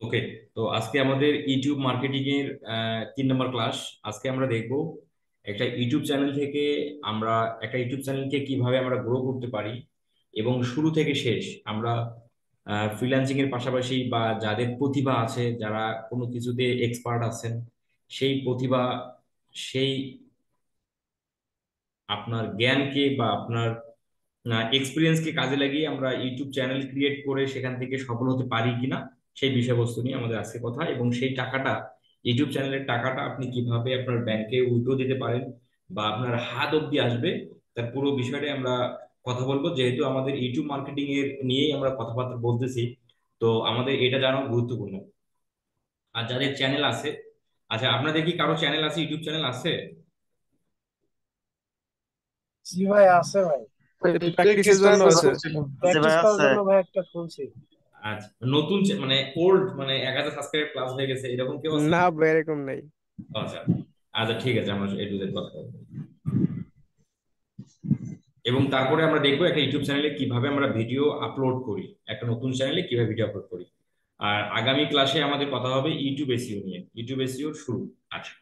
ওকে। তো আজকে আমাদের ইউটিউব মার্কেটিং এর 3 নম্বর ক্লাস। আজকে আমরা দেখব একটা ইউটিউব চ্যানেল থেকে আমরা একটা ইউটিউব চ্যানেলকে কিভাবে আমরা গ্রো করতে পারি এবং শুরু থেকে শেষ আমরা ফ্রিল্যান্সিং এর পাশাপাশি বা যাদের প্রতিভা আছে, যারা কোনো কিছুতে এক্সপার্ট আছেন, সেই প্রতিভা, সেই আপনার জ্ঞানকে বা আপনার এক্সপিরিয়েন্সকে কাজে লাগিয়ে আমরা ইউটিউব চ্যানেল ক্রিয়েট করে সেখান থেকে সফল হতে পারি কিনা, সেই বিষয়বস্তু নিয়ে আমাদের আজকে কথা। এবং সেই টাকাটা, ইউটিউব চ্যানেলের টাকাটা আপনি কিভাবে আপনার ব্যাংকে উইথড্র দিতে পারেন বা আপনার হাত অব্দি আসবে, তার পুরো বিষয়টাই আমরা কথা বলবো। যেহেতু আমাদের ইউটিউব মার্কেটিং এর নিয়েই আমরা কথাবার্তা বলতেছি, তো আমাদের এটা জানা গুরুত্বপূর্ণ। আর যাদের চ্যানেল আছে, আচ্ছা, আপনাদের কি কারো চ্যানেল আছে, ইউটিউব চ্যানেল আছে? জি ভাই, আছে ভাই। প্র্যাকটিসের জন্য আছে। আছে প্র্যাকটিস ভাই, করার আছে। জন্য ভাই একটা খুলছি। আচ্ছা, নতুন মানে ওল্ড, মানে 1,000 সাবস্ক্রাইব প্লাস হয়ে গেছে এরকম কেউ আছে? না ভাই, এরকম নাই। আচ্ছা। আচ্ছা, ঠিক আছে, আমরা এ টু জেড কথা বলবো। এবং তারপরে আমরা দেখবো একটা ইউটিউব চ্যানেলে কিভাবে আমরা ভিডিও আপলোড করি, একটা নতুন চ্যানেলে কিভাবে ভিডিও আপলোড করি। আর আগামী ক্লাসে আমাদের কথা হবে ইউটিউব এসইও নিয়ে, ইউটিউব এসইও শুরু। আচ্ছা।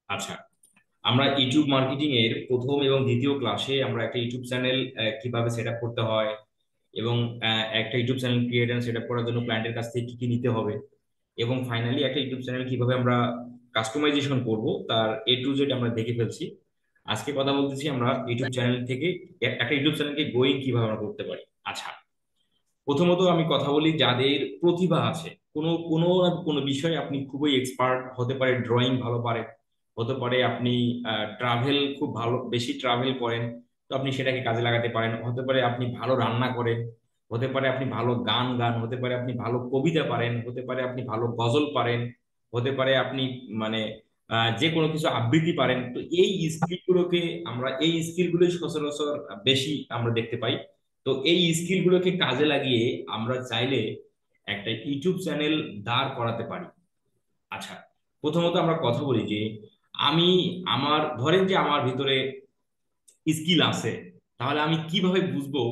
আচ্ছা, আমরা ইউটিউব মার্কেটিং এর প্রথম এবং দ্বিতীয় ক্লাসে আমরা একটা ইউটিউব চ্যানেল কিভাবে সেট আপ করতে হয় এবং একটা YouTube channel create and set up করার জন্য ক্লায়েন্টের কাছ থেকে কি কি নিতে হবে, এবং ফাইনালি একটা ইউটিউব চ্যানেল কিভাবে আমরা কাস্টমাইজেশন করব, তার এ টু জেড আমরা দেখে ফেলছি। আজকে কথা বলতেছি আমরা ইউটিউব চ্যানেল থেকে একটা ইউটিউব চ্যানেলকে গ্রোয়িং কিভাবে আমরা করতে পারি। আচ্ছা, প্রথমত আমি কথা বলি, যাদের প্রতিভা আছে কোনো কোনো না কোনো বিষয়ে, আপনি খুবই এক্সপার্ট হতে পারে, ড্রয়িং ভালো পারেন, হতে পারে আপনি ট্রাভেল খুব ভালো, বেশি ট্রাভেল করেন, তো আপনি সেটাকে কাজে লাগাতে পারেন, হতে পারে আপনি ভালো রান্না করেন, হতে পারে আপনি ভালো গান গান, হতে পারে আপনি ভালো কবিতা পারেন, হতে পারে আপনি ভালো গজল পারেন, হতে পারে আপনি মানে যে কোনো কিছু আবৃত্তি পারেন। তো এই স্কিলগুলোকে আমরা, এই স্কিলগুলোই সচরাচর বেশি আমরা দেখতে পাই। তো এই স্কিলগুলোকে কাজে লাগিয়ে আমরা চাইলে একটা ইউটিউব চ্যানেল দাঁড় করাতে পারি। আচ্ছা, প্রথমত আমরা কথা বলি যে আমি, আমার ধরেন যে আমার ভিতরে স্কিল আছে, তাহলে আমি কিভাবে বুঝবো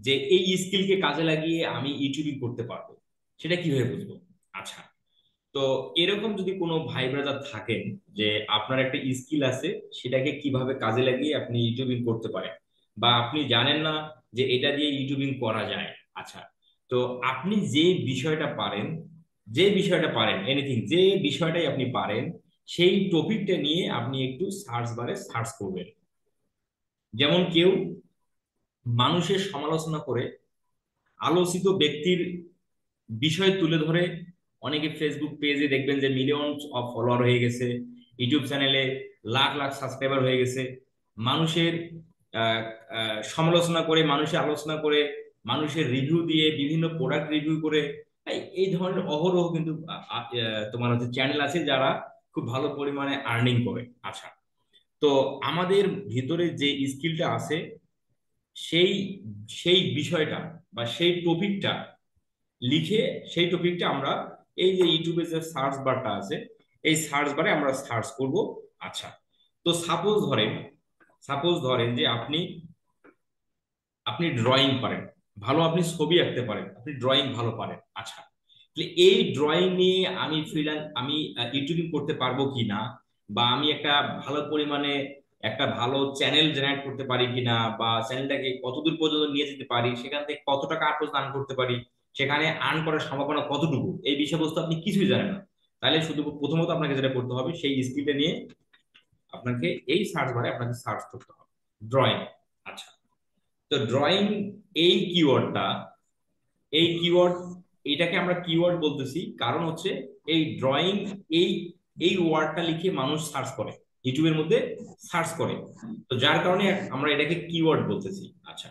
যে এই স্কিলকে কাজে লাগিয়ে আমি ইউটিউবিং করতে পারবো, সেটা কিভাবে বুঝবো? আচ্ছা, তো এরকম যদি কোনো ভাই ব্রাদার থাকেন যে আপনার একটা স্কিল আছে, সেটাকে কিভাবে কাজে লাগিয়ে আপনি ইউটিউবিং করতে পারেন, বা আপনি জানেন না যে এটা দিয়ে ইউটিউবিং করা যায়। আচ্ছা, তো আপনি যে বিষয়টা পারেন, যে বিষয়টা পারেন এনিথিং, যে বিষয়টাই আপনি পারেন, সেই টপিকটা নিয়ে আপনি একটু সার্চ বারে সার্চ করবেন। যেমন কেউ মানুষের সমালোচনা করে, আলোচিত ব্যক্তির বিষয় তুলে ধরে, অনেকে ফেসবুক পেজে দেখবেন যে মিলিয়ন অফ ফলোয়ার হয়ে গেছে, ইউটিউব চ্যানেলে লাখ লাখ সাবস্ক্রাইবার হয়ে গেছে। মানুষের আহ, সমালোচনা করে, মানুষের আলোচনা করে, মানুষের রিভিউ দিয়ে, বিভিন্ন প্রোডাক্ট রিভিউ করে, এই ধরনের অহরহ কিন্তু তোমার হচ্ছে চ্যানেল আছে যারা খুব ভালো পরিমাণে আর্নিং করে। আচ্ছা, তো আমাদের ভিতরে যে স্কিলটা আছে, সেই সেই বিষয়টা বা সেই টপিকটা লিখে, সেই টপিকটা আমরা এই যে ইউটিউবে যে সার্চ বারটা আছে, এই সার্চ বারে আমরা সার্চ করব। আচ্ছা, তো সাপোজ ধরেন যে আপনি আপনি ড্রয়িং পারেন ভালো, আপনি ছবি আঁকতে পারেন, আপনি ড্রয়িং ভালো পারেন। আচ্ছা, তাহলে এই ড্রয়িং নিয়ে আমি আমি ইউটিউবিং করতে পারবো কি না, বা আমি একটা ভালো পরিমাণে একটা ভালো চ্যানেল জেনারেট করতে পারি কিনা, বা চ্যানেলটাকে কতদূর পর্যন্ত নিয়ে যেতে পারি, সেখান থেকে কত টাকা আর্ন করতে পারি, সেখানে আর্ন করার সম্ভাবনা কতটুকু, এই বিষয়বস্তু আপনি কিছুই জানেন না। তাহলে শুধু প্রথমত আপনাকে যেটা করতে হবে, সেই স্কিলটা নিয়ে আপনাকে এই সার্চ বারে আপনাকে সার্চ করতে হবে ড্রয়িং। আচ্ছা, তো ড্রয়িং, এই কিওয়ার্ডটা, এই কিওয়ার্ড, এটাকে আমরা কিওয়ার্ড বলতেছি কারণ হচ্ছে এই ড্রয়িং, এই এই ওয়ার্ডটা লিখে মানুষ সার্চ করে, ইউটিউবের মধ্যে সার্চ করে, তো যার কারণে আমরা এটাকে কিওয়ার্ড বলতেছি। আচ্ছা,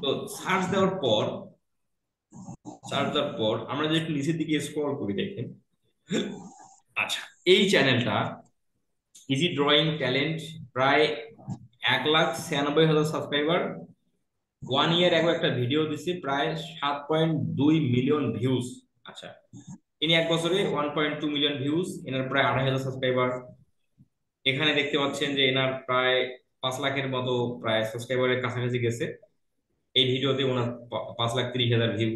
তো সার্চ দেওয়ার পর, আমরা যদি একটু নিচের দিকে স্ক্রল করি, দেখেন। আচ্ছা, এই চ্যানেলটা ইজি ড্রয়িং ট্যালেন্ট, প্রায় 1,96,000 সাবস্ক্রাইবার, 1 ইয়ার আগে একটা ভিডিও দিছে, প্রায় 7.2 মিলিয়ন ভিউজ। আচ্ছা, ইনি 1 বছরে 1.2 মিলিয়ন ভিউজ, এনার প্রায় 2,500 সাবস্ক্রাইবার। এখানে দেখতে পাচ্ছেন যে এনার প্রায় 5 লাখের মতো প্রায় সাবস্ক্রাইবারের কাছাকাছি গেছে। এই ভিডিওতে ওনার 5,30,000 ভিউ।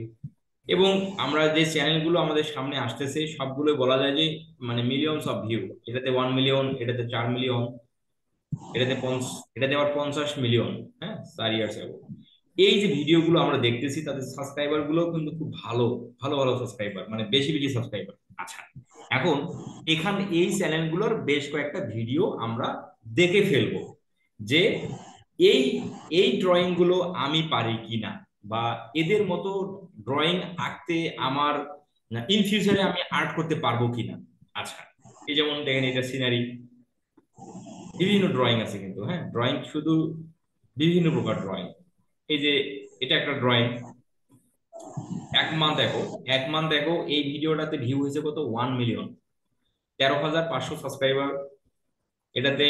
এবং আমরা যে চ্যানেলগুলো আমাদের সামনে আসতেছে সবগুলো বলা যায় যে মানে মিলিয়নস অফ ভিউ। এটাতে 1 মিলিয়ন, এটাতে 4 মিলিয়ন, এটাতে আবার 50 মিলিয়ন। হ্যাঁ, 4 ইয়ার্স আগে। এই যে ভিডিওগুলো আমরা দেখতেছি তাদের সাবস্ক্রাইবার গুলো কিন্তু খুব ভালো ভালো ভালো সাবস্ক্রাইবার, মানে বেশি বেশি সাবস্ক্রাইবার। আচ্ছা, এখন এখানে এই চ্যানেলগুলোর বেশ কয়েকটা ভিডিও আমরা দেখে ফেলবো যে এই এই ড্রয়িং গুলো আমি পারি কিনা, বা এদের মতো ড্রয়িং আঁকতে আমার ইন ফিউচারে আমি আর্ট করতে পারবো কিনা। আচ্ছা, এই যেমন দেখেন এটা সিনারি, বিভিন্ন ড্রয়িং আছে কিন্তু, হ্যাঁ ড্রয়িং শুধু বিভিন্ন প্রকার ড্রয়িং। এই যে এটা একটা ড্রয়িং, 1 মান্থ দেখো, 1 মান্থ দেখো এই ভিডিওটাতে ভিউ হয়েছে কত, 1 মিলিয়ন, 13,500 সাবস্ক্রাইবার। এটাতে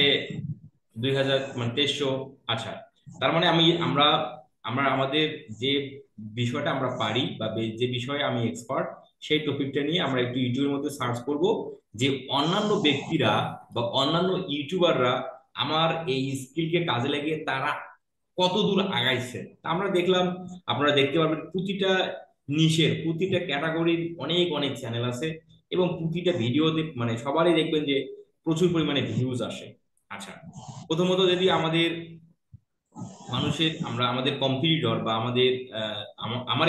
2,000 মানে 2300। আচ্ছা, তার মানে আমরা আমরা আমাদের যে বিষয়টা আমরা পারি বা যে বিষয়ে আমি এক্সপার্ট, সেই টপিকটা নিয়ে আমরা একটু ইউটিউবের মধ্যে সার্চ করব যে অন্যান্য ব্যক্তিরা বা অন্যান্য ইউটিউবাররা আমার এই স্কিলকে কাজে লাগিয়ে তারা কত দূর আগাইছে। তা আমরা দেখলাম, আপনারা দেখতে পারবেন প্রতিটা নিশের প্রতিটা ক্যাটাগরির অনেক অনেক চ্যানেল আছে, এবং প্রতিটা ভিডিওতে মানে সবারই দেখবেন যে প্রচুর পরিমাণে ভিউজ আসে। আচ্ছা, প্রথমত যদি আমাদের মানুষের আমরা আমাদের কম্পিটিটর বা আমাদের আমার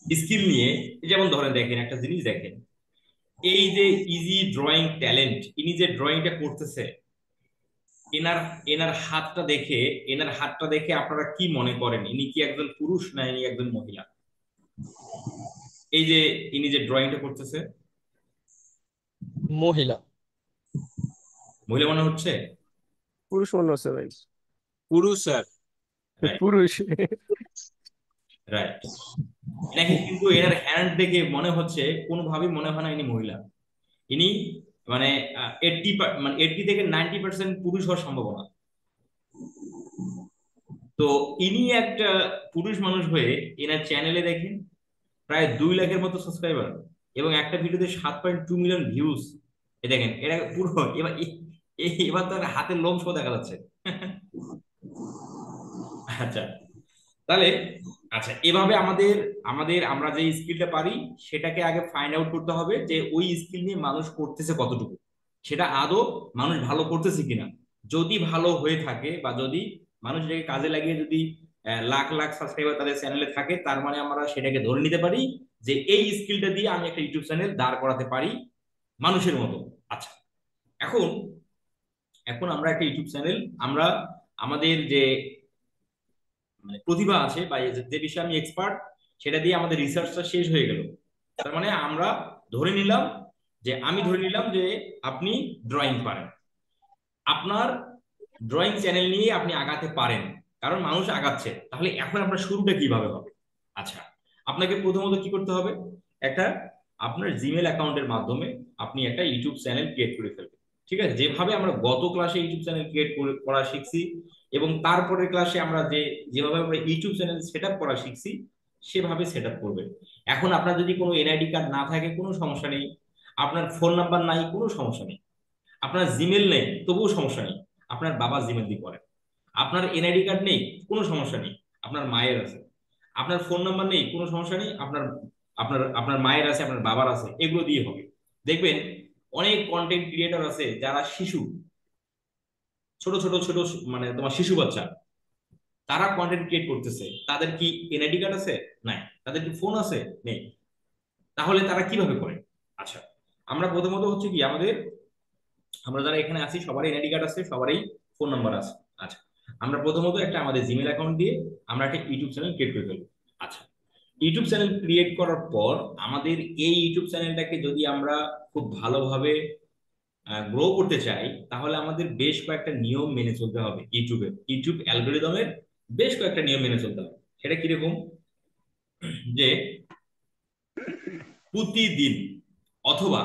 স্কিল নিয়ে, যেমন ধরেন দেখেন একটা জিনিস দেখেন, এই যে ইজি ড্রয়িং ট্যালেন্ট, ইনি যে ড্রয়িংটা করতেছে, এনার এনার হাতটা দেখে এনার হাতটা দেখে আপনারা কি মনে করেন, ইনি কি একজন পুরুষ না ইনি একজন মহিলা? এই যে ইনি যে ড্রয়িংটা করতেছে, মহিলা। মহিলা মনে হচ্ছে? পুরুষ মনে হচ্ছে ভাই। পুরুষ স্যার। রাইট, পুরুষ। রাইট। এনাকে কিন্তু এনার হ্যান্ড দেখে মনে হচ্ছে, কোনোভাবেই মনে হয় না ইনি মহিলা। ইনি মানে 80 মানে 80 থেকে 90% পুরুষ হওয়ার সম্ভাবনা। তো ইনি একটা পুরুষ মানুষ হয়ে এনার চ্যানেলে দেখেন প্রায় 2 লাখের মতো সাবস্ক্রাইবার, এবং একটা ভিডিওতে 7.2 মিলিয়ন ভিউজ। এ দেখেন এটা পুরো, এবার এবার তার হাতের লোম সহ দেখা যাচ্ছে। আচ্ছা, তাহলে আচ্ছা এভাবে আমাদের আমাদের আমরা যে স্কিলটা পারি সেটাকে আগে ফাইন্ড আউট করতে হবে যে ওই স্কিল নিয়ে মানুষ করতেছে কতটুকু, সেটা আদৌ মানুষ ভালো করতেছে কিনা। যদি ভালো হয়ে থাকে বা যদি মানুষ এটাকে কাজে লাগিয়ে যদি লাখ লাখ সাবস্ক্রাইবার তাদের চ্যানেলে থাকে, তার মানে আমরা সেটাকে ধরে নিতে পারি যে এই স্কিলটা দিয়ে আমি একটা ইউটিউব চ্যানেল দাঁড় করাতে পারি মানুষের মতো। আচ্ছা, এখন এখন আমরা একটা ইউটিউব চ্যানেল, আমরা আমাদের যে মানে প্রতিভা আছে বা যে বিষয়ে আমি এক্সপার্ট, সেটা দিয়ে আমাদের রিসার্চটা শেষ হয়ে গেল। তার মানে আমরা ধরে নিলাম আমি ধরে নিলাম যে আপনি ড্রয়িং পারেন, আপনার ড্রয়িং চ্যানেল নিয়ে আপনি আগাতে পারেন, কারণ মানুষ আগাচ্ছে। তাহলে এখন আপনার শুরুটা কিভাবে হবে? আচ্ছা, আপনাকে প্রথমত কি করতে হবে, একটা আপনার জিমেল অ্যাকাউন্টের মাধ্যমে আপনি একটা ইউটিউব চ্যানেল ক্রিয়েট করে ফেলবেন। ঠিক আছে, যেভাবে আমরা গত ক্লাসে ইউটিউব চ্যানেল ক্রিয়েট করা শিখছি, এবং তারপরের ক্লাসে আমরা যেভাবে আমরা ইউটিউব চ্যানেল সেট আপ করা শিখছি, সেভাবে সেট আপ করবেন। এখন আপনার যদি কোনো এনআইডি কার্ড না থাকে কোনো সমস্যা নেই, আপনার ফোন নাম্বার নাই কোনো সমস্যা নেই, আপনার জিমেল নেই তবুও সমস্যা নেই, আপনার বাবা জিমেল দিয়ে করেন। আপনার এনআইডি কার্ড নেই কোনো সমস্যা নেই, আপনার মায়ের আছে। আপনার ফোন নাম্বার নেই কোনো সমস্যা নেই, আপনার আপনার আপনার মায়ের আছে, আপনার বাবার আছে, এগুলো দিয়ে হবে। দেখবেন অনেক কন্টেন্ট ক্রিয়েটর আছে যারা শিশু, ছোট ছোট ছোট মানে তোমার শিশু বাচ্চা, তারা কন্টেন্ট ক্রিয়েট করতেছে। তাদের কি এনআইডি কার্ড আছে? নাই। তাদের কি ফোন আছে? নেই। তাহলে তারা কিভাবে করে? আচ্ছা, আমরা প্রথমত হচ্ছে কি আমরা যারা এখানে আছি সবারই এনআইডি কার্ড আছে, সবারই ফোন নাম্বার আছে। আচ্ছা, আমরা প্রথমত একটা আমাদের জিমেল অ্যাকাউন্ট দিয়ে আমরা একটা ইউটিউব চ্যানেল ক্রিয়েট করে ফেলবো। আচ্ছা, ইউটিউব চ্যানেল ক্রিয়েট করার পর আমাদের এই ইউটিউব চ্যানেলটাকে যদি আমরা খুব ভালোভাবে গ্রো করতে চাই, তাহলে আমাদের বেশ কয়েকটা নিয়ম মেনে চলতে হবে। ইউটিউব অ্যালগোরিদমের বেশ কয়েকটা নিয়ম মেনে চলতে হবে। সেটা কিরকম, যে প্রতিদিন অথবা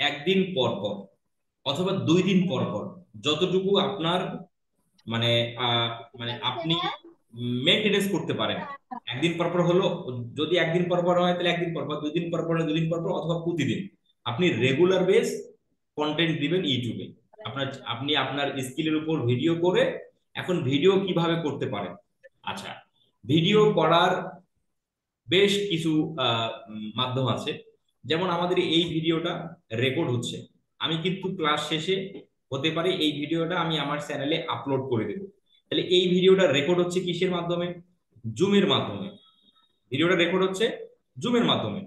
একদিন পর পর অথবা 2 দিন পর পর যতটুকু আপনার মানে মানে আপনি মেনটেনেন্স করতে পারেন, একদিন পর পর হলো, যদি একদিন পর পর হয় তাহলে একদিন পর পর, 2 দিন পর পর 2 দিন পর পর, অথবা প্রতিদিন আপনি রেগুলার বেস কন্টেন্ট দিবেন ইউটিউবে। আপনি আপনার স্কিলের উপর ভিডিও করে এখন ভিডিও কিভাবে করতে পারেন। আচ্ছা, ভিডিও করার বেশ কিছু মাধ্যম আছে। যেমন আমাদের এই ভিডিওটা রেকর্ড হচ্ছে, আমি কিন্তু ক্লাস শেষে হতে পারে এই ভিডিওটা আমি আমার চ্যানেলে আপলোড করে দেবো। তাহলে এই ভিডিওটা রেকর্ড হচ্ছে কিসের মাধ্যমে? জুমের মাধ্যমে। ভিডিওটা রেকর্ড হচ্ছে জুমের মাধ্যমে।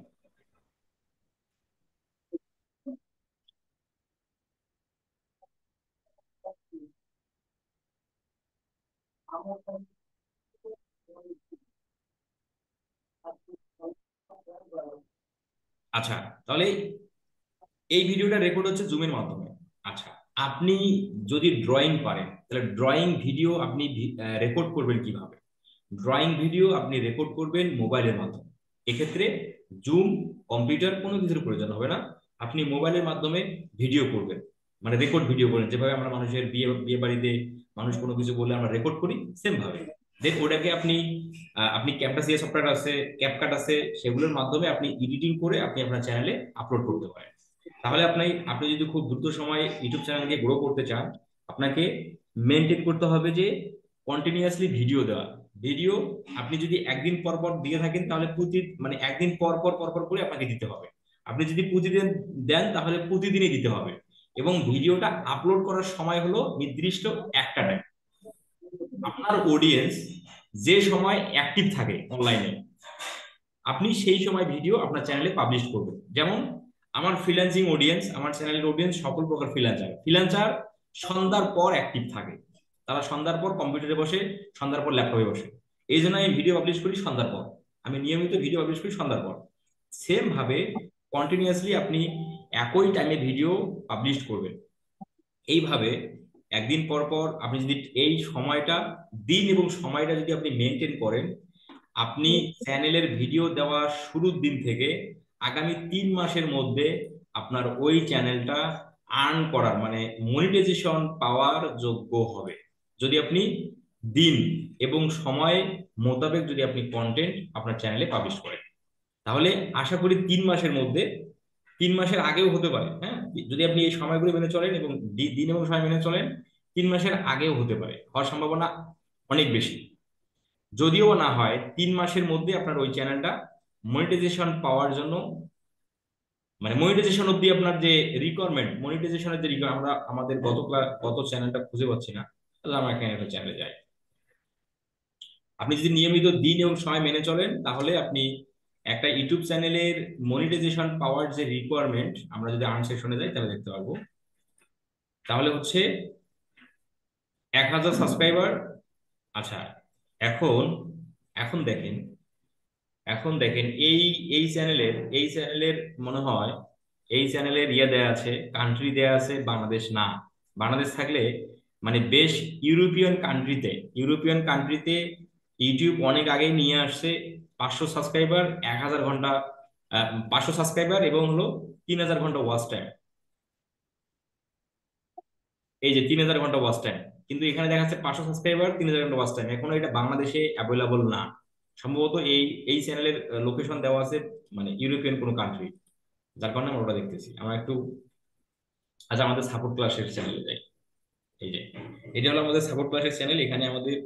আচ্ছা, তাহলে এই ভিডিওটা রেকর্ড হচ্ছে জুমের মাধ্যমে। আচ্ছা, আপনি যদি ড্রয়িং পারেন তাহলে ড্রয়িং ভিডিও আপনি রেকর্ড করবেন কিভাবে? ড্রয়িং ভিডিও আপনি রেকর্ড করবেন মোবাইলের মাধ্যমে। এক্ষেত্রে জুম, কম্পিউটার কোনো কিছুর প্রয়োজন হবে না। আপনি মোবাইলের মাধ্যমে ভিডিও করবেন, মানে রেকর্ড ভিডিও করেন, যেভাবে আমরা মানুষের বিয়ে বিয়ে বাড়িতে মানুষ কোনো কিছু বললে আমরা রেকর্ড করি, সেম ভাবে। দেন ওটাকে আপনি ক্যামটাসিয়া সফটওয়্যার আছে, ক্যাপকাট আছে, সেগুলোর মাধ্যমে আপনি এডিটিং করে আপনি আপনার চ্যানেলে আপলোড করতে পারেন। তাহলে আপনি যদি খুব দ্রুত সময়ে ইউটিউব চ্যানেলকে গ্রো করতে চান, আপনাকে মেনটেন করতে হবে যে কন্টিনিউয়াসলি ভিডিও দেওয়া। ভিডিও আপনি যদি একদিন পর পর দিয়ে থাকেন তাহলে মানে একদিন পর পর পর পর করে আপনাকে দিতে হবে। আপনি যদি প্রতিদিন দেন তাহলে প্রতিদিনই দিতে হবে। এবং ভিডিওটা আপলোড করার সময় হলো নির্দিষ্ট একটা টাইম। আপনার অডিয়েন্স যে সময় অ্যাক্টিভ থাকে অনলাইনে, আপনি সেই সময় ভিডিও আপনার চ্যানেলে পাবলিশ করবেন। যেমন আমার ফ্রিল্যান্সিং অডিয়েন্স, আমার চ্যানেলের অডিয়েন্স সকল প্রকার ফ্রিল্যান্সার ফ্রিল্যান্সার সন্ধ্যার পর অ্যাক্টিভ থাকে। তারা সন্ধ্যার পর কম্পিউটারে বসে, সন্ধ্যার পর ল্যাপটপে বসে। এই জন্য আমি ভিডিও পাবলিশ করি সন্ধ্যার পর। আমি নিয়মিত ভিডিও পাবলিশ করি সন্ধ্যার পর। সেম ভাবে কন্টিনিউয়াসলি আপনি একই টাইমে ভিডিও পাবলিশ করবেন। এইভাবে একদিন পর পর আপনি যদি এই সময়টা, দিন এবং সময়টা যদি আপনি মেনটেন করেন, আপনি চ্যানেলের ভিডিও দেওয়া শুরুর দিন থেকে আগামী 3 মাসের মধ্যে আপনার ওই চ্যানেলটা আর্ন করার মানে মনিটাইজেশন পাওয়ার যোগ্য হবে, যদি আপনি দিন এবং সময় মোতাবেক যদি আপনি কন্টেন্ট আপনার চ্যানেলে পাবলিশ করেন। তাহলে আশা করি 3 মাসের মধ্যে, 3 মাসের আগেও হতে পারে, হ্যাঁ, যদি আপনি এই সময়গুলো মেনে চলেন এবং দিন এবং সময় মেনে চলেন, 3 মাসের আগেও হতে পারে, হওয়ার সম্ভাবনা অনেক বেশি। যদিও না হয় 3 মাসের মধ্যে আপনার ওই চ্যানেলটা মনিটাইজেশন পাওয়ার জন্য, মানে মনিটাইজেশন অব্দি আপনার যে রিকোয়ারমেন্ট, মনিটাইজেশনের যে রিকোয়ারমেন্ট, আমরা আমাদের গত চ্যানেলটা খুঁজে পাচ্ছি না, তাহলে আমরা এখানে একটা চ্যানেলে যাই। আপনি যদি নিয়মিত দিন এবং সময় মেনে চলেন তাহলে আপনি একটা ইউটিউব চ্যানেলের মনিটাইজেশন পাওয়ার যে রিকোয়ারমেন্ট, আমরা যদি আর্ন সেকশনে যাই তাহলে দেখতে পারবো। তাহলে হচ্ছে 1000 সাবস্ক্রাইবার। আচ্ছা, এখন এখন দেখেন এখন দেখেন এই এই চ্যানেলের মনে হয় এই চ্যানেলের ইয়ে দেয়া আছে, কান্ট্রি দেয়া আছে বাংলাদেশ না। বাংলাদেশ থাকলে মানে বেশ ইউরোপিয়ান কান্ট্রিতে ইউটিউব অনেক আগে নিয়ে আসছে 500 সাবস্ক্রাইবার, 1000 ঘন্টা, 500 সাবস্ক্রাইবার এবং হলো 3000 ঘন্টা ওয়াচ টাইম। এই যে 3000 ঘন্টা ওয়াচ টাইম, কিন্তু এখানে দেখা যাচ্ছে 500 সাবস্ক্রাইবার, 3000 ঘন্টা ওয়াচ টাইম। এখন এটা বাংলাদেশে অ্যাভেলেবল না। সম্ভবত এই চ্যানেলের লোকেশন দেওয়া আছে মানে ইউরোপিয়ান কোনো কান্ট্রি, যার কারণে আমরা ওটা দেখতেছি। আমরা একটু, আচ্ছা, আমাদের সাপোর্ট ক্লাসের চ্যানেলে যাই। এই যে এটা হলো আমাদের সাপোর্ট ক্লাসের চ্যানেল। এখানে আমাদের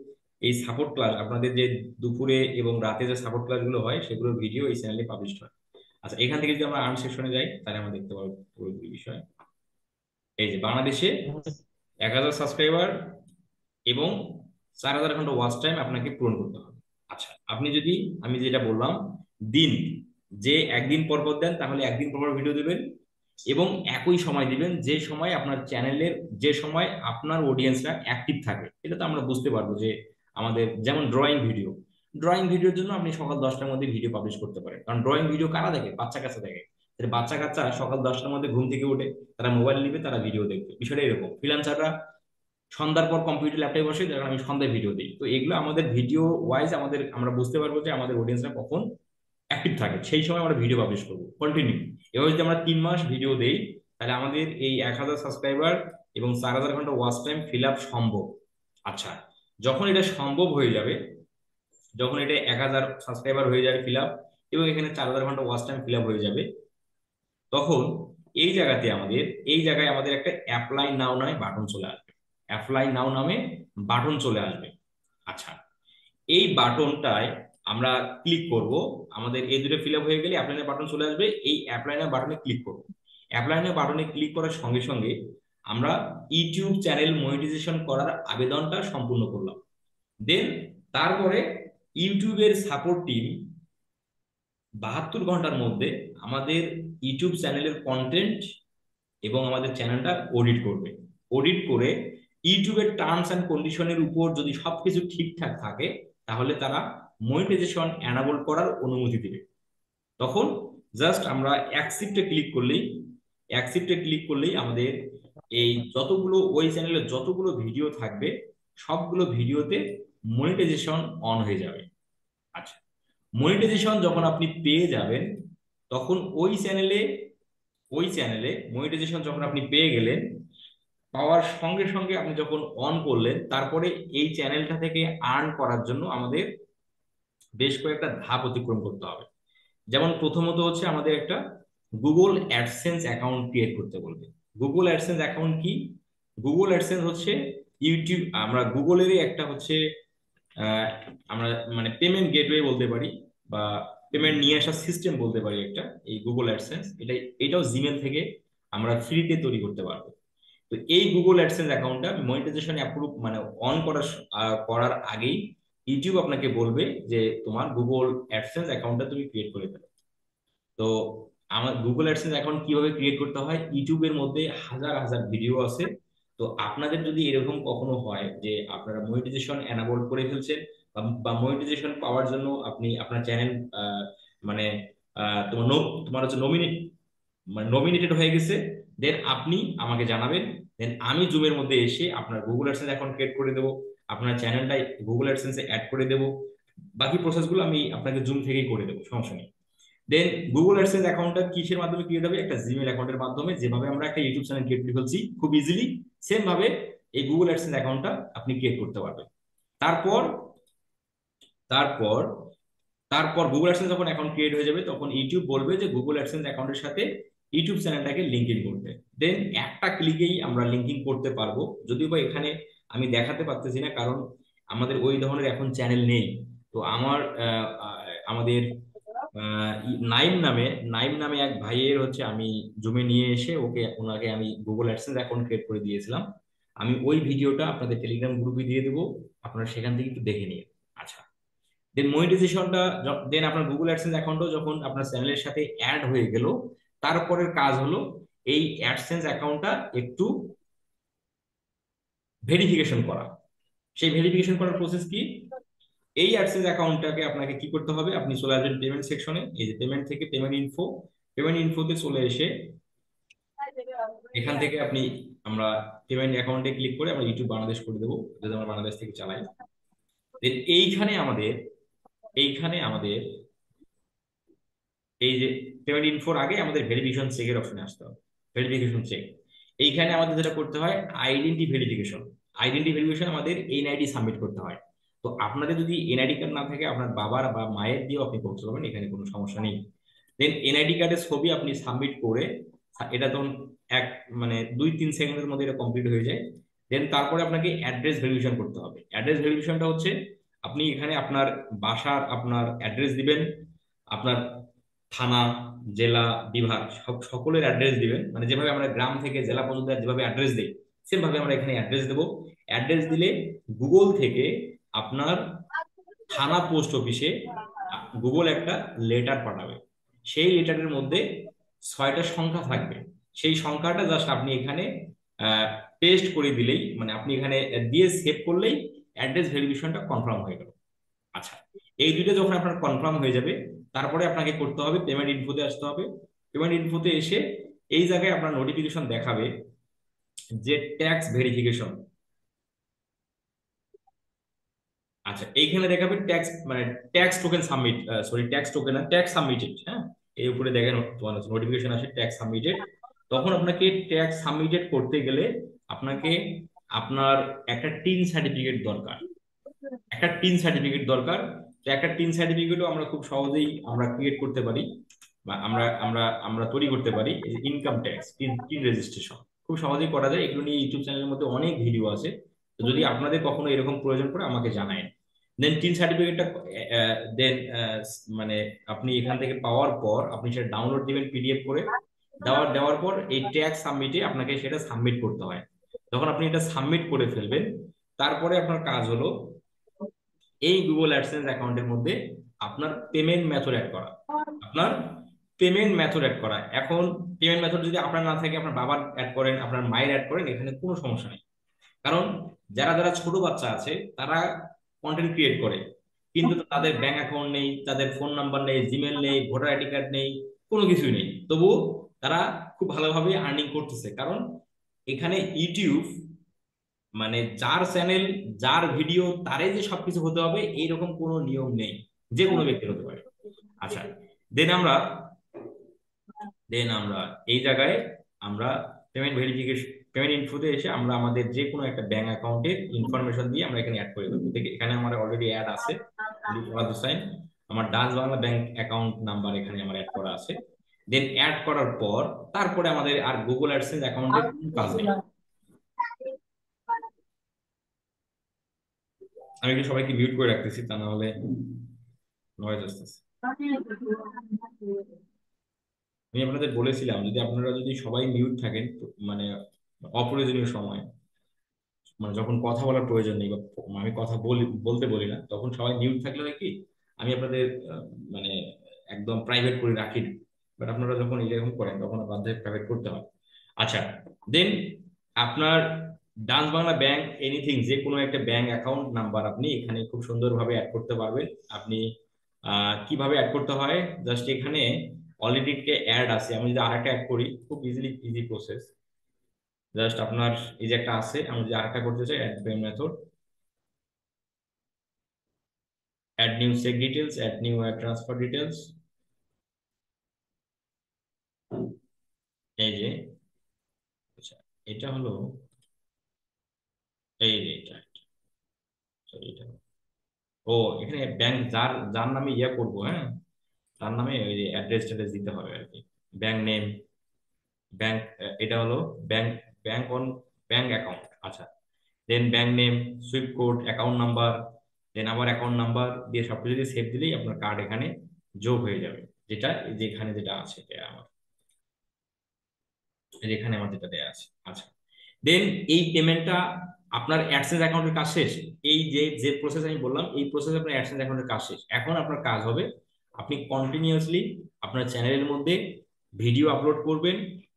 এই সাপোর্ট ক্লাস, আপনাদের যে দুপুরে এবং রাতে যে সাপোর্ট ক্লাসগুলো হয় সেগুলোর ভিডিও এই চ্যানেলে পাবলিশ হয়। আচ্ছা, এখান থেকে যদি আমরা আর্ন সেকশনে যাই তাহলে আমরা দেখতে পাবো পুরোপুরি বিষয়। এই যে বাংলাদেশে 1000 সাবস্ক্রাইবার এবং 4000 ঘন্টা ওয়াচ টাইম আপনাকে পূরণ করতে হবে। আচ্ছা, আপনি যদি, আমি যেটা বললাম, দিন, যে একদিন পর পর দেন তাহলে একদিন পর পর ভিডিও দেবেন এবং একই সময় দিবেন যে সময় আপনার চ্যানেলের, যে সময় আপনার অডিয়েন্সরা অ্যাক্টিভ থাকে। এটা তো আমরা বুঝতে পারবো যে আমাদের যেমন ড্রয়িং ভিডিওর জন্য আপনি সকাল 10টার মধ্যে ভিডিও পাবলিশ করতে পারেন, কারণ ড্রয়িং ভিডিও কারা দেখে? বাচ্চা কাচ্চা দেখে। তাহলে বাচ্চা কাচ্চা সকাল 10টার মধ্যে ঘুম থেকে উঠে তারা মোবাইল নিবে, তারা ভিডিও দেখবে। বিষয়টা এরকম। ফ্রিল্যান্সাররা সন্ধ্যার পর কম্পিউটার ল্যাপটপে বসে, যখন আমি সন্ধ্যায় ভিডিও দিই, তো এগুলো আমাদের ভিডিও ওয়াইজ আমরা বুঝতে পারবো যে আমাদের অডিয়েন্সরা কখন অ্যাক্টিভ থাকে, সেই সময় আমরা ভিডিও পাবলিশ করবো কন্টিনিউ। এবার যদি আমরা 3 মাস ভিডিও দেই তাহলে আমাদের এই 1000 সাবস্ক্রাইবার এবং 4000 ঘন্টা ওয়াচ টাইম ফিল আপ সম্ভব। আচ্ছা, যখন এটা সম্ভব হয়ে যাবে, যখন এটা 1000 সাবস্ক্রাইবার হয়ে যাবে ফিল আপ এবং এখানে 4000 ঘন্টা ওয়াচ টাইম ফিল আপ হয়ে যাবে, তখন এই জায়গাতে আমাদের এই জায়গায় আমাদের একটা অ্যাপ্লাই নাও নামে বাটন চলে আসবে। অ্যাপ্লাই নাও নামে বাটন চলে আসবে। আচ্ছা, এই বাটনটায় আমরা ক্লিক করব। আমাদের এই দুটো ফিল আপ হয়ে গেলে অ্যাপ্লাই নাও বাটন চলে আসবে। এই অ্যাপ্লাই নাও বাটনে ক্লিক করব। অ্যাপ্লাই নাও বাটনে ক্লিক করার সঙ্গে সঙ্গে আমরা ইউটিউব চ্যানেল মনিটাইজেশন করার আবেদনটা সম্পূর্ণ করলাম। দেন তারপরে ইউটিউবের সাপোর্ট টিম 72 ঘন্টার মধ্যে আমাদের ইউটিউব চ্যানেলের কন্টেন্ট এবং আমাদের চ্যানেলটা অডিট করবে। অডিট করে ইউটিউবের টার্মস অ্যান্ড কন্ডিশনের উপর যদি সবকিছু ঠিকঠাক থাকে তাহলে তারা মনিটাইজেশন এনাবল করার অনুমতি দেবে। তখন জাস্ট আমরা অ্যাকসেপ্টে ক্লিক করলেই আমাদের এই যতগুলো ওই চ্যানেলের যতগুলো ভিডিও থাকবে সবগুলো ভিডিওতে মনিটাইজেশন অন হয়ে যাবে। আচ্ছা, মনিটাইজেশন যখন আপনি পেয়ে যাবেন তখন ওই চ্যানেলে মনিটাইজেশন যখন আপনি পেয়ে গেলেন, পাওয়ার সঙ্গে সঙ্গে আপনি যখন অন করলেন, তারপরে এই চ্যানেলটা থেকে আর্ন করার জন্য আমাদের বেশ কয়েকটা ধাপ অতিক্রম করতে হবে। যেমন প্রথমত হচ্ছে আমাদের একটা গুগল অ্যাডসেন্স অ্যাকাউন্ট ক্রিয়েট করতে বলবে। গুগল অ্যাডসেন্স অ্যাকাউন্ট কি? গুগল অ্যাডসেন্স হচ্ছে ইউটিউব, আমরা গুগলেরই একটা হচ্ছে আহ, আমরা মানে পেমেন্ট গেটওয়ে বলতে পারি বা পেমেন্ট নিয়ে আসার সিস্টেম বলতে পারি একটা, এই গুগল অ্যাডসেন্স। এটাও জিমেল থেকে আমরা ফ্রিতে তৈরি করতে পারবো। তো এই গুগল অ্যাডসেন্স অ্যাকাউন্টটা মনিটাইজেশন অ্যাপ্রুভ মানে অন করার আগেই ইউটিউব আপনাকে বলবে যে তোমার গুগল অ্যাডসেন্স অ্যাকাউন্টটা তুমি ক্রিয়েট করে ফেলো। তো আমার গুগল অ্যাডসেন্স অ্যাকাউন্ট কিভাবে ক্রিয়েট করতে হয়, ইউটিউবের মধ্যে হাজার হাজার ভিডিও আছে। তো আপনাদের যদি এরকম কখনো হয় যে আপনারা মনিটাইজেশন এনাবল করে ফেলছেন বা মনিটাইজেশন পাওয়ার জন্য আপনি আপনার চ্যানেল মানে তোমার হচ্ছে নমিনেটেড হয়ে গেছে, দেন আপনি আমাকে জানাবেন। দেন আমি জুমের মধ্যে এসে আপনার গুগল অ্যাডসেন্স অ্যাকাউন্ট ক্রিয়েট করে দেবো, আপনার চ্যানেলটা গুগল অ্যাডসেন্সে অ্যাড করে দেবো। বাকি প্রসেসগুলো আমি আপনাকে জুম থেকেই করে দেবো, সমস্যা নেই। দেন গুগল অ্যাডসেন্স অ্যাকাউন্টটা কিসের মাধ্যমে ক্রিয়েট হবে? একটা জিমেল অ্যাকাউন্টের মাধ্যমে। যেভাবে আমরা একটা ইউটিউব চ্যানেল ক্রিয়েট করে ফেলছি খুব ইজিলি, সেম ভাবে এই গুগল অ্যাডসেন্স অ্যাকাউন্টটা আপনি ক্রিয়েট করতে পারবেন। তারপর তারপর তারপর গুগল অ্যাডসেন্স যখন অ্যাকাউন্ট ক্রিয়েট হয়ে যাবে তখন ইউটিউব বলবে যে গুগল অ্যাডসেন্স অ্যাকাউন্টের সাথে ইউটিউব চ্যানেলটাকে লিঙ্কিং করতে। দেন একটা ক্লিকেই আমরা লিঙ্কিং করতে পারবো। যদিও বা এখানে আমি দেখাতে পারতেছি না, কারণ আমাদের ওই ধরনের এখন চ্যানেল নেই। তো আমাদের আহ, নাইম নামে এক ভাইয়ের হচ্ছে আমি জুমে নিয়ে এসে ওনাকে আমি গুগল অ্যাডসেন্স অ্যাকাউন্ট ক্রিয়েট করে দিয়েছিলাম। আমি ওই ভিডিওটা আপনাদের টেলিগ্রাম গ্রুপে দিয়ে দেবো, আপনারা সেখান থেকে একটু দেখে নিন। আচ্ছা, দেন মনিটাইজেশনটা, দেন আপনার গুগল অ্যাডসেন্স অ্যাকাউন্টও যখন আপনার চ্যানেলের সাথে অ্যাড হয়ে গেল, তারপরের কাজ হলো এই অ্যাডসেন্স অ্যাকাউন্টটা একটু ভেরিফিকেশন করা। সেই ভেরিফিকেশন করার প্রসেস কি? এই অ্যাডসেন্স অ্যাকাউন্টটাকে আপনাকে কি করতে হবে, আপনি চলে আসবেন পেমেন্ট সেকশনে। এই যে পেমেন্ট থেকে পেমেন্ট ইনফোতে চলে এসে এখান থেকে আমরা পেমেন্ট অ্যাকাউন্টে ক্লিক করে আমরা ইউটিউব বাংলাদেশ করে দেবো, যদি আমরা বাংলাদেশ থেকে চালাই। দেন এইখানে আমাদের এই যে পেমেন্ট ইনফোর আগে আমাদের ভেরিফিকেশন চেকের অপশনে আসতে হবে। ভেরিফিকেশন চেক, এইখানে আমাদের যেটা করতে হয় আইডেন্টি ভেরিফিকেশন আমাদের এনআইডি সাবমিট করতে হয়। তো আপনাদের যদি এনআইডি কার্ড না থাকে আপনার বাবার বা মায়ের দিয়েও আপনি করতে পারবেন, এখানে কোনো সমস্যা নেই। দেন এনআইডি কার্ডের ছবি আপনি সাবমিট করে এটা তখন এক মানে 2-3 সেকেন্ডের মধ্যে এটা কমপ্লিট হয়ে যায়। দেন তারপরে আপনাকে অ্যাড্রেস ভেরিফিকেশন করতে হবে। অ্যাড্রেস ভেরিফিকেশনটা হচ্ছে আপনি এখানে আপনার বাসার আপনার অ্যাড্রেস দিবেন, আপনার থানা, জেলা, বিভাগ সকলের অ্যাড্রেস দিবেন। মানে যেভাবে আমরা গ্রাম থেকে জেলা পর্যন্ত যেভাবে অ্যাড্রেস দিই, সেম ভাবে আমরা এখানে অ্যাড্রেস দেবো। অ্যাড্রেস দিলে গুগল থেকে আপনার থানা পোস্ট অফিসে গুগল একটা লেটার পাঠাবে। সেই লেটারের মধ্যে 6টা সংখ্যা থাকবে। সেই সংখ্যাটা জাস্ট আপনি এখানে পেস্ট করে দিলেই, মানে আপনি এখানে দিয়ে সেভ করলেই অ্যাড্রেস ভেরিফিকেশনটা কনফার্ম হয়ে গেল। আচ্ছা, এই দুইটা যখন আপনার কনফার্ম হয়ে যাবে তারপরে আপনাকে করতে হবে পেমেন্ট ইনফোতে আসতে হবে। পেমেন্ট ইনফোতে এসে এই জায়গায় আপনার নোটিফিকেশন দেখাবে যে ট্যাক্স ভেরিফিকেশন। আচ্ছা, এইখানে দেখাবে ট্যাক্স মানে tax token submit, sorry tax token না, ট্যাক্স সাবমিটেড। হ্যাঁ, এই উপরে দেখেন নোটিফিকেশন আসে ট্যাক্স সাবমিটেড। তখন আপনাকে ট্যাক্স সাবমিটেড করতে গেলে আপনাকে আপনার একটা টিন সার্টিফিকেট দরকার। তো একটা টিন সার্টিফিকেটও আমরা খুব সহজেই আমরা ক্রিয়েট করতে পারি। বা আমরা আমরা আমরা তৈরি করতে পারি ইনকাম ট্যাক্স টিন রেজিস্ট্রেশন। খুব সহজেই করা যায়, এগুলো নিয়ে ইউটিউব চ্যানেলের মধ্যে অনেক ভিডিও আছে। তো যদি আপনাদের কখনো এরকম প্রয়োজন পড়ে আমাকে জানায়। দেন টিন সার্টিফিকেটটা দেন মানে আপনি এখান থেকে পাওয়ার পর আপনি সেটা ডাউনলোড দিবেন পিডিএফ করে। দেওয়ার পর এই ট্যাক্স সাবমিটে আপনাকে সেটা সাবমিট করতে হয়। যখন আপনি এটা সাবমিট করে ফেলবেন, তারপরে আপনার কাজ হলো এই গুগল অ্যাডসেন্স অ্যাকাউন্টের মধ্যে আপনার পেমেন্ট মেথড অ্যাড করা। আপনার পেমেন্ট মেথড অ্যাড করা। এখন পেমেন্ট মেথড যদি আপনার না থাকে, আপনার বাবার অ্যাড করেন, আপনার মায়ের অ্যাড করেন, এখানে কোনো সমস্যা নেই। কারণ যারা যারা ছোট বাচ্চা আছে তারা কন্টেন্ট ক্রিয়েট করে, কিন্তু তাদের ব্যাংক অ্যাকাউন্ট নেই, তাদের ফোন নাম্বার নেই, জিমেল নেই, ভোটার আইডি কার্ড নেই, কোনো কিছুই নেই, তবুও তারা খুব ভালোভাবে আর্নিং করতেছে। কারণ এখানে ইউটিউব মানে যার চ্যানেল, যার ভিডিও, তারে যে সবকিছু হতে হবে এইরকম কোনো নিয়ম নেই, যে কোনো ব্যক্তি হতে পারে। আচ্ছা, দেন আমরা এই জায়গায় আমরা পেমেন্ট ভেরিফিকেশন, পেমেন্ট ইনফোতে এসে আমরা আমাদের যে কোনো একটা ব্যাংক অ্যাকাউন্টের ইনফরমেশন দিয়ে আমরা এখানে অ্যাড করে দেবো। এখানে আমার অলরেডি অ্যাড আছে, আমার Dutch Bangla bank account number এখানে আমার অ্যাড করা আছে। দেন অ্যাড করার পর তারপরে আমাদের আর গুগল অ্যাডসেন্স অ্যাকাউন্টের কোনো কাজ নেই। আমি একটু সবাইকে মিউট করে রাখতেছি, তা না হলে নয়েজ আসতেছে। আমি আপনাদের বলেছিলাম যদি আপনারা যদি সবাই মিউট থাকেন, মানে অপ্রয়োজনীয় সময়, মানে যখন কথা বলার প্রয়োজন নেই বা আমি কথা বলতে বলি না, তখন সবাই মিউট থাকলে হয় কি আমি আপনাদের মানে একদম প্রাইভেট করে রাখি না। বাট আপনারা যখন এরকম করেন তখন বাধ্য হয়ে প্রাইভেট করতে হয়। আচ্ছা, দেন আপনার ডাচ বাংলা ব্যাংক এনিথিং যে কোনো একটা ব্যাংক অ্যাকাউন্ট নাম্বার আপনি এখানে খুব সুন্দরভাবে অ্যাড করতে পারবেন। আপনি কিভাবে অ্যাড করতে হয়, জাস্ট এখানে অলরেডি অ্যাড আছে, আমি যদি আরেকটা অ্যাড করি, খুব ইজি প্রসেস। জাস্ট আপনার এই যে একটা আছে, আমি যদি আরেকটা করতে চাই, add payment method, add new check details, add new transfer details. এই যে আচ্ছা, এটা হলো এই যে এটা sorry, এটা ও এখানে ব্যাংক যার যার নামে ইয়া করবো, হ্যাঁ, তার নামে ওই যে অ্যাড্রেস ট্যাড্রেস দিতে হবে আর কি। ব্যাংক নেম, ব্যাংক, এটা হলো bank, bank on bank account. আচ্ছা, then bank name, swift code, account number, then আবার অ্যাকাউন্ট নাম্বার দিয়ে সবকিছু দিয়ে সেভ দিলেই আপনার কার্ড এখানে যোগ হয়ে যাবে। যেটা এই যে এখানে যেটা আছে এটা আমার, এই যে এখানে আমার যেটা দেয়া আছে। আচ্ছা, দেন এই পেমেন্টটা আপনার অ্যাডসেন্স অ্যাকাউন্টের কাজ শেষ। এই যে যে প্রসেস আমি বললাম, এই প্রসেস আপনার অ্যাডসেন্স অ্যাকাউন্টের কাজ শেষ। এখন আপনার কাজ হবে আপনি কন্টিনিউয়াসলি আপনার চ্যানেলের মধ্যে ভিডিও আপলোড করবেন,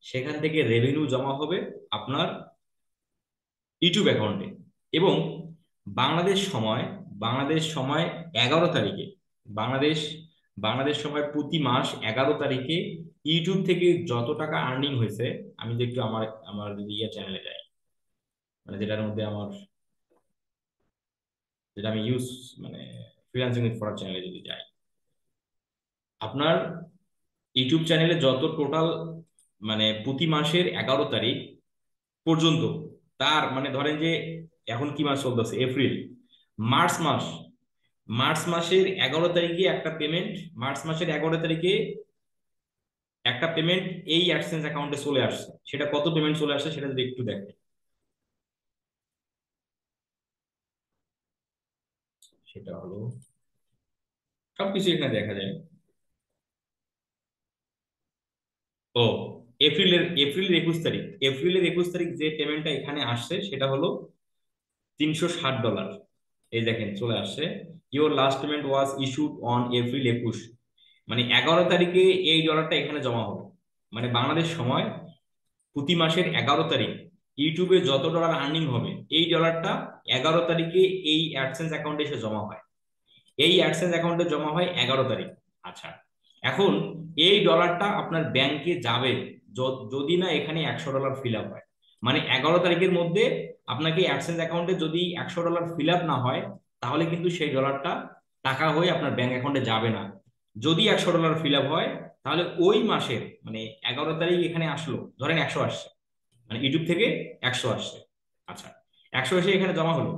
সেখান থেকে রেভিনিউ জমা হবে আপনার ইউটিউব অ্যাকাউন্টে। এবং বাংলাদেশ সময় বাংলাদেশ সময় 11 তারিখে, বাংলাদেশ বাংলাদেশ সময় প্রতি মাস 11 তারিখে ইউটিউব থেকে যত টাকা আর্নিং হয়েছে, আমি যদি একটু আমার আমার যদি ইয়ে চ্যানেলে যাই, মানে যেটার মধ্যে আমার, যেটা আমি ইউজ মানে ফ্রিল্যান্সিং উইথ ফরাদ চ্যানেলে যদি যাই, আপনার ইউটিউব চ্যানেলে যত টোটাল মানে প্রতি মাসের 11 তারিখ পর্যন্ত, তার মানে ধরেন যে এখন কি মাস চলতেছে, এপ্রিল, মার্চ মাস, মার্চ মাসের 11 তারিখে একটা পেমেন্ট, মার্চ মাসের 11 তারিখে একটা পেমেন্ট এই অ্যাডসেন্স অ্যাকাউন্টে চলে আসছে। সেটা কত পেমেন্ট চলে আসছে সেটা যদি একটু দেখেন, সেটা হলো সবকিছু এখানে দেখা যায়। ও এপ্রিলের 21 তারিখ যে পেমেন্টটা এখানে আসছে সেটা হলো $360। এই দেখেন চলে আসছে, your last payment was issued on April 21, মানে 11 তারিখে এই ডলারটা এখানে জমা হবে। মানে বাংলাদেশ সময় প্রতি মাসের 11 তারিখ ইউটিউবে যত ডলার আর্নিং হবে এই ডলারটা 11 তারিখে এই অ্যাডসেন্স অ্যাকাউন্টে এসে জমা হয়। এই অ্যাডসেন্স অ্যাকাউন্টে জমা হয় 11 তারিখ। আচ্ছা, এখন এই ডলারটা আপনার ব্যাংকে যাবে যদি না এখানে $100 ফিল আপ হয়। মানে 11 তারিখের মধ্যে আপনাকে অ্যাডসেন্স অ্যাকাউন্টে যদি $100 ফিল আপ না হয়, তাহলে কিন্তু সেই ডলারটা টাকা হয়ে আপনার ব্যাংক অ্যাকাউন্টে যাবে না। যদি $100 ফিল আপ হয়, তাহলে ওই মাসের মানে 11 তারিখ এখানে আসলো, ধরেন 100 আসছে, মানে ইউটিউব থেকে 100 আসছে। আচ্ছা, 100 এসে এখানে জমা হলো,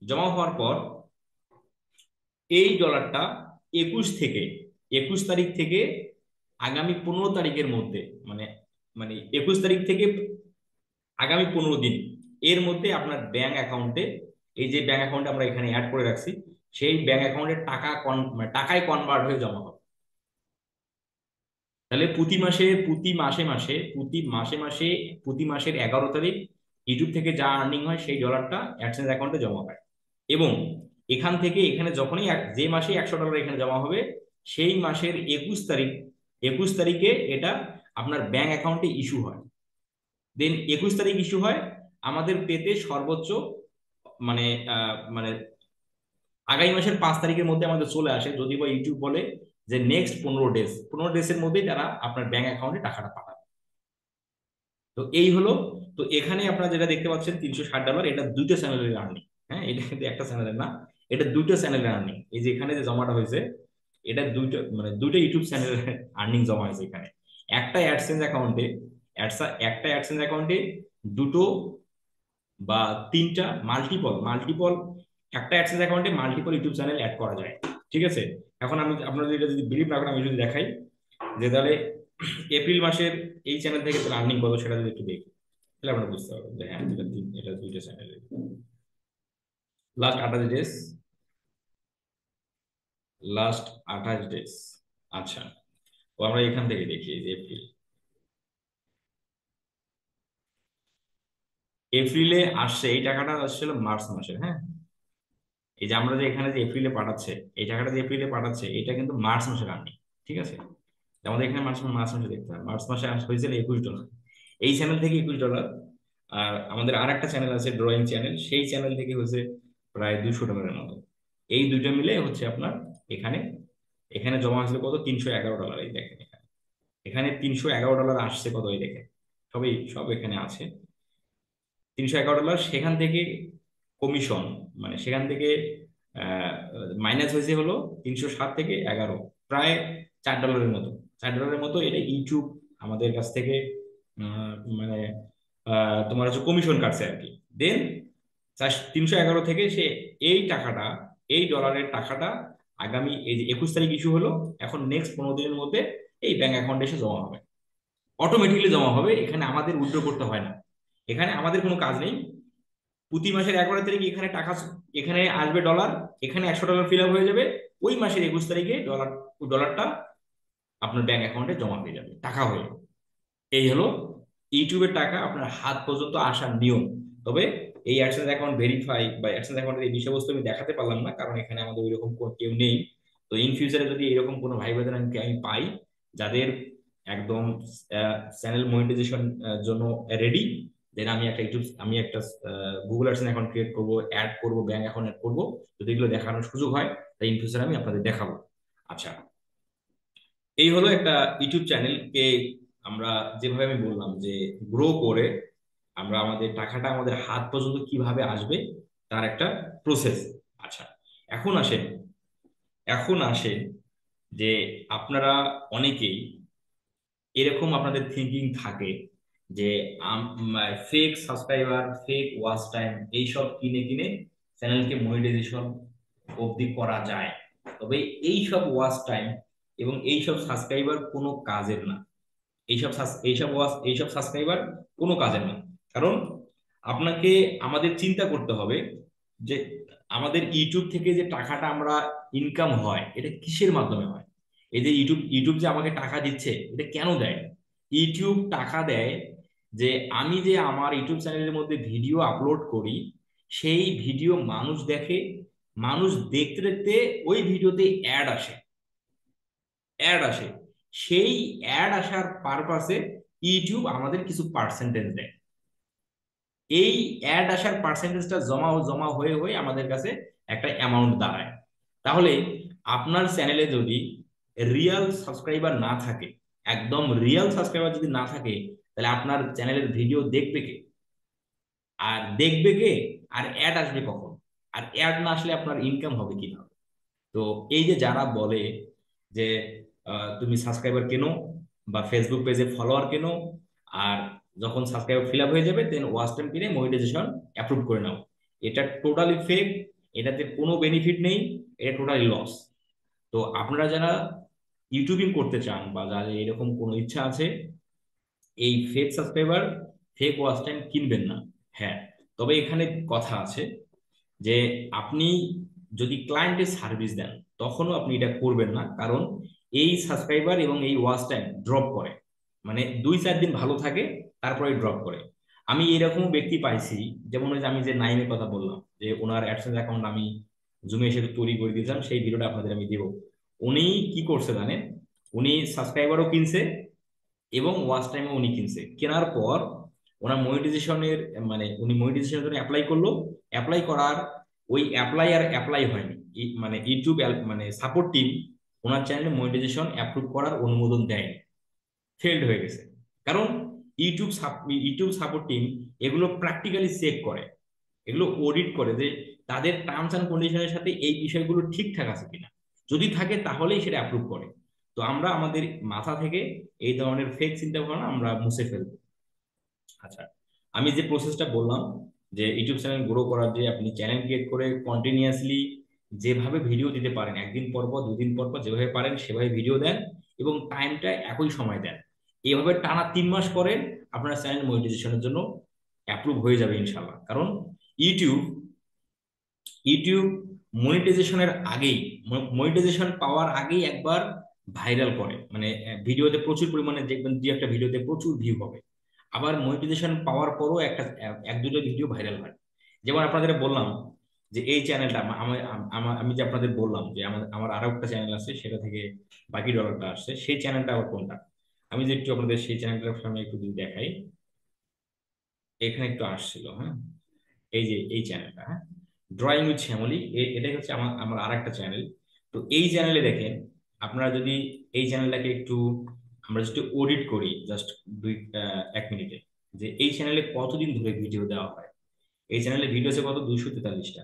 জমা হওয়ার পর এই ডলারটা 21 তারিখ থেকে আগামী 15 তারিখের মধ্যে, মানে মানে 21 তারিখ থেকে আগামী 15 দিন এর মধ্যে আপনার ব্যাংক অ্যাকাউন্টে, এই যে ব্যাংক অ্যাকাউন্টে আমরা এখানে অ্যাড করে রাখছি, সেই ব্যাংক অ্যাকাউন্টে টাকা মানে টাকায় কনভার্ট হয়ে জমা হবে। তাহলে প্রতি মাসের 11 তারিখ ইউটিউব থেকে যা আর্নিং হয় সেই ডলারটা অ্যাডসেন্স অ্যাকাউন্টে জমা হয়। এবং এখান থেকে এখানে যখনই যে মাসে $100 এখানে জমা হবে, সেই মাসের 21 তারিখে এটা আপনার ব্যাংক অ্যাকাউন্টে ইস্যু হয়। দেন 21 তারিখ ইস্যু হয়, আমাদের পেতে সর্বোচ্চ মানে মানে আগামী মাসের 5 তারিখের মধ্যে আমাদের চলে আসে, যদি বা ইউটিউব বলে যে নেক্সট 15 ডেজের মধ্যেই তারা আপনার ব্যাংক অ্যাকাউন্টে টাকাটা পাঠাবে। তো এই হলো। তো এখানে আপনারা যেটা দেখতে পাচ্ছেন $360, এটা দুইটা চ্যানেলের আর্নিং। হ্যাঁ, এটা কিন্তু একটা চ্যানেলের না, এটা দুইটা চ্যানেলের আর্নিং। এই যে এখানে যে জমাটা হয়েছে, এটা দুইটা মানে দুইটা ইউটিউব চ্যানেলের আর্নিং জমা হয়েছে এখানে। একটা অ্যাডসেন্স অ্যাকাউন্টে একটা অ্যাডসেন্স অ্যাকাউন্টে দুটো বা তিনটা মাল্টিপল মাল্টিপল একটা অ্যাডসেন্স অ্যাকাউন্টে মাল্টিপল ইউটিউব চ্যানেল অ্যাড করা যায়। ঠিক আছে, এখন আমি আপনাদের এটা যদি বিলিভ না করেন, আমি যদি দেখাই যে তাহলে এপ্রিল মাসের এই চ্যানেল থেকে তাহলে আর্নিং কত সেটা যদি একটু দেখি, তাহলে আপনারা বুঝতে পারবেন যে হ্যাঁ এটা দুইটা channel. Last 28 days, last 28 days. আচ্ছা, তো আমরা এখান থেকে দেখি যে এপ্রিলে আসছে এই টাকাটা আসছিল মার্চ মাসের। হ্যাঁ, এই যে আমরা যে এখানে যে এপ্রিলে পাঠাচ্ছে, এই টাকাটা যে এপ্রিলে পাঠাচ্ছে, এটা কিন্তু মার্চ মাসের আর্নিং। ঠিক আছে, আমাদের এখানে মার্চ মাসে দেখতে হবে। মার্চ মাসে হয়েছিল $21। এই চ্যানেল থেকে $21। আর আমাদের আর একটা চ্যানেল আছে ড্রয়িং চ্যানেল, সেই চ্যানেল থেকে হচ্ছে প্রায় $200 মতো। এই দুইটা মিলে হচ্ছে আপনার এখানে এখানে জমা হয়েছিল কত, $311। এই দেখেন এখানে এখানে $311 আসছে কত, এই দেখেন সব এখানে আছে $311। সেখান থেকে কমিশন, মানে সেখান থেকে মাইনাস হয়েছে হলো 307 থেকে 11, প্রায় $4 মতো। $4 মতো এটা ইউটিউব আমাদের কাছ থেকে মানে তোমার হচ্ছে কমিশন কাটছে আর কি। দেন 311 থেকে সে এই টাকাটা, এই ডলারের টাকাটা আগামী এই যে 21 তারিখ ইস্যু হলো, এখন নেক্সট 15 দিনের মধ্যে এই ব্যাংক অ্যাকাউন্টে এসে জমা হবে, অটোমেটিকলি জমা হবে। এখানে আমাদের উইথড্র করতে হয় না, এখানে আমাদের কোনো কাজ নেই। প্রতি মাসের 11 তারিখ এখানে টাকা, এখানে আসবে ডলার, এখানে $100 ফিল আপ হয়ে যাবে। ওই মাসের 21 তারিখে ডলারটা আপনার ব্যাংক অ্যাকাউন্টে জমা হয়ে যাবে, টাকা হয়ে। এই হলো ইউটিউবের টাকা আপনার হাত পর্যন্ত আসার নিয়ম। তবে এই অ্যাডসেন্স অ্যাকাউন্ট ভেরিফাই বা অ্যাডসেন্স অ্যাকাউন্টের এই বিষয়বস্তু আমি দেখাতে পারলাম না, কারণ এখানে আমাদের ওইরকম কোনো কেউ নেই। তো ইন ফিউচারে যদি এরকম কোনো ভাই বোনেদের আমি পাই যাদের একদম চ্যানেল মনিটাইজেশন জন্য রেডি, দেন আমি একটা গুগল অ্যাডসেন্স অ্যাকাউন্ট ক্রিয়েট করবো, অ্যাড করবো, ব্যাংক অ্যাকাউন্ট অ্যাড করবো। যদি এগুলো দেখানোর সুযোগ হয় তাই ইন ফিউচারে আমি আপনাদের দেখাবো। আচ্ছা, এই হলো একটা ইউটিউব চ্যানেলকে আমরা যেভাবে আমি বললাম যে গ্রো করে আমরা আমাদের টাকাটা আমাদের হাত পর্যন্ত কিভাবে আসবে তার একটা প্রসেস। আচ্ছা, এখন আসেন এখন আসে যে আপনারা অনেকেই এরকম আপনাদের থিঙ্কিং থাকে যে fake subscriber, fake watch time এইসব কিনে কিনে চ্যানেলকে মনিটাইজেশন অবধি করা যায়। তবে এইসব ওয়াচ টাইম এবং এইসব সাবস্ক্রাইবার কোনো কাজের না। এইসব সাবস্ক্রাইবার কোনো কাজের না। কারণ আপনাকে আমাদের চিন্তা করতে হবে যে আমাদের ইউটিউব থেকে যে টাকাটা আমরা ইনকাম হয় এটা কিসের মাধ্যমে হয়। এই যে ইউটিউব যে আমাকে টাকা দিচ্ছে, এটা কেন দেয়? ইউটিউব টাকা দেয় যে আমি যে আমার ইউটিউব চ্যানেলের মধ্যে ভিডিও আপলোড করি, সেই ভিডিও মানুষ দেখে, মানুষ দেখতে দেখতে ওই ভিডিওতে অ্যাড আসে। সেই অ্যাড আসার পারপাসে ইউটিউব আমাদের কিছু পার্সেন্টেজ দেয়। এই অ্যাড আসার পার্সেন্টেজটা জমা জমা হয়ে হয়ে আমাদের কাছে একটা অ্যামাউন্ট দাঁড়ায়। তাহলে আপনার চ্যানেলে যদি রিয়েল সাবস্ক্রাইবার না থাকে, একদম রিয়েল সাবস্ক্রাইবার যদি না থাকে, তাহলে আপনার চ্যানেলের ভিডিও দেখবে কে? আর অ্যাড আসবে কখন? আর অ্যাড না আসলে আপনার ইনকাম হবে কিভাবে? তো এই যে যারা বলে যে তুমি সাবস্ক্রাইবার কেনো বা ফেসবুক পেজে ফলোয়ার কেনো, আর যখন সাবস্ক্রাইবার ফিল আপ হয়ে যাবে দেন ওয়াচ টাইম কিনে মনিটাইজেশন অ্যাপ্রুভ করে নাও, এটা টোটালি ফেক। এটাতে কোনো বেনিফিট নেই, এটা টোটালি লস। তো আপনারা যারা ইউটিউবিং করতে চান বা যাদের এরকম কোনো ইচ্ছা আছে, এই fake subscriber, fake watch time কিনবেন না। হ্যাঁ, তবে এখানে কথা আছে যে আপনি যদি ক্লায়েন্টের সার্ভিস দেন তখনও আপনি এটা করবেন না, কারণ এই সাবস্ক্রাইবার এবং এই ওয়াচ টাইম ড্রপ করে, মানে 2-4 দিন ভালো থাকে, তারপরে ড্রপ করে। আমি এরকম ব্যক্তি পাইছি, যেমন ওই যে আমি যে নাইমের কথা বললাম, যে ওনার অ্যাডসেন্স অ্যাকাউন্ট আমি জুমে এসে তৈরি করে দিয়েছিলাম, সেই ভিডিওটা আপনাদের আমি দেবো। উনি কি করছে জানেন, উনি সাবস্ক্রাইবারও কিনছে এবং ওয়াচ টাইমও উনি কিনছে। কেনার পর ওনার মনিটাইজেশনের, মানে উনি মনিটাইজেশনের জন্য অ্যাপ্লাই করলো, অ্যাপ্লাই করার ওই অ্যাপ্লাই আর অ্যাপ্লাই হয়নি। মানে ইউটিউব মানে সাপোর্ট টিম ওনার চ্যানেলে মনিটাইজেশন অ্যাপ্রুভ করার অনুমোদন দেয়নি, ফেলড হয়ে গেছে। কারণ ইউটিউব ইউটিউব সাপোর্ট টিম এগুলো প্র্যাকটিক্যালি চেক করে, এগুলো অডিট করে যে তাদের টার্মস অ্যান্ড কন্ডিশনের সাথে এই বিষয়গুলো ঠিকঠাক আছে কিনা, যদি থাকে তাহলেই সেটা অ্যাপ্রুভ করে। তো আমরা আমাদের মাথা থেকে এই ধরনের ফেক চিন্তা ভাবনা আমরা মুছে ফেলবো। আচ্ছা, আমি যে প্রসেসটা বললাম যে ইউটিউব চ্যানেল গ্রো করার, যে আপনি চ্যানেল ক্রিয়েট করে কন্টিনিউয়াসলি যেভাবে ভিডিও দিতে পারেন, একদিন পর পর, দুদিন পর পর, যেভাবে পারেন সেভাবে ভিডিও দেন এবং টাইমটা একই সময় দেন, এইভাবে টানা 3 মাস করেন, আপনার চ্যানেল মনিটাইজেশনের জন্য অ্যাপ্রুভ হয়ে যাবে ইনশাল্লাহ। কারণ ইউটিউব ইউটিউব মনিটাইজেশনের আগেই, মনিটাইজেশন পাওয়ার আগেই একবার ভাইরাল করে, মানে ভিডিওতে প্রচুর পরিমাণে দেখবেন, যে একটা ভিডিওতে প্রচুর ভিউ হবে। আবার মনিটাইজেশন পাওয়ার পরও একটা এক দুটো ভিডিও ভাইরাল হয়। যেমন আপনাদের বললাম যে এই চ্যানেলটা আমি যে আপনাদের বললাম যে আমার আরো একটা চ্যানেল আছে, সেটা থেকে বাকি ডলারটা আসছে, সেই চ্যানেলটা আবার কোনটা, আমি যে একটু আপনাদের সেই চ্যানেলটার সামনে একটু যদি দেখাই, এখানে একটু আসছিল, হ্যাঁ, এই যে এই চ্যানেলটা, হ্যাঁ, ড্রয়িং উইথ শ্যামলী, এটাই হচ্ছে আমার আমার আর একটা চ্যানেল। তো এই চ্যানেলে দেখেন, আপনারা যদি এই চ্যানেলটাকে একটু, আমরা যদি অডিট করি জাস্ট 1 মিনিটে, যে এই চ্যানেলে কতদিন ধরে ভিডিও দেওয়া হয়। এই চ্যানেলে ভিডিও আছে কত, 243টা।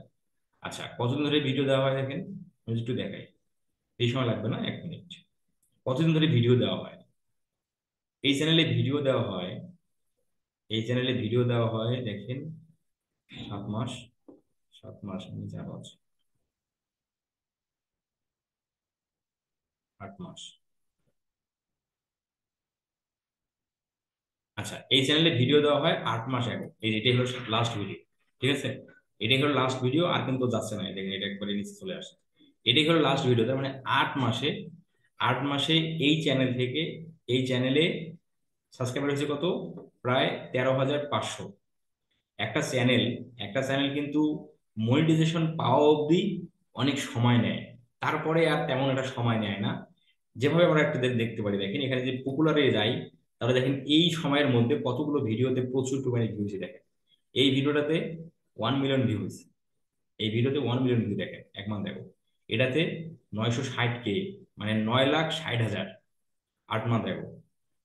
আচ্ছা, কতদিন ধরে ভিডিও দেওয়া হয় দেখেন, আমি যদি একটু দেখাই, এই সময় লাগবে না, 1 মিনিট। কতদিন ধরে ভিডিও দেওয়া হয়, এই চ্যানেলে ভিডিও দেওয়া হয়, এই চ্যানেলে ভিডিও দেওয়া হয় দেখেন, 7 মাস, 7 মাস, আমি যা বলছি, 8 মাস। আচ্ছা, এই চ্যানেলে ভিডিও দেওয়া হয় 8 মাস আগে, এই এটাই হলো লাস্ট ভিডিও। ঠিক আছে, এটাই হলো লাস্ট ভিডিও, আর কিন্তু যাচ্ছে না, দেখেন এটা একবারে নিচে চলে আসছে। এটাই হলো লাস্ট ভিডিও, তার মানে 8 মাসে, 8 মাসে এই চ্যানেল থেকে, এই চ্যানেলে সাবস্ক্রাইবার হয়েছে কত, প্রায় 13,500। একটা চ্যানেল, একটা চ্যানেল কিন্তু মনিটাইজেশন পাওয়া অবধি অনেক সময় নেয়, তারপরে আর তেমন একটা সময় নেয় না। যেভাবে আমরা একটা দেখতে পারি, দেখেন এখানে যে পপুলারে যাই, তাহলে দেখেন এই সময়ের মধ্যে কতগুলো ভিডিওতে প্রচুর পরিমাণে ভিউ হয়েছে। দেখেন এই ভিডিওটাতে 1 মিলিয়ন ভিউ হয়েছে, এই ভিডিওতে 1 মিলিয়ন ভিউ, দেখেন 1 মাস দেখো, এটাতে 960K, মানে 9,60,000, 8 মাস দেখো।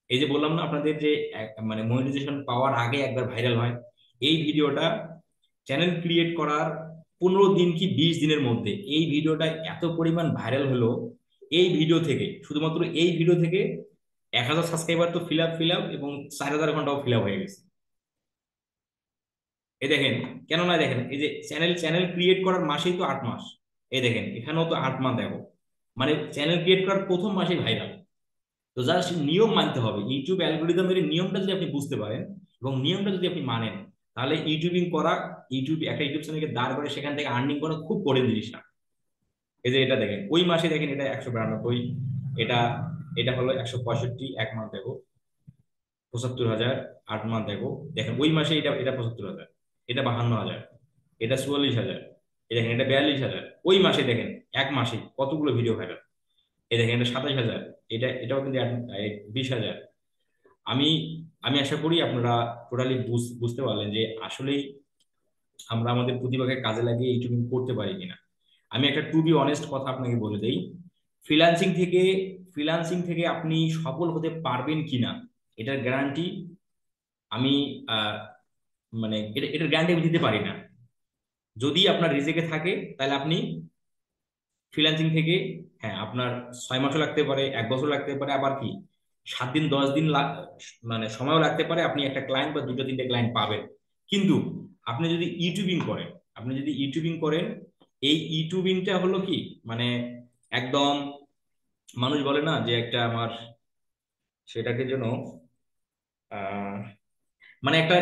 এই যে বললাম না আপনাদের যে মানে মনিটাইজেশন পাওয়ার আগে একবার ভাইরাল হয়, এই ভিডিওটা চ্যানেল ক্রিয়েট করার 15 দিন কি 20 দিনের মধ্যে এই ভিডিওটা এত পরিমাণ ভাইরাল হলো। এই ভিডিও থেকে, শুধুমাত্র এই ভিডিও থেকে 1,000 সাবস্ক্রাইবার তো ফিল আপ এবং 4,000 ঘন্টাও ফিল আপ হয়ে গেছে। এই দেখেন, কেন না, দেখেন এই যে চ্যানেল চ্যানেল ক্রিয়েট করার মাসেই তো 8 মাস, এই দেখেন এখানেও তো 8 মাস দেখো, মানে চ্যানেল ক্রিয়েট করার প্রথম মাসেই ভাইরাল। তো জাস্ট নিয়ম মানতে হবে, ইউটিউব অ্যালগোরিদমের নিয়মটা যদি আপনি বুঝতে পারেন এবং নিয়মটা যদি আপনি মানেন, তাহলে ইউটিউবিং করা, একটা ইউটিউব চ্যানেলকে দাঁড় করে সেখান থেকে আর্নিং করা খুব কঠিন জিনিস না। এই যে এটা দেখেন, ওই মাসে দেখেন এটা 192, এটা এটা হলো 165, 1 মাস দেখো 75,000, 8 মাস দেখো, দেখেন ওই মাসে এটা এটা 75,000, এটা 52,000, এটা 44,000, এই দেখেন এটা 42,000, ওই মাসে দেখেন 1 মাসে কতগুলো ভিডিও ভাইরাল। এই দেখেন এটা 27,000, এটাও কিন্তু 20,000। আমি আমি আশা করি আপনারা টোটালি বুঝতে পারলেন যে আসলেই আমরা আমাদের প্রতিভাকে কাজে লাগিয়ে ইউটিউবিং করতে পারি কিনা। আমি একটা টু বি অনেস্ট কথা আপনাকে বলে দেই, ফ্রিল্যান্সিং থেকে ফ্রিল্যান্সিং থেকে আপনি সফল হতে পারবেন কিনা, এটার গ্যারান্টি আমি আহ, মানে এটার গ্যারান্টি আমি দিতে পারি না। যদি আপনার রিজেকে থাকে তাহলে আপনি ফ্রিল্যান্সিং থেকে, হ্যাঁ, আপনার 6 মাসও লাগতে পারে, 1 বছর লাগতে পারে, আবার কি 7 দিন 10 দিন মানে সময়ও লাগতে পারে, আপনি একটা ক্লায়েন্ট বা দুটো তিনটে ক্লায়েন্ট পাবেন। কিন্তু আপনি যদি ইউটিউবিং করেন, আপনি যদি ইউটিউবিং করেন, এই ইউটিউবিংটা হলো কি, মানে একদম মানুষ বলে না যে একটা আমার সেটাকে যেন আহ মানে একটা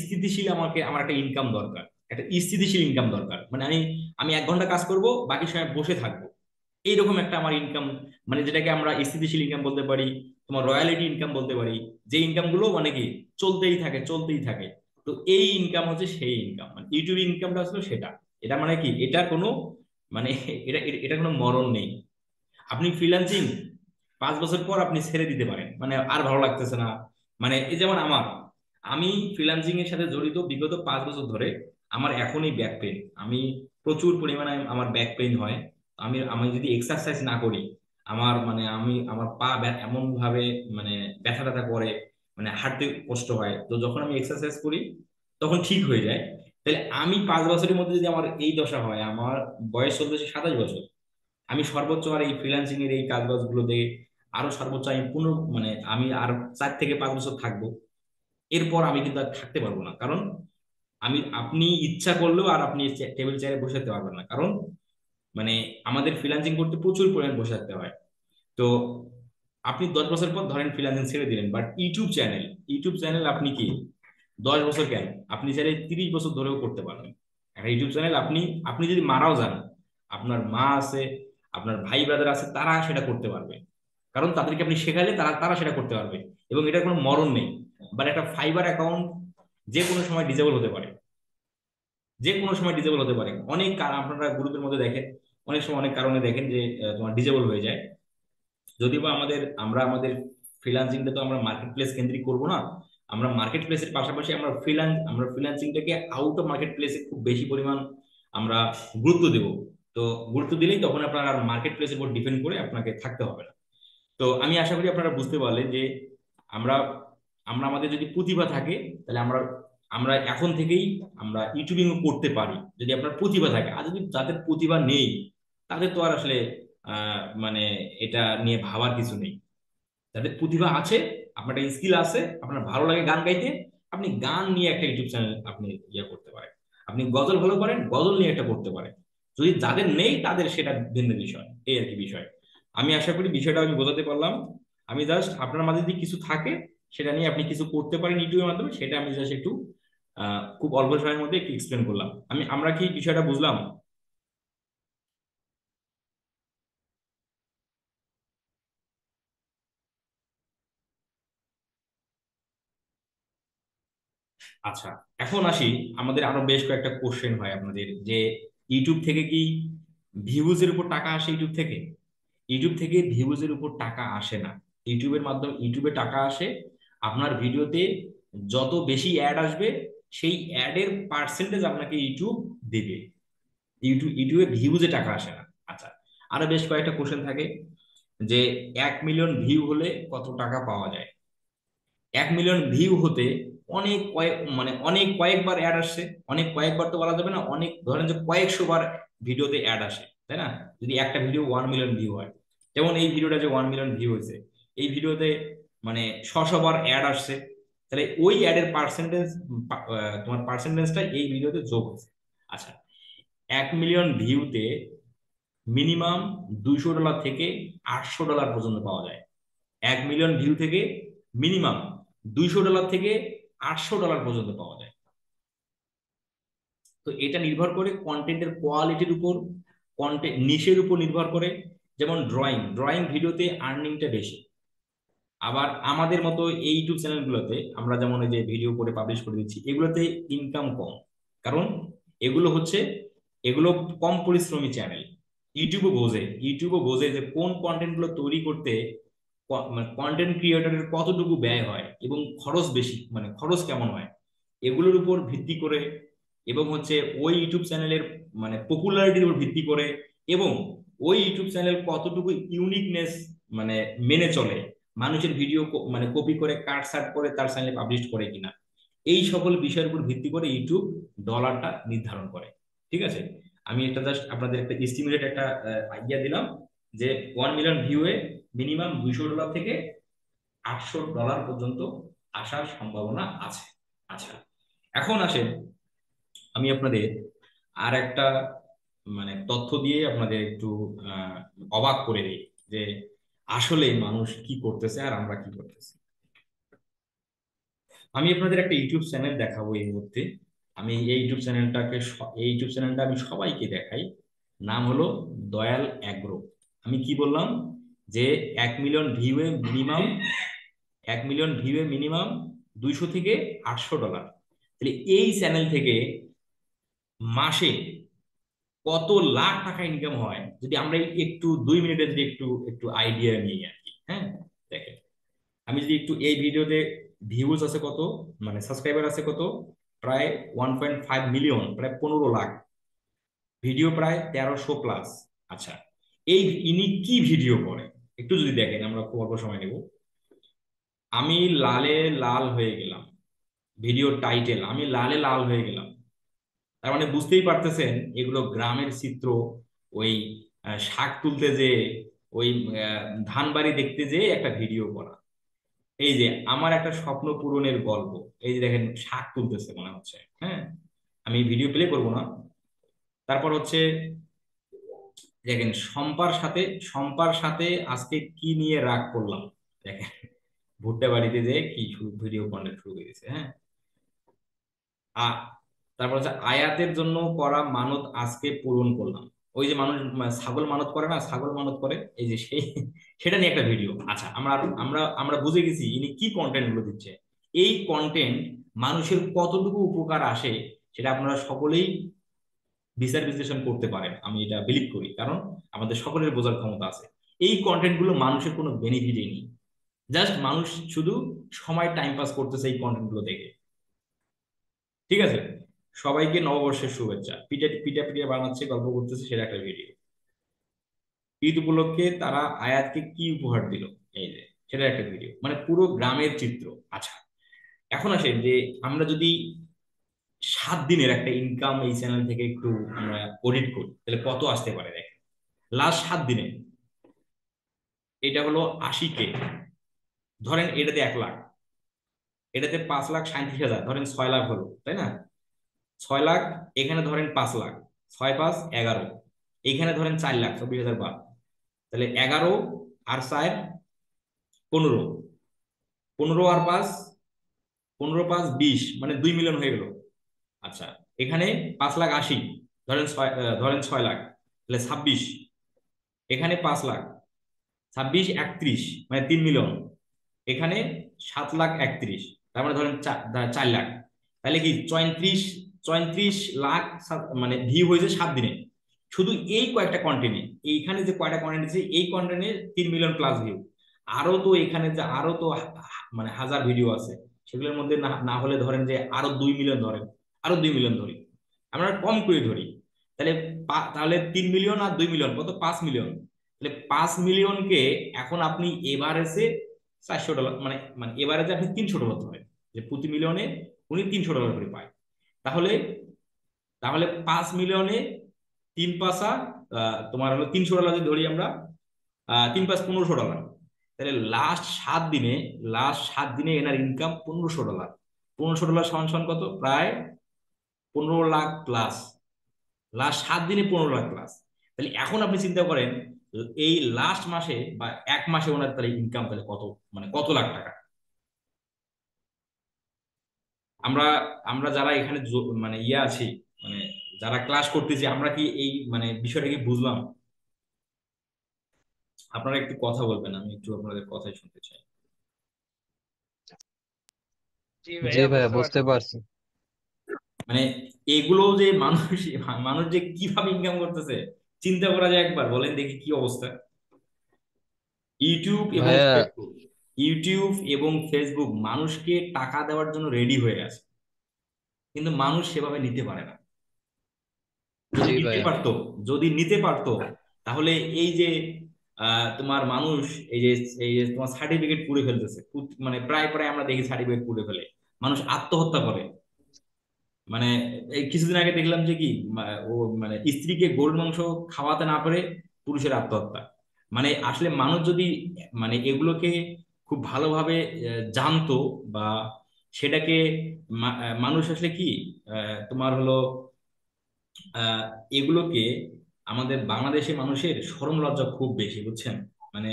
স্থিতিশীল আমাকে আমার একটা ইনকাম দরকার, একটা স্থিতিশীল ইনকাম দরকার। মানে আমি আমি 1 ঘন্টা কাজ করব, বাকি সময় বসে থাকবো, এইরকম একটা আমার ইনকাম, মানে যেটাকে আমরা স্থিতিশীল ইনকাম বলতে পারি, তোমার রয়্যালিটি ইনকাম বলতে পারি। যে ইনকাম গুলো মানে কি চলতেই থাকে চলতেই থাকে। তো এই ইনকাম হচ্ছে সেই ইনকাম, মানে ইউটিউব ইনকামটা আসলে সেটা। এটা মানে কি, এটা কোনো মানে এটা এটা এটা কোনো মরণ নেই। আপনি ফ্রিল্যান্সিং 5 বছর পর আপনি ছেড়ে দিতে পারেন, মানে আর ভালো লাগতেছে না। মানে এই যেমন আমি ফ্রিল্যান্সিং এর সাথে জড়িত বিগত 5 বছর ধরে। আমার এখনই ব্যাক পেইন, আমি প্রচুর পরিমাণে আমার ব্যাক পেইন হয়। আমি আমি যদি এক্সারসাইজ না করি, আমার পা এমন ভাবে মানে ব্যথা ব্যথা করে, মানে হাঁটতে কষ্ট হয়। তো যখন আমি এক্সারসাইজ করি তখন ঠিক হয়ে যায়। তাহলে আমি 5 বছরের মধ্যে যদি আমার এই দশা হয়, আমার বয়স চলতেছে 27 বছর, আমি সর্বোচ্চ আর এই ফ্রিল্যান্সিং এর এই কাজ বাজগুলোতে আরো সর্বোচ্চ আমি মানে আমি আর 4 থেকে 5 বছর থাকবো। এরপর আমি কিন্তু আর থাকতে পারবো না, কারণ আপনি ইচ্ছা করলেও আর আপনি টেবিল চেয়ারে বসে থাকতে পারবেন না, কারণ মানে আমাদের ফ্রিল্যান্সিং করতে প্রচুর পরিমাণ বসে থাকতে হয়। তো আপনি 10 বছর পর ধরেন ফ্রিল্যান্সিং ছেড়ে দিলেন, বাট ইউটিউব চ্যানেল আপনি কি 10 বছর কেন, আপনি চাইলে 30 বছর ধরেও করতে পারবেন একটা ইউটিউব চ্যানেল। আপনি আপনি যদি মারাও যান, আপনার মা আছে, আপনার ভাই ব্রাদার আছে, তারা সেটা করতে পারবে, কারণ তাদেরকে আপনি শেখালে তারা তারা সেটা করতে পারবে। এবং এটার কোনো মরণ নেই। বাট একটা ফাইবার অ্যাকাউন্ট যে কোনো সময় ডিজেবল হতে পারে, যে কোনো সময় ডিজেবল হতে পারে। অনেক আপনারা গ্রুপের মধ্যে দেখেন, অনেক সময় অনেক কারণে দেখেন যে তোমার ডিজেবল হয়ে যায়। যদিও বা আমাদের ফ্রিল্যান্সিংটা তো আমরা মার্কেট প্লেস কেন্দ্রিক করবো না। আমরা মার্কেট প্লেসের পাশাপাশি আমরা ফ্রিল্যান্সিংটাকে আউট অফ মার্কেট প্লেসে খুব বেশি পরিমাণ আমরা গুরুত্ব দেব। তো গুরুত্ব দিলেই তখন আপনার আর মার্কেট প্লেসের উপর ডিপেন্ড করে আপনাকে থাকতে হবে না। তো আমি আশা করি আপনারা বুঝতে পারলেন যে আমরা আমরা আমাদের যদি প্রতিভা থাকে, তাহলে আমরা আমরা এখন থেকেই আমরা ইউটিউবিং করতে পারি যদি আপনার প্রতিভা থাকে। আর যদি যাদের প্রতিভা নেই, তাদের তো আর আসলে মানে এটা নিয়ে ভাবার কিছু নেই। যাদের প্রতিভা আছে, আপনার একটা স্কিল আছে, আপনার ভালো লাগে গান গাইতে, আপনি গান নিয়ে একটা ইউটিউব চ্যানেল আপনি ইয়ে করতে পারেন। আপনি গজল ভালো পারেন, গজল নিয়ে একটা করতে পারেন। যদি যাদের নেই তাদের সেটা ভিন্ন বিষয়, এই আর কি বিষয়। আমি আশা করি বিষয়টা আমি বোঝাতে পারলাম। আমি জাস্ট আপনার মাঝে যদি কিছু থাকে সেটা নিয়ে আপনি কিছু করতে পারেন ইউটিউবের মাধ্যমে, সেটা আমি জাস্ট একটু খুব অল্প সময়ের মধ্যে একটু এক্সপ্লেন করলাম। আমরা কি বিষয়টা বুঝলাম? আচ্ছা, এখন আসি, আমাদের আরো বেশ কয়েকটা কোশ্চেন হয় আপনাদের যে ইউটিউব থেকে কি ভিউজের উপর টাকা আসে? ইউটিউব থেকে ভিউজের উপর টাকা আসে না। ইউটিউবে টাকা আসে আপনার ভিডিওতে যত বেশি অ্যাড আসবে, সেই অ্যাডের পার্সেন্টেজ আপনাকে ইউটিউব দেবে। ইউটিউবে ভিউজে টাকা আসে না। আচ্ছা, আরো বেশ কয়েকটা কোশ্চেন থাকে যে 1 মিলিয়ন ভিউ হলে কত টাকা পাওয়া যায়। 1 মিলিয়ন ভিউ হতে অনেক কয়েকবার অ্যাড আসছে। অনেক কয়েকবার তো বলা যাবে না, অনেক ধরেন যে কয়েকশো বার ভিডিওতে অ্যাড আসে, তাই না? যদি একটা ভিডিও 1 মিলিয়ন ভিউ হয়, যেমন এই ভিডিওটা যে 1 মিলিয়ন ভিউ হয়েছে, এই ভিডিওতে মানে শ'শো বার অ্যাড আসছে, তাহলে ওই অ্যাডের পার্সেন্টেজ, তোমার পার্সেন্টেজটা এই ভিডিওতে যোগ হয়েছে। আচ্ছা, 1 মিলিয়ন ভিউতে মিনিমাম $200 থেকে $800 পর্যন্ত পাওয়া যায়। 1 মিলিয়ন ভিউ থেকে মিনিমাম $200 থেকে $800 পর্যন্ত পাওয়া যায়। তো এটা নির্ভর করে কন্টেন্টের কোয়ালিটির উপর, কন্টেন্ট নিশের উপর নির্ভর করে। যেমন ড্রয়িং ভিডিওতে আর্নিংটা বেশি। আবার আমাদের মতো এই ইউটিউব চ্যানেলগুলোতে আমরা যেমন এই যে ভিডিও করে পাবলিশ করে দিচ্ছি, এগুলোতে ইনকাম কম। কারণ এগুলো হচ্ছে এগুলো কম পরিশ্রমী চ্যানেল। ইউটিউবও বোঝে যে কোন কন্টেন্ট গুলো তৈরি করতে কন্টেন্ট ক্রিয়েটরের কতটুকু ব্যয় হয় এবং খরচ বেশি, মানে খরচ কেমন হয়, এগুলোর উপর ভিত্তি করে, এবং হচ্ছে ওই ইউটিউব চ্যানেলের মানে পপুলারিটির উপর ভিত্তি করে, এবং ওই ইউটিউব চ্যানেল কতটুকু ইউনিকনেস মানে মেনে চলে, মানুষের ভিডিও মানে কপি করে কাটছাট করে তার চ্যানেলে পাবলিশ করে কিনা, এই সকল বিষয়ের উপর ভিত্তি করে ইউটিউব ডলারটা নির্ধারণ করে। ঠিক আছে, আমি এটা জাস্ট আপনাদের একটা এস্টিমেটেড একটা আইডিয়া দিলাম যে 1 মিলিয়ন ভিউয়ে মিনিমাম $200 থেকে $800 পর্যন্ত আসার সম্ভাবনা আছে। আচ্ছা, এখন আসেন, আমি আপনাদের আর একটা মানে তথ্য দিয়ে আপনাদের একটু আহ, অবাক করে দিই যে আসলে মানুষ কি করতেছে আর আমরা কি করতেছি। আমি আপনাদের একটা ইউটিউব চ্যানেল দেখাবো এই মুহূর্তে। আমি এই ইউটিউব চ্যানেলটা আমি সবাইকে দেখাই। নাম হলো দয়াল অ্যাগ্রো। আমি কি বললাম যে 1 মিলিয়ন ভিউয়ে মিনিমাম 200 থেকে 800 ডলার। তাহলে এই চ্যানেল থেকে মাসে কত লাখ টাকা ইনকাম হয় যদি আমরা একটু 2 মিনিটে যদি একটু একটু আইডিয়া নিই আর কি। হ্যাঁ, দেখেন, আমি যদি একটু এই ভিডিওতে ভিউজ আছে কত, মানে সাবস্ক্রাইবার আছে কত, প্রায় 1.5 মিলিয়ন, প্রায় 15 লাখ। ভিডিও প্রায় 1300 প্লাস। আচ্ছা, এই ইনি কি ভিডিও করে একটু যদি দেখেন, আমরা খুব অল্প সময় নেব। আমি লালে লাল হয়ে গেলাম, ভিডিও টাইটেল আমি লালে লাল হয়ে গেলাম। তার মানে বুঝতেই পারতেছেন এগুলো গ্রামের চিত্র। ওই শাক তুলতে যে, ওই ধান বাড়ি দেখতে যে একটা ভিডিও করা। এই যে আমার একটা স্বপ্ন পূরণের গল্প। এই যে দেখেন শাক তুলতেছে মনে হচ্ছে। হ্যাঁ, আমি ভিডিও প্লে করব না। তারপর হচ্ছে দেখেন শম্পার সাথে আজকে কি নিয়ে রাগ করলাম। দেখেন ভুট্টা বাড়িতে যে কি ভিডিও কন্টেন্ট শুরু করে দিয়েছে। হ্যাঁ, আ তারপর হচ্ছে আয়াতের জন্য করা মানত আজকে পূরণ করলাম। ওই যে মানুষ ছাগল মানত করে না, ছাগল মানত করে, এই যে সেই সেটা নিয়ে একটা ভিডিও। আচ্ছা, আমরা আমরা আমরা বুঝে গেছি ইনি কি কন্টেন্ট গুলো দিচ্ছে। এই কন্টেন্ট মানুষের কতটুকু উপকার আসে সেটা আপনারা সকলেই বিচার বিশ্লেষণ করতে পারেন, আমি এটা বিলিভ করি, কারণ আমাদের সকলের বোঝার ক্ষমতা আছে। এই কন্টেন্ট গুলো মানুষের কোনো বেনিফিটই নেই, জাস্ট মানুষ শুধু সময় টাইম পাস করতেছে এই কন্টেন্ট গুলো দেখে। ঠিক আছে, সবাইকে নববর্ষের শুভেচ্ছা। পিঠা পিঠা পিঠা বানাচ্ছে, গল্প করতেছে, সেটা একটা ভিডিও। ঈদ উপলক্ষে তারা আয়াতকে কি উপহার দিল, এই যে সেটা একটা ভিডিও, মানে পুরো গ্রামের চিত্র। আচ্ছা, এখন আসেন যে আমরা যদি 7 দিনের একটা ইনকাম এই চ্যানেল থেকে একটু আমরা অডিট করি তাহলে কত আসতে পারে দেখেন। লাস্ট 7 দিনে এটা হলো 80K, ধরেন এটাতে 1 লাখ, এটাতে 5,37,000, ধরেন 6 লাখ হলো, তাই না? 6 লাখ, এখানে ধরেন 5 লাখ, 6 5 11, এইখানে ধরেন 4 লাখ 24,000 বাদ, তাহলে 11 আর 4 15, 15 আর 5, 15 5 20, মানে 2 মিলিয়ন হয়ে গেল। আচ্ছা, এখানে 5,80,000, ধরেন 6 লাখ, তাহলে 26, এখানে 5 লাখ, 26 31, মানে 3 মিলিয়ন, এখানে 7,31,000, তার মানে ধরেন 4 লাখ, তাহলে কি 34 লাখ মানে ভিউ হয়েছে 7 দিনে, শুধু এই কয়েকটা কন্টেন্টে। এইখানে যে কয়টা কন্টেন্ট আছে এই কন্টেন্টে 3 মিলিয়ন প্লাস ভিউ। আরো তো এখানে যে আরো তো মানে হাজার ভিডিও আছে, সেগুলোর মধ্যে না না হলে ধরেন যে আরো 2 মিলিয়ন ধরেন, আরো 2 মিলিয়ন ধরি, আমরা কম করে ধরি। তাহলে তাহলে 3 মিলিয়ন আর 2 মিলিয়ন কত, 5 মিলিয়ন। তাহলে 5 মিলিয়নকে এখন আপনি এভারেজে 400 ডলার, মানে মানে এভারেজে আপনি 300 ডলার ধরেন, যে প্রতি মিলিয়নে উনি 300 ডলার করে পায়। তাহলে তাহলে 5 মিলিয়নে 3 পাঁচা তোমার হলো 300 ডলার যদি ধরি আমরা, 3 5 1500 ডলার। তাহলে লাস্ট 7 দিনে এনার ইনকাম 1500 ডলার। 1500 ডলার সমান সমান কত, প্রায় 15 লাখ প্লাস। লাস্ট 7 দিনে 15 লাখ প্লাস। তাহলে এখন আপনি চিন্তা করেন এই লাস্ট মাসে বা 1 মাসে ওনার তাহলে ইনকাম তাহলে কত, মানে কত লাখ টাকা। আমরা আমরা যারা এখানে মানে ইয়ে আছি, মানে যারা ক্লাস করতেছি, আমরা কি এই মানে বিষয়টা কি বুঝলাম? আপনারা একটু কথা বলবেন, আমি একটু আপনাদের কথাই শুনতে চাই। জি জি ভাইয়া, ভাইয়া বুঝতে বুঝতে পারছি। পারছি। মানে এগুলো যে মানুষ মানুষ যে কিভাবে ইনকাম করতেছে চিন্তা করা যায় একবার, বলেন দেখি কি অবস্থা। ইউটিউব এবং ভাইয়া ফেসবুক ইউটিউব এবং ফেসবুক মানুষকে টাকা দেওয়ার জন্য রেডি হয়ে আছে, কিন্তু মানুষ সেভাবে নিতে পারে না। যদি জি নিতে ভাইয়া পারতো, যদি নিতে পারতো, তাহলে এই যে তোমার মানুষ, এই যে তোমার সার্টিফিকেট পুড়ে ফেলতেছে, মানে প্রায় প্রায় আমরা দেখি সার্টিফিকেট পুড়ে ফেলে, মানুষ আত্মহত্যা করে। মানে এই কিছুদিন আগে দেখলাম যে কি ও মানে স্ত্রীকে গরুর মাংস খাওয়াতে না পারে পুরুষের আত্মহত্যা। মানে আসলে মানুষ যদি মানে এগুলোকে খুব ভালোভাবে জানতো, বা সেটাকে মানুষ আসলে কি তোমার হলো আহ এগুলোকে আমাদের বাংলাদেশের মানুষের শরম লজ্জা খুব বেশি, বুঝছেন? মানে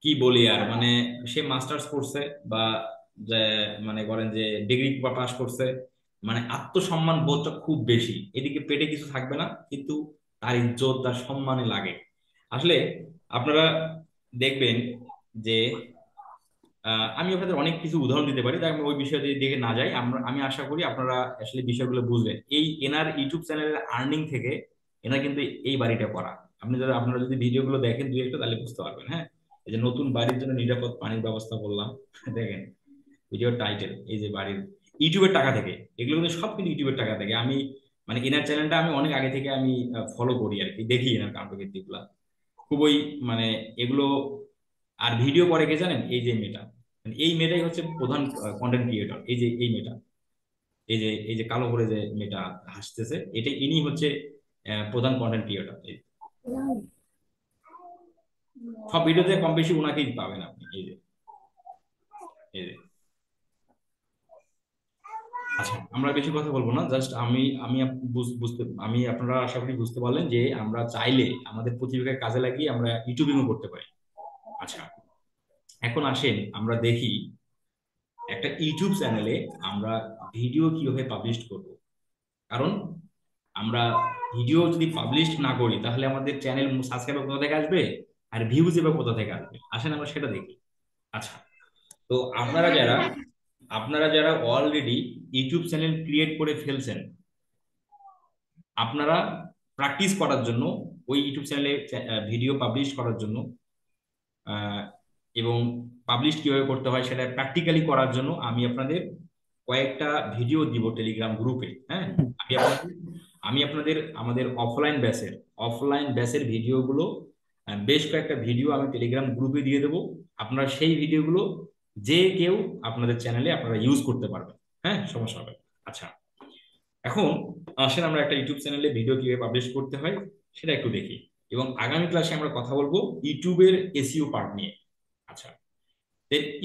কি বলি আর, মানে সে মাস্টার্স করছে বা যে মানে করেন যে ডিগ্রি পাস করছে, মানে আত্মসম্মান বোধটা খুব বেশি, এদিকে পেটে কিছু থাকবে না কিন্তু তার ইজ্জত তার সম্মানে লাগে। আসলে আপনারা দেখবেন যে আমি আপনাদের অনেক কিছু উদাহরণ দিতে পারি, তাই আমি ওই বিষয়ে দিকে না যাই। আমি আশা করি আপনারা আসলে বিষয়গুলো বুঝবেন। এই এনার ইউটিউব চ্যানেলের আর্নিং থেকে এনার কিন্তু এই বাড়িটা করা। আপনারা যদি ভিডিওগুলো দেখেন দুই একটা, তাহলে বুঝতে পারবেন। হ্যাঁ, এই যে নতুন বাড়ির জন্য নিরাপদ পানির ব্যবস্থা করলাম, দেখেন ভিডিও টাইটেল, এই যে বাড়ির ইউটিউবের টাকা থেকে, এগুলো কিন্তু সব কিন্তু ইউটিউবের টাকা থেকে। আমি মানে এনার চ্যানেলটা আমি অনেক আগে থেকে আমি ফলো করি আর কি, দেখি এনার কার্যকীর্তি গুলা খুবই, মানে এগুলো। আর ভিডিও করে কে জানেন? এই যে মেয়েটা, মানে এই মেয়েটাই হচ্ছে প্রধান কন্টেন্ট ক্রিয়েটর। এই যে এই মেয়েটা, এই যে কালো করে যে মেয়েটা হাসতেছে, এটা ইনি হচ্ছে প্রধান কন্টেন্ট ক্রিয়েটর। সব ভিডিওতে কম বেশি উনাকেই পাবেন আপনি। এই যে আচ্ছা, আমরা বেশি কথা বলবো না, জাস্ট আমি আমি বুঝতে, আমি আপনারা আশা করি বুঝতে পারলেন যে আমরা চাইলে আমাদের প্রতিভাকে কাজে লাগিয়ে আমরা ইউটিউবিংও করতে পারি। আচ্ছা, এখন আসেন আমরা দেখি একটা ইউটিউব চ্যানেলে আমরা ভিডিও কিভাবে পাবলিশ করব। কারণ আমরা ভিডিও যদি পাবলিশ না করি তাহলে আমাদের চ্যানেল সাবস্ক্রাইবার কোথা থেকে আসবে, আর ভিউজ এবার কোথা থেকে আসবে? আসেন আমরা সেটা দেখি। আচ্ছা, তো আপনারা যারা অলরেডি ইউটিউব চ্যানেল ক্রিয়েট করে ফেলছেন, আপনারা প্র্যাকটিস করার জন্য ওই ইউটিউব চ্যানেলে ভিডিও পাবলিশ করার জন্য আহ, এবং পাবলিশ কিভাবে করতে হয় সেটা প্র্যাকটিক্যালি করার জন্য আমি আপনাদের কয়েকটা ভিডিও দিব টেলিগ্রাম গ্রুপে। হ্যাঁ, আমি আপনাদের আমাদের অফলাইন ব্যাচের ভিডিওগুলো, বেশ কয়েকটা ভিডিও আমি টেলিগ্রাম গ্রুপে দিয়ে দেবো। আপনারা সেই ভিডিওগুলো যে কেউ আপনাদের চ্যানেলে আপনারা ইউজ করতে পারবেন। হ্যাঁ, সমস্যা হবে না। আচ্ছা, এখন আসেন আমরা একটা ইউটিউব চ্যানেলে ভিডিও কিভাবে পাবলিশ করতে হয় সেটা একটু দেখি, এবং আগামী ক্লাসে আমরা কথা বলবো ইউটিউবের এসইও পার্ট নিয়ে। আচ্ছা,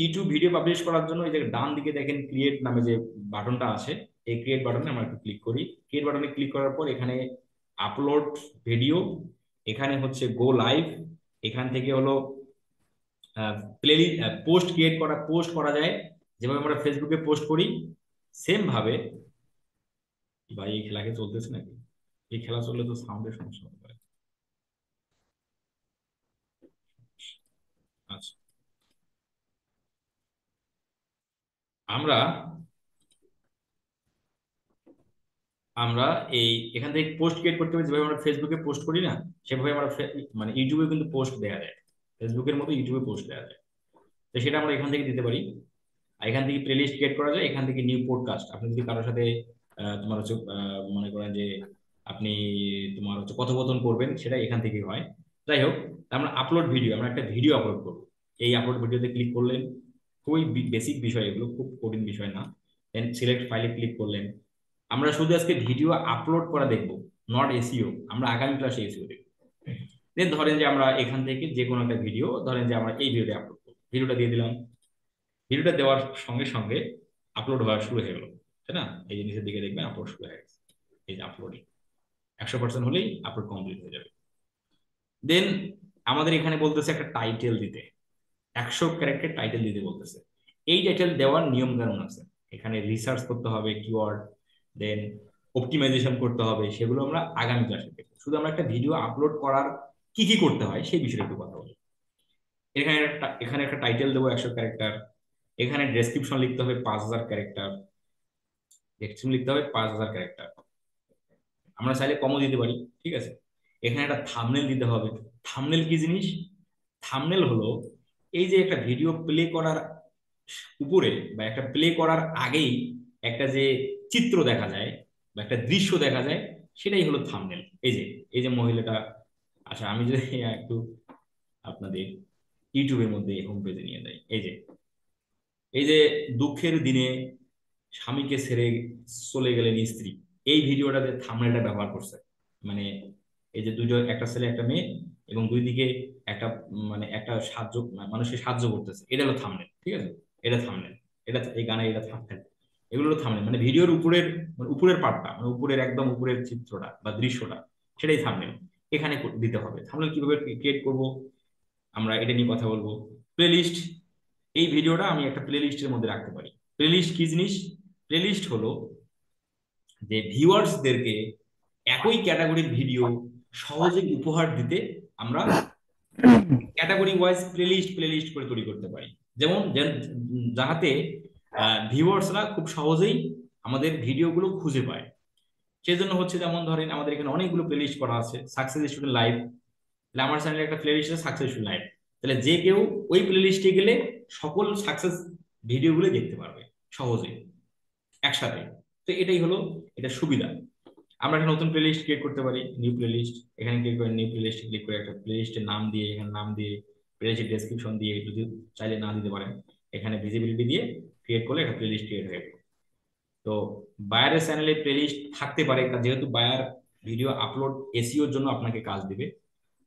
ইউটিউব ভিডিও পাবলিশ করার জন্য এই যে ডান দিকে দেখেন ক্রিয়েট নামে যে বাটনটা আছে, এই ক্রিয়েট বাটনে আমরা একটু ক্লিক করি। ক্রিয়েট বাটনে ক্লিক করার পর এখানে আপলোড ভিডিও, এখানে হচ্ছে গো লাইভ, এখান থেকে হলো প্লে পোস্ট করা যায় যেভাবে আমরা ফেসবুকে পোস্ট করি, সেম ভাবে। ভাই এই খেলা কি চলতেছে নাকি? এই খেলা চললে তো সাউন্ডের সমস্যা হতে পারে। আচ্ছা, আমরা আমরা এই এখান থেকে পোস্ট ক্রিয়েট করতে হবে, যেভাবে আমরা ফেসবুকে পোস্ট করি না, সেভাবে আমরা মানে ইউটিউবে কিন্তু পোস্ট দেওয়া যায়, ফেসবুকের মতো ইউটিউবে পোস্ট দেওয়া যায়। তো সেটা আমরা এখান থেকে দিতে পারি। আর এখান থেকে প্লেলিস্ট ক্রিয়েট করা যায়, এখান থেকে নিউ পডকাস্ট। আপনি যদি কারোর সাথে তোমার হচ্ছে মনে করেন যে আপনি তোমার হচ্ছে কথোপকথন করবেন, সেটা এখান থেকেই হয়। যাই হোক, আমরা আপলোড ভিডিও, আমরা একটা ভিডিও আপলোড করবো। এই আপলোড ভিডিওতে ক্লিক করলেন, খুবই বেসিক বিষয়, এগুলো খুব কঠিন বিষয় না। দেন সিলেক্ট ফাইলে ক্লিক করলেন। আমরা শুধু আজকে ভিডিও আপলোড করা দেখবো, নট এসইও। আমরা আগামী ক্লাসে এসইও দেখবো। দেন ধরেন যে আমরা এখান থেকে যে কোনো একটা ভিডিও, ধরেন যে আমরা এই ভিডিওতে আপলোড করবো, ভিডিওটা দিয়ে দিলাম। ভিডিওটা দেওয়ার সঙ্গে সঙ্গে আপলোড হওয়া শুরু হয়ে গেল, তাই না? এই যে নিচের দিকে দেখবেন আপলোড শুরু হয়ে গেছে। এই যে আপলোডিং 100% হলেই আপলোড কমপ্লিট হয়ে যাবে। দেন আমাদের এখানে বলতেছে একটা টাইটেল দিতে, 100 ক্যারেক্টার টাইটেল দিতে বলতেছে। এই টাইটেল দেওয়ার নিয়ম কানুন আছে, এখানে রিসার্চ করতে হবে কিওয়ার্ড, দেন অপটিমাইজেশন করতে হবে, সেগুলো আমরা আগামী ক্লাসে দেখবো। শুধু আমরা একটা ভিডিও আপলোড করার কি কি করতে হয় সেই বিষয়ে একটু কথা বলি। এখানে একটা টাইটেল দেবো 100 ক্যারেক্টার, এখানে ডেসক্রিপশন লিখতে হবে 5,000 ক্যারেক্টার, ডেসক্রিপশন লিখতে হবে 5,000 ক্যারেক্টার। আমরা চাইলে কমও দিতে পারি, ঠিক আছে। এখানে একটা থাম্বনেল দিতে হবে। থাম্বনেল কি জিনিস? থাম্বনেল হলো এই যে একটা ভিডিও প্লে করার উপরে বা একটা প্লে করার আগেই একটা যে চিত্র দেখা যায় বা একটা দৃশ্য দেখা যায়, সেটাই হলো থাম্বনেল। এই যে মহিলাটা, আচ্ছা আমি যদি একটু আপনাদের ইউটিউবের মধ্যে হোম পেজে নিয়ে যাই, এই যে দুঃখের দিনে স্বামীকে ছেড়ে চলে গেলেন স্ত্রী, এই ভিডিওটাতে থাম্বনেলটা ব্যবহার করছে। মানে এই যে দুটো, একটা ছেলে একটা মেয়ে, এবং দুই দিকে একটা মানে একটা মানুষকে সাহায্য করতেছে, এটা হলো থাম্বনেল, ঠিক আছে। এটা থাম্বনেল, এটা এই গানে এটা থাম্বনেল। এগুলো হলো থাম্বনেল, মানে ভিডিওর উপরের মানে উপরের পার্টটা, মানে উপরের একদম উপরের চিত্রটা বা দৃশ্যটা, সেটাই থাম্বনেল। এখানে দিতে হবে। থাম্বনেল কিভাবে ক্রিয়েট করব আমরা এটা নিয়ে কথা বলবো। প্লেলিস্ট, এই ভিডিওটা আমি একটা প্লেলিস্টের মধ্যে রাখতে পারি। প্লেলিস্ট কি জিনিস? প্লেলিস্ট হলো যে ভিউয়ার্সদেরকে একই ক্যাটাগরির ভিডিও সহজে উপহার দিতে আমরা ক্যাটাগরি ওয়াইজ প্লেলিস্ট প্লেলিস্ট করে তৈরি করতে পারি। যেমন যাহাতে ভিউয়ার্সরা খুব সহজেই আমাদের ভিডিওগুলো খুঁজে পায়। সেজন্য হচ্ছে যেমন ধরেন আমাদের এখানে অনেকগুলো প্লেলিস্ট করা আছে। সাকসেস স্টুডেন্ট লাইভ, তাহলে আমার চ্যানেলে একটা প্লেলিস্ট আছে সাকসেসফুল লাইভ, তাহলে যে কেউ ওই প্লেলিস্টে গেলে সকল সাকসেস ভিডিওগুলো দেখতে পারবে সহজে একসাথে। তো এটাই হলো এটা সুবিধা। আমরা একটা নতুন প্লেলিস্ট ক্রিয়েট করতে পারি, নিউ প্লেলিস্ট। এখানে ক্লিক করে নিউ প্লেলিস্ট ক্লিক করে একটা প্লেলিস্টের নাম দিয়ে, এখানে নাম দিয়ে প্লেলিস্টের ডেসক্রিপশন দিয়ে, যদি চাইলে না দিতে পারেন এখানে ভিজিবিলিটি দিয়ে ক্রিয়েট করলে একটা প্লেলিস্ট ক্রিয়েট হয়ে গেল। তো বায়ারের চ্যানেলে প্লেলিস্ট থাকতে পারে, যেহেতু বায়ার ভিডিও আপলোড এসইওর জন্য আপনাকে কাজ দিবে,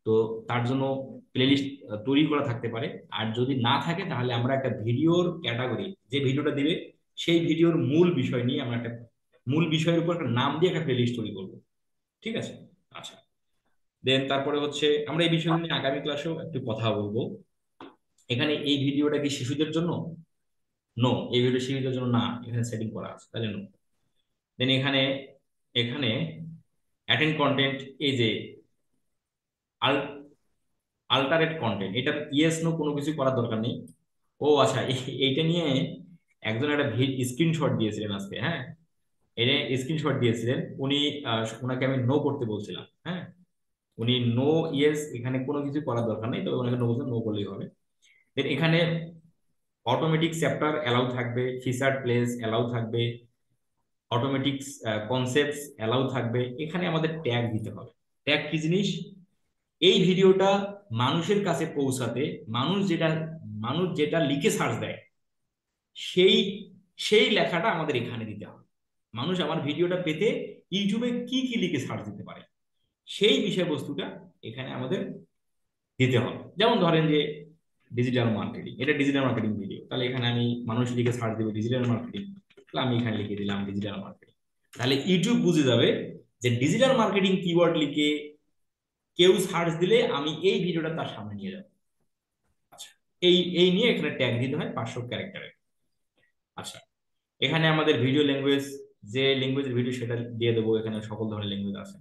তো তার জন্য প্লেলিস্ট তৈরি করা থাকতে পারে। আর যদি না থাকে তাহলে আমরা একটা ভিডিওর ক্যাটাগরি, যে ভিডিওটা দিবে সেই ভিডিওর মূল বিষয় নিয়ে আমরা একটা মূল বিষয়ের উপর একটা নাম দিয়ে একটা প্লেলিস্ট তৈরি করব। ঠিক আছে? আচ্ছা, দেন তারপরে হচ্ছে আমরা এই বিষয়গুলো নিয়ে আগামী ক্লাসেও একটু কথা বলবো। এখানে এই ভিডিওটা কি শিশুদের জন্য? নো, এই ভিডিও শিশুদের জন্য না, এখানে সেটিং করা আছে, তাহলে নো। দেন এখানে এখানে অ্যাটেন্ড কন্টেন্ট, এই যে আল্টারেট কন্টেন্ট, এটা ইয়েস নো কোনো কিছু করার দরকার নেই। ও আচ্ছা, এইটা নিয়ে একজন একটা স্ক্রিনশট দিয়েছিলেন আজকে। হ্যাঁ, এটা স্ক্রিনশট দিয়েছিলেন উনি। ওনাকে আমি নো করতে বলছিলাম। হ্যাঁ, উনি নো ইয়েস এখানে কোনো কিছু করার দরকার নেই, তবে ওনাকে নো বলছেন, নো করলেই হবে। দেন এখানে অটোমেটিক চ্যাপ্টার অ্যালাউ থাকবে, ফিচার্ড প্লেস অ্যালাউ থাকবে, অটোমেটিক কনসেপ্টস অ্যালাউ থাকবে। এখানে আমাদের ট্যাগ দিতে হবে। ট্যাগ কি জিনিস? এই ভিডিওটা মানুষের কাছে পৌঁছাতে মানুষ যেটা লিখে সার্চ দেয়, সেই সেই লেখাটা আমাদের এখানে দিতে হবে। মানুষ আমার ভিডিওটা পেতে ইউটিউবে কি কি লিখে সার্চ দিতে পারে, সেই বিষয়বস্তুটা এখানে আমাদের দিতে হবে। যেমন ধরেন যে ডিজিটাল মার্কেটিং, এটা ডিজিটাল মার্কেটিং ভিডিও, তাহলে এখানে আমি মানুষ লিখে সার্চ দেবো ডিজিটাল মার্কেটিং, তাহলে আমি এখানে লিখে দিলাম ডিজিটাল মার্কেটিং। তাহলে ইউটিউব বুঝে যাবে যে ডিজিটাল মার্কেটিং কিওয়ার্ড লিখে কেউ সার্চ দিলে আমি এই ভিডিওটা তার সামনে নিয়ে যাবো। আচ্ছা, এই এই নিয়ে এখানে ট্যাগ দিতে হয় 500 ক্যারেক্টারে। আচ্ছা, এখানে আমাদের ভিডিও ল্যাঙ্গুয়েজ, যে ল্যাঙ্গুয়েজের ভিডিও সেটা দিয়ে দেবো। এখানে সকল ধরনের ল্যাঙ্গুয়েজ আছে।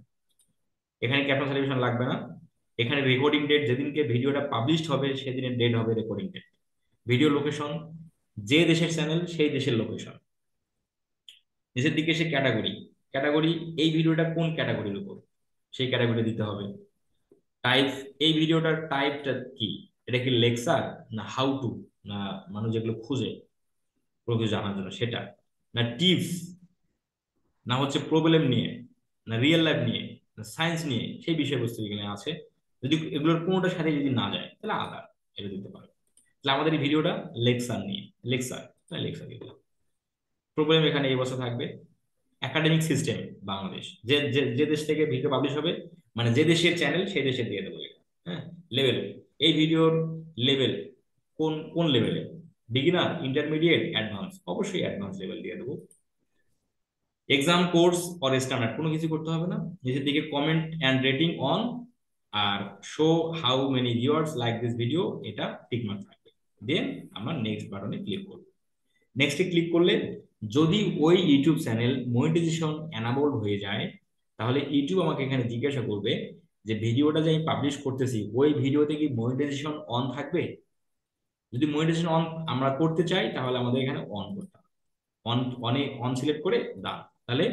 এখানে ক্যাপশন সার্টিফিকেশন লাগবে না। এখানে রেকর্ডিং ডেট, যেদিনকে ভিডিওটা পাবলিশড হবে সেদিনের ডেট হবে রেকর্ডিং ডেট। ভিডিও লোকেশন, যে দেশের চ্যানেল সেই দেশের লোকেশন। নিচের দিকে সে ক্যাটাগরি, ক্যাটাগরি এই ভিডিওটা কোন ক্যাটাগরির উপর, সেই ক্যাটাগরি দিতে হবে। টাইপ, এই ভিডিওটার টাইপটা কি, এটা কি লেকচার না হাউ টু, না মানুষ যেগুলো খুঁজে কোনো কিছু জানার জন্য সেটা, না টিপস, না হচ্ছে প্রবলেম নিয়ে, না রিয়েল লাইফ নিয়ে, না সায়েন্স নিয়ে, সেই বিষয়বস্তু এখানে আছে। যদি এগুলোর কোনোটার সাথে যদি না যায় তাহলে আদার এটা দিতে পারবে। তাহলে আমাদের এই ভিডিওটা লেকচার নিয়ে, লেকচার, তাহলে লেকচার দিয়ে দিলাম। প্রবলেম এখানে এই বছর থাকবে। একাডেমিক সিস্টেম বাংলাদেশ, যে যে যে দেশ থেকে ভিডিও পাবলিশ হবে, মানে যে দেশের চ্যানেল সেই দেশে দিয়ে দেবো এটা। হ্যাঁ, লেভেল, এই ভিডিওর লেভেল কোন কোন লেভেলে, বিগিনার, ইন্টারমিডিয়েট, অ্যাডভান্স, অবশ্যই অ্যাডভান্স লেভেল দিয়ে দেবো। এক্সাম, কোর্স অর স্ট্যান্ডার্ড, কোনো কিছু করতে হবে না। নিচের দিকে কমেন্ট অ্যান্ড রেটিং অন, আর show how many viewers like this video, এটা টিকমার্ক থাকবে। দেন আমরা নেক্সট বাটনে ক্লিক করব। নেক্সটে ক্লিক করলে যদি ওই ইউটিউব চ্যানেল মনিটাইজেশন এনাবলড হয়ে যায়, তাহলে ইউটিউব আমাকে এখানে জিজ্ঞাসা করবে যে ভিডিওটা যে আমি পাবলিশ করতেছি ওই ভিডিওতে কি মনিটাইজেশন অন থাকবে। যদি মনিটাইজেশন অন আমরা করতে চাই তাহলে আমাদের এখানে অন করতে হবে। অন, অনে অন সিলেক্ট করে দাও, তাহলে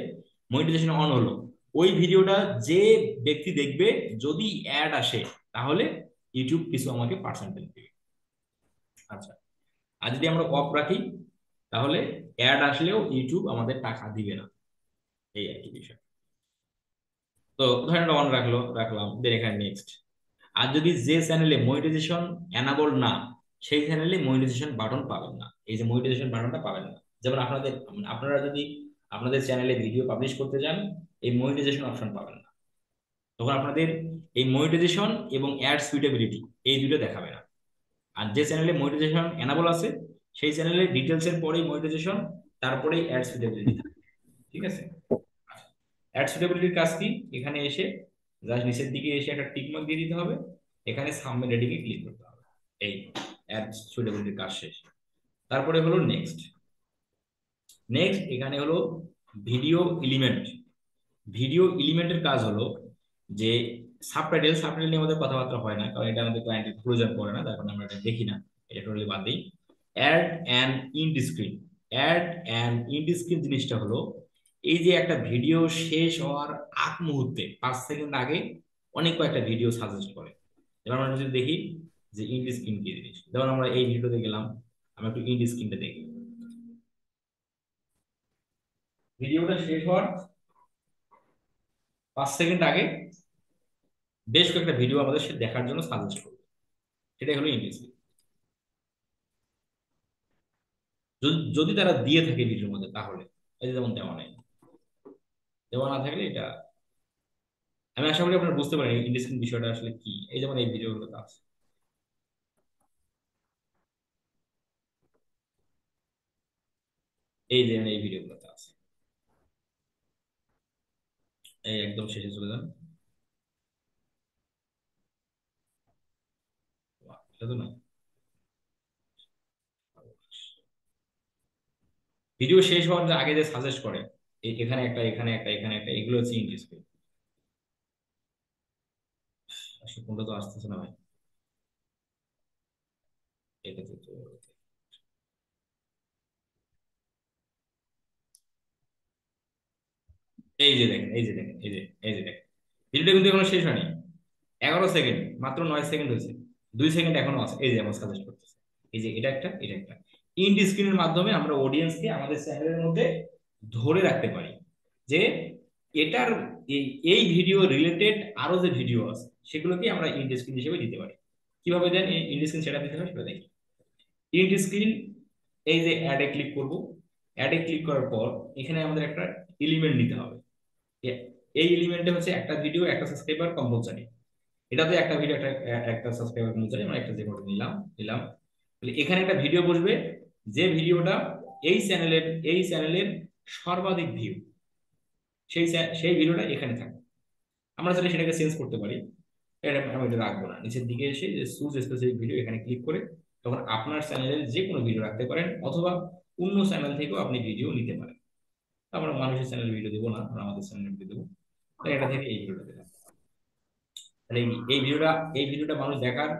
মনিটাইজেশন অন হলো। ওই ভিডিওটা যে ব্যক্তি দেখবে, যদি অ্যাড আসে তাহলে ইউটিউব কিছু আমাকে পার্সেন্টেজ দিবে। আচ্ছা, আর যদি আমরা অফ রাখি তাহলে অ্যাড আসলেও ইউটিউব আমাদের টাকা দিবে না, এই একই বিষয়। তো ধরেন অন রাখলাম, দেন এখানে নেক্সট। আর যদি যে চ্যানেলে মনিটাইজেশন এনাবল না, সেই চ্যানেলে মনিটাইজেশন বাটন পাবেন না, এই যে মনিটাইজেশন বাটনটা পাবেন না। যেমন আপনারা যদি আপনাদের চ্যানেলে ভিডিও পাবলিশ করতে যান, এই মনিটাইজেশন অপশন পাবেন না, তখন আপনাদের এই মনিটাইজেশন এবং অ্যাড সুইটেবিলিটি এই দুটো দেখাবে না। আর যে চ্যানেলে মনিটাইজেশন এনাবল আছে সেই চ্যানেলে ডিটেলস এর পরেই মনিটাইজেশন, তারপরে অ্যাড সুটেবিলিটি, ঠিক আছে? অ্যাড সুটেবিলিটির কাজ কি? এখানে এসে জাস্ট নিচের দিকে এসে একটা টিক মার্ক দিয়ে দিতে হবে, এখানে সাবমিট রেটিং এ ক্লিক করতে হবে। এই অ্যাড সুটেবিলিটির কাজ শেষ। তারপরে হলো নেক্সট। নেক্সট এখানে হলো ভিডিও এলিমেন্ট। ভিডিও এলিমেন্টের কাজ হলো যে সাবটাইটেল নিয়ে আমাদের কথাবার্তা হয় না, কারণ এটা আমাদের ক্লায়েন্টের প্রয়োজন পড়ে না, তার কারণে আমরা এটা দেখি না, এটা টোটালি বাদ দিই। Add and end screen. Add and end screen জিনিসটা হলো এই যে একটা ভিডিও শেষ হওয়ার আগ মুহূর্তে 5 সেকেন্ড আগে অনেক কয়েকটা ভিডিও সাজেস্ট করে। এবার আমরা যদি দেখি যে ইন্ড স্ক্রিন কি জিনিস, যেমন আমরা এই ভিডিওতে গেলাম, আমরা একটু ইন্ড স্ক্রিনটা দেখি। ভিডিওটা শেষ হওয়ার 5 সেকেন্ড আগে বেশ কয়েকটা ভিডিও আমাদের সে দেখার জন্য সাজেস্ট করবে, সেটাই হলো ইন্ড স্ক্রিন। যদি তারা দিয়ে থাকে ভিডিওর মধ্যে, তাহলে এই যে যেমন দেওয়া নাই, দেওয়া না থাকলে এটা আমি আশা করি আপনারা বুঝতে পারেন ইন্ড স্ক্রিন বিষয়টা আসলে কি। এই যেমন এই ভিডিওগুলোতে আছে, এই যে এই ভিডিওগুলোতে আছে, এই একদম শেষে চলে যান। বাহ, এটা তো না, ভিডিও শেষ হওয়ার যে আগে যে সাজেস্ট করে এখানে একটা, এখানে একটা, এখানে একটা, এগুলো হচ্ছে ইন্ড স্ক্রিন। আসলে কোনটা তো আসতেছে না ভাই, এটা তো এই যে দেখেন, এই যে দেখেন, এই যে এই যে দেখেন, ভিডিওটা কিন্তু এখনো শেষ হয়নি। 11 সেকেন্ড, মাত্র 9 সেকেন্ড হয়েছে, 2 সেকেন্ড এখনো আছে, এই যে আমার সাজেস্ট করতেছে, এই যে এটা একটা, এটা একটা। ইন্ড স্ক্রিনের মাধ্যমে আমরা অডিয়েন্সকে আমাদের চ্যানেলের মধ্যে ধরে রাখতে পারি যে এটার এই এই ভিডিও রিলেটেড আরো যে ভিডিও আছে সেগুলোকে আমরা ইন্ড স্ক্রিন হিসেবে দিতে পারি। কিভাবে দেন ইন্ড স্ক্রিন সেটা দিতে হয় সেটা দেখি। ইন্ড স্ক্রিন, এই যে অ্যাডে ক্লিক করব, অ্যাডে ক্লিক করার পর এখানে আমাদের একটা এলিমেন্ট নিতে হবে। এই এলিমেন্টে হচ্ছে একটা ভিডিও একটা সাবস্ক্রাইবার কম্পালসারি, এটাতে একটা ভিডিও একটা একটা সাবস্ক্রাইবার কম্পালসারি, আমরা একটা যে করে নিলাম নিলাম। তাহলে এখানে একটা ভিডিও বসবে, যে ভিডিওটা এই চ্যানেলের সর্বাধিক ভিউ, সেই ভিডিওটা এখানে থাকবে। আমরা চাইলে সেটাকে চেঞ্জ করতে পারি, এটা আমি এটা রাখবো না। নিচের দিকে এসে যে চুজ স্পেসিফিক ভিডিও এখানে ক্লিক করে তখন আপনার চ্যানেলের যে কোনো ভিডিও রাখতে পারেন, অথবা অন্য চ্যানেল থেকেও আপনি ভিডিও নিতে পারেন। আমরা মানুষের চ্যানেল ভিডিও দেবো না, আমরা আমাদের চ্যানেল ভিডিও দেবো, তাই এটা থেকে এই ভিডিওটা দিলাম। তাহলে এই ভিডিওটা মানুষ দেখার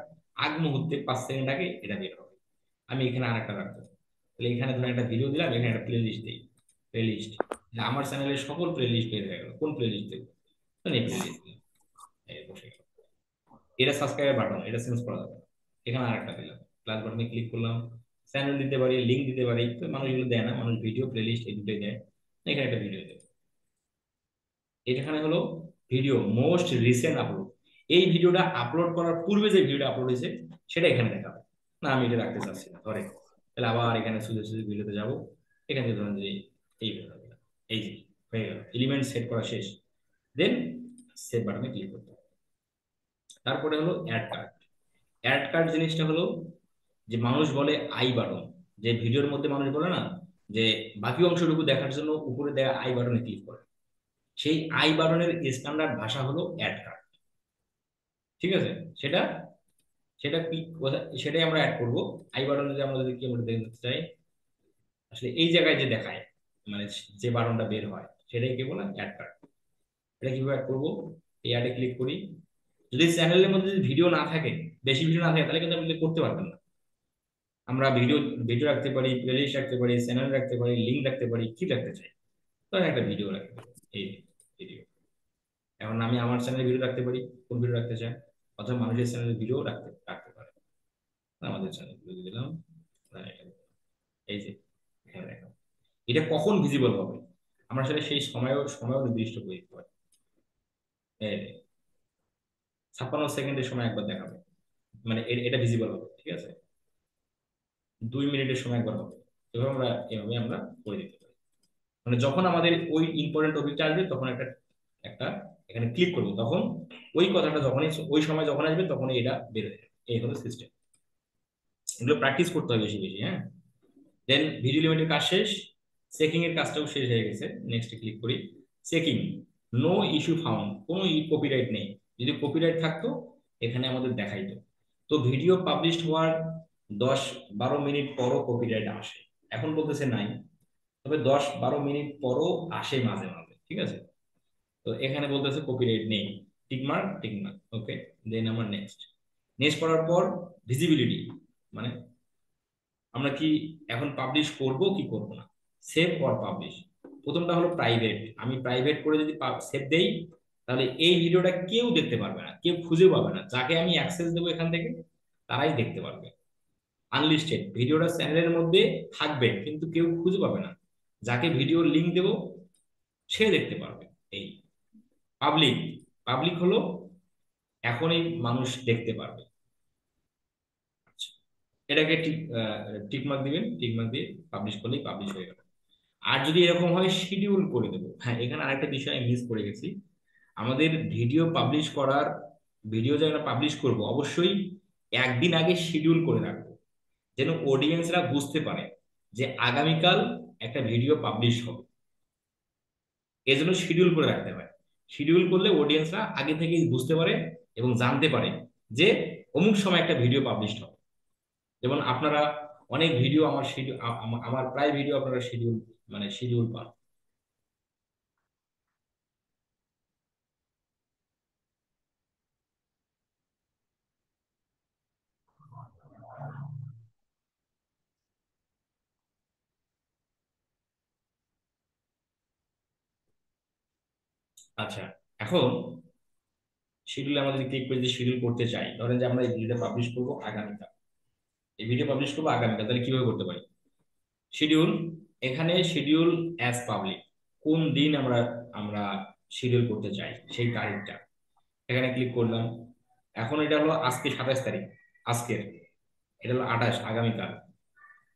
আগ মুহূর্তে 5 সেকেন্ড আগে এটা বের হবে। আমি এখানে আরেকটা রাখবো, তাহলে এখানে ধরুন একটা ভিডিও দিলাম, এখানে একটা প্লে লিস্ট দিই, প্লে লিস্ট, আমার চ্যানেলের সকল প্লে লিস্ট বের হয়ে গেল। কোন প্লে লিস্ট দেবো? এই প্লে লিস্ট দিলাম, এই বসে গেল। এটা সাবস্ক্রাইবার বাটন, এটা চেঞ্জ করা যাবে না। এখানে আরেকটা দিলাম, প্লাস বাটনে ক্লিক করলাম, চ্যানেল দিতে পারি, লিঙ্ক দিতে পারি, তো মানুষ এগুলো দেয় না, মানুষ ভিডিও প্লে লিস্ট এই দুটোই দেয়। এখানে একটা ভিডিও দেবো, এখানে হলো ভিডিও মোস্ট রিসেন্ট আপলোড। এই ভিডিওটা আপলোড করার পূর্বে যে ভিডিওটা আপলোড হয়েছে সেটা এখানে দেখাবে না, আমি এটা রাখতে চাচ্ছি না ধরে। তাহলে আবার এখানে সুযোগ সুযোগ ভিডিওতে যাবো, এখানে ধরেন যে এই ভিডিওটা দিলাম, এই যে হয়ে গেল, এলিমেন্ট সেট করা শেষ। দেন সেভ বাটনে ক্লিক করতে হবে। তারপরে হলো অ্যাড কার্ড। অ্যাড কার্ড জিনিসটা হলো যে মানুষ বলে আই বাটন, যে ভিডিওর মধ্যে মানুষ বলে না যে বাকি অংশটুকু দেখার জন্য উপরে দেওয়া আই বাটনে ক্লিক করে, সেই আই বাটনের স্ট্যান্ডার্ড ভাষা হলো অ্যাড কার্ড, ঠিক আছে? সেটা সেটা কি সেটাই আমরা অ্যাড করব। আই বাটন যদি আমরা যদি কি আমরা দেখতে চাই, আসলে এই জায়গায় যে দেখায়, মানে যে বাটনটা বের হয় সেটাই কি বলে অ্যাড কার্ড। এটা কিভাবে অ্যাড করবো? এই অ্যাডে ক্লিক করি। যদি চ্যানেলের মধ্যে যদি ভিডিও না থাকে, বেশি ভিডিও না থাকে, তাহলে কিন্তু আপনি করতে পারবেন না। আমরা ভিডিও ভিডিও রাখতে পারি, প্লেলিস্ট রাখতে পারি, চ্যানেল রাখতে পারি, লিঙ্ক রাখতে পারি, কি রাখতে চাই, ধরেন একটা ভিডিও রাখতে পারি, এই ভিডিও। এখন আমি আমার চ্যানেলে ভিডিও রাখতে পারি, কোন ভিডিও রাখতে চাই, অথবা মানুষের চ্যানেলে ভিডিও রাখতে রাখতে পারে। আমাদের চ্যানেল ভিডিও দিলাম, এই যে এখানে দেখো, এটা কখন ভিজিবল হবে আমরা আসলে সেই সময়ও নির্দিষ্ট করে দিতে পারি। 56 সেকেন্ডের সময় একবার দেখাবে, মানে এটা ভিজিবল হবে, ঠিক আছে? 2 মিনিটের সময় একবার হবে। এভাবে আমরা করে দিতে পারি। মানে যখন আমাদের ওই ইম্পর্টেন্ট টপিকটা আসবে তখন একটা একটা এখানে ক্লিক করবো, তখন ওই কথাটা যখনই ওই সময় যখন আসবে তখনই এটা বের হয়ে যাবে। এই হলো সিস্টেম। এগুলো প্র্যাকটিস করতে হবে বেশি বেশি, হ্যাঁ। দেন ভিডিও লিমিটের কাজ শেষ। চেকিং এর কাজটাও শেষ হয়ে গেছে, নেক্সট ক্লিক করি। চেকিং, নো ইস্যু ফাউন্ড, কোনো কপিরাইট নেই। যদি কপিরাইট থাকতো এখানে আমাদের দেখাইতো। তো ভিডিও পাবলিশ হওয়ার 10-12 মিনিট পরও কপিরাইট আসে, এখন বলতেছে নাই, তবে 10-12 মিনিট পরও আসে মাঝে মাঝে, ঠিক আছে। তো এখানে বলতেছে কপিরাইট নেই, টিকমার্ক টিকমার্ক, ওকে। দেন আমার নেক্সট, নেক্সট করার পর ভিজিবিলিটি, মানে আমরা কি এখন পাবলিশ করব কি করব না, সেভ অর পাবলিশ। প্রথমটা হলো প্রাইভেট, আমি প্রাইভেট করে যদি সেভ দেই তাহলে এই ভিডিওটা কেউ দেখতে পারবে না, কেউ খুঁজে পাবে না, যাকে আমি অ্যাক্সেস দেবো এখান থেকে তারাই দেখতে পারবে। আনলিস্টেড, ভিডিওটা চ্যানেলের মধ্যে থাকবে কিন্তু কেউ খুঁজে পাবে না, যাকে ভিডিওর লিংক দেবো সে দেখতে পারবে। এই পাবলিক, পাবলিক হলো এখনই মানুষ দেখতে পারবে। আচ্ছা, এটাকে টিকমার্ক দিবেন, টিকমার্ক দিয়ে পাবলিশ করলেই পাবলিশ হয়ে গেল। আর যদি এরকম হয় শিডিউল করে দেবো। হ্যাঁ, এখানে আরেকটা বিষয় আমি মিস করে গেছি, আমাদের ভিডিও পাবলিশ করার, ভিডিও যখন পাবলিশ করব অবশ্যই একদিন আগে শিডিউল করে রাখবো, যেন অডিয়েন্সরা বুঝতে পারে যে আগামীকাল একটা ভিডিও পাবলিশ হবে। এজন্য শিডিউল করে রাখতে হয়, শিডিউল করলে অডিয়েন্সরা আগে থেকেই বুঝতে পারে এবং জানতে পারে যে অমুক সময় একটা ভিডিও পাবলিশ হবে। যেমন আপনারা অনেক ভিডিও আমার শিডিউল, আমার প্রায় ভিডিও আপনারা শিডিউল, মানে শিডিউল পান। আচ্ছা, এখন শিডিউলে আমরা যদি ক্লিক করে যদি শিডিউল করতে চাই, ধরেন যে আমরা এই ভিডিওটা পাবলিশ করবো আগামীকাল, এই ভিডিও পাবলিশ করবো আগামীকাল, তাহলে কিভাবে করতে পারি? শিডিউল, এখানে শিডিউল অ্যাজ পাবলিক, কোন দিন আমরা আমরা শিডিউল করতে চাই সেই তারিখটা, এখানে ক্লিক করলাম। এখন এটা হলো আজকে 27 তারিখ, আজকের, এটা হলো 28, আগামীকাল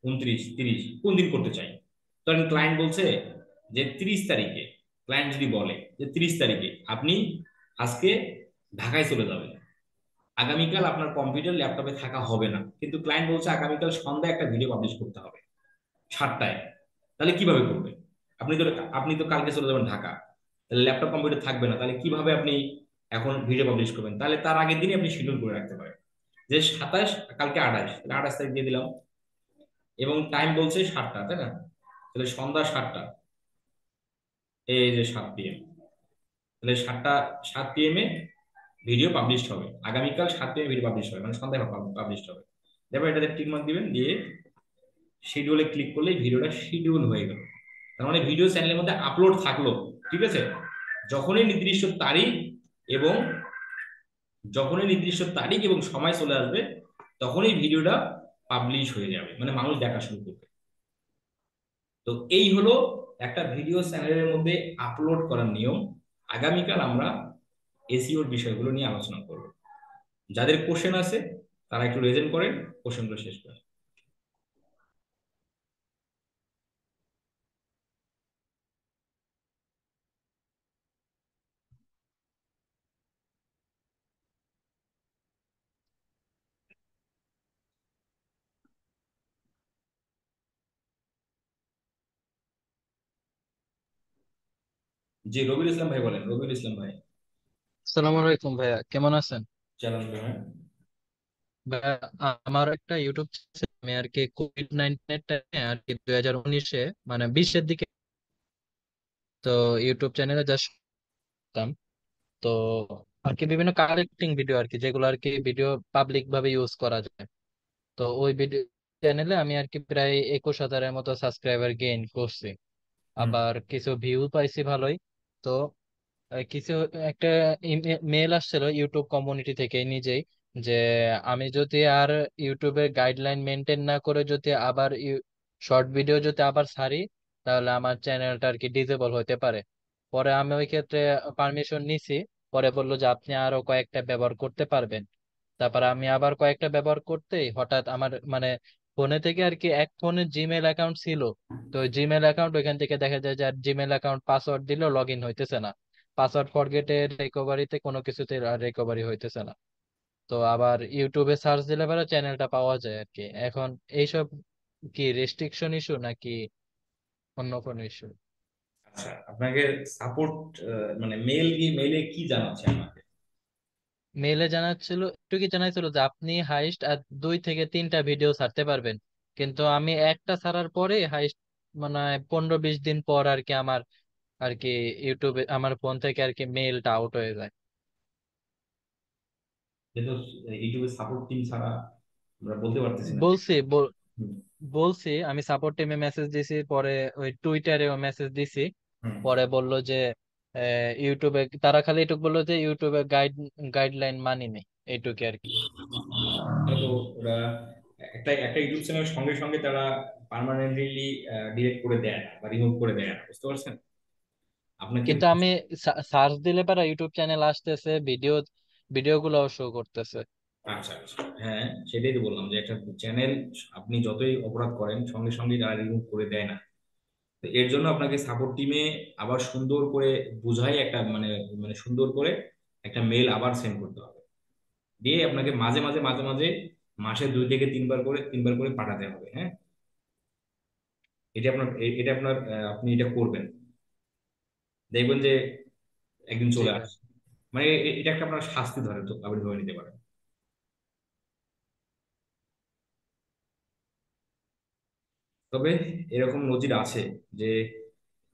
29, 30, কোন দিন করতে চাই। ধরেন ক্লায়েন্ট বলছে যে 30 তারিখে, ক্লায়েন্ট যদি বলে যে 30 তারিখে আপনি আজকে ঢাকায় চলে যাবেন, আগামীকাল আপনার কম্পিউটার ল্যাপটপে থাকা হবে না, কিন্তু ক্লায়েন্ট বলছে আগামীকাল সন্ধ্যায় একটা ভিডিও পাবলিশ করতে হবে 7টায়, তাহলে কিভাবে করবে? আপনি তো, আপনি তো কালকে চলে যাবেন ঢাকা, তাহলে ল্যাপটপ কম্পিউটার থাকবে না, তাহলে কিভাবে আপনি এখন ভিডিও পাবলিশ করবেন? তাহলে তার আগের দিনই আপনি শিডিউল করে রাখতে পারেন, যে 27, কালকে 28, তাহলে 28 তারিখ দিয়ে দিলাম, এবং টাইম বলছে 7টা, তাই না? তাহলে সন্ধ্যা 7টা, এই যে 7 PM, তাহলে 7 PM এ ভিডিও পাবলিশ হবে, আগামীকাল 7 PM ভিডিও পাবলিশ হবে, মানে সন্ধ্যায় পাবলিশ হবে। তারপর এটাতে টিক মার্ক দিবেন, দিয়ে শিডিউলে ক্লিক করলে ভিডিওটা শিডিউল হয়ে গেল। তার মানে ভিডিও চ্যানেলের মধ্যে আপলোড থাকলো, ঠিক আছে। যখনই নির্দিষ্ট তারিখ এবং যখনই নির্দিষ্ট তারিখ এবং সময় চলে আসবে তখনই ভিডিওটা পাবলিশ হয়ে যাবে, মানে মানুষ দেখা শুরু করবে। তো এই হলো একটা ভিডিও চ্যানেলের মধ্যে আপলোড করার নিয়ম। আগামীকাল আমরা এসইওর বিষয়গুলো নিয়ে আলোচনা করব। যাদের কোশ্চেন আছে তারা একটু রেজেন্ট করেন, কোশ্চেনগুলো শেষ করেন। জি, রবিউল ইসলাম ভাই বলেন, রবিউল ইসলাম ভাই। আসসালামু আলাইকুম ভাইয়া, কেমন আছেন? চ্যালেঞ্জ ভাই। ভাইয়া, আমার একটা ইউটিউব চ্যানেল, আমি আর কি কোভিড-19 এর টাইমে আর কি 2019-এ মানে 20-এর দিকে তো ইউটিউব চ্যানেলে জাস্ট করতাম। তো আর কি বিভিন্ন কালেক্টিং ভিডিও আর কি, যেগুলো আর কি ভিডিও পাবলিক ভাবে ইউজ করা যায়। তো ওই ভিডিও চ্যানেলে আমি আর কি প্রায় 21,000-এর মতো সাবস্ক্রাইবার গেইন করছি, হুম। আবার কিছু ভিউ পাইছি ভালোই। তো কিছু একটা মেল আসছিল ইউটিউব কমিউনিটি থেকে নিজেই, যে আমি যদি আর ইউটিউবের গাইডলাইন মেনটেন না করে যদি আবার শর্ট ভিডিও যদি আবার ছাড়ি, তাহলে আমার চ্যানেলটা আর কি ডিজেবল হতে পারে। পরে আমি ওই ক্ষেত্রে পারমিশন নিছি। পরে বললো যে আপনি আরো কয়েকটা ব্যবহার করতে পারবেন। তারপর আমি আবার কয়েকটা ব্যবহার করতেই হঠাৎ আমার মানে ফোনে থেকে আর কি, এক ফোনে জিমেল অ্যাকাউন্ট ছিল, তো জিমেল অ্যাকাউন্ট ওইখান থেকে দেখা যায় যে আর জিমেল অ্যাকাউন্ট পাসওয়ার্ড দিলেও লগ ইন হইতেছে না, পাসওয়ার্ড ফরগেটের রিকভারিতে কোনো কিছুতে রিকভারি হইতেছে না। তো আবার ইউটিউবে সার্চ দিলে পরে চ্যানেলটা পাওয়া যায় আর কি। এখন এইসব কি রেস্ট্রিকশন ইস্যু নাকি অন্য কোনো ইস্যু। আচ্ছা, আপনাকে সাপোর্ট মানে মেইলে কি জানাচ্ছে আমাকে? মেইলে জানাচ্ছিল, একটু কি জানাইছিল যে আপনি হাইস্ট আর 2 থেকে 3টা ভিডিও ছাড়তে পারবেন, কিন্তু আমি একটা ছাড়ার পরে হাইস্ট মানে 15-20 দিন পর আর কি আমার আর কি ইউটিউবে আমার ফোন থেকে আর কি মেইলটা আউট হয়ে যায়। যেহেতু ইউটিউবে সাপোর্ট টিম ছাড়া আমরা বলতে পারতেছি না। বলছি হুম, বলছি আমি সাপোর্ট টিমে মেসেজ দিছি, পরে ওই টুইটারেও মেসেজ দিছি। হুম। পরে বললো যে ইউটিউবে তারা খালি এটুকু বললো যে ইউটিউবে গাইডলাইন মানিনি, এইটুকু আর কি। তাহলে তো ওরা একটা একটা ইউটিউব চ্যানেলের সঙ্গে সঙ্গে তারা পার্মানেন্টলি ডিলিট করে দেয় না বা রিমুভ করে দেয় না, বুঝতে পারছেন? আপনাকে কিন্তু আমি সার্চ দিলে পারা ইউটিউব চ্যানেল আসতেছে, ভিডিও গুলাও শো করতেছে। আচ্ছা আচ্ছা, হ্যাঁ, সেটাই তো বললাম যে একটা চ্যানেল আপনি যতই অপরাধ করেন সঙ্গে সঙ্গে তারা রিমুভ করে দেয় না। তো এর জন্য আপনাকে সাপোর্ট টিমে আবার সুন্দর করে বুঝাই একটা মানে মানে সুন্দর করে একটা মেল আবার সেন্ড করতে হবে। দিয়ে আপনাকে মাঝে মাঝে মাঝে মাঝে মাসে 2 থেকে 3বার করে পাঠাতে হবে, হ্যাঁ। এটা আপনার আপনি এটা করবেন, দেখবেন যে একদিন চলে ঠিক আছে। আসে। মানে এটা একটা আপনার শাস্তি ধরে তো আপনি ধরে নিতে পারেন। তবে এরকম নজির আছে যে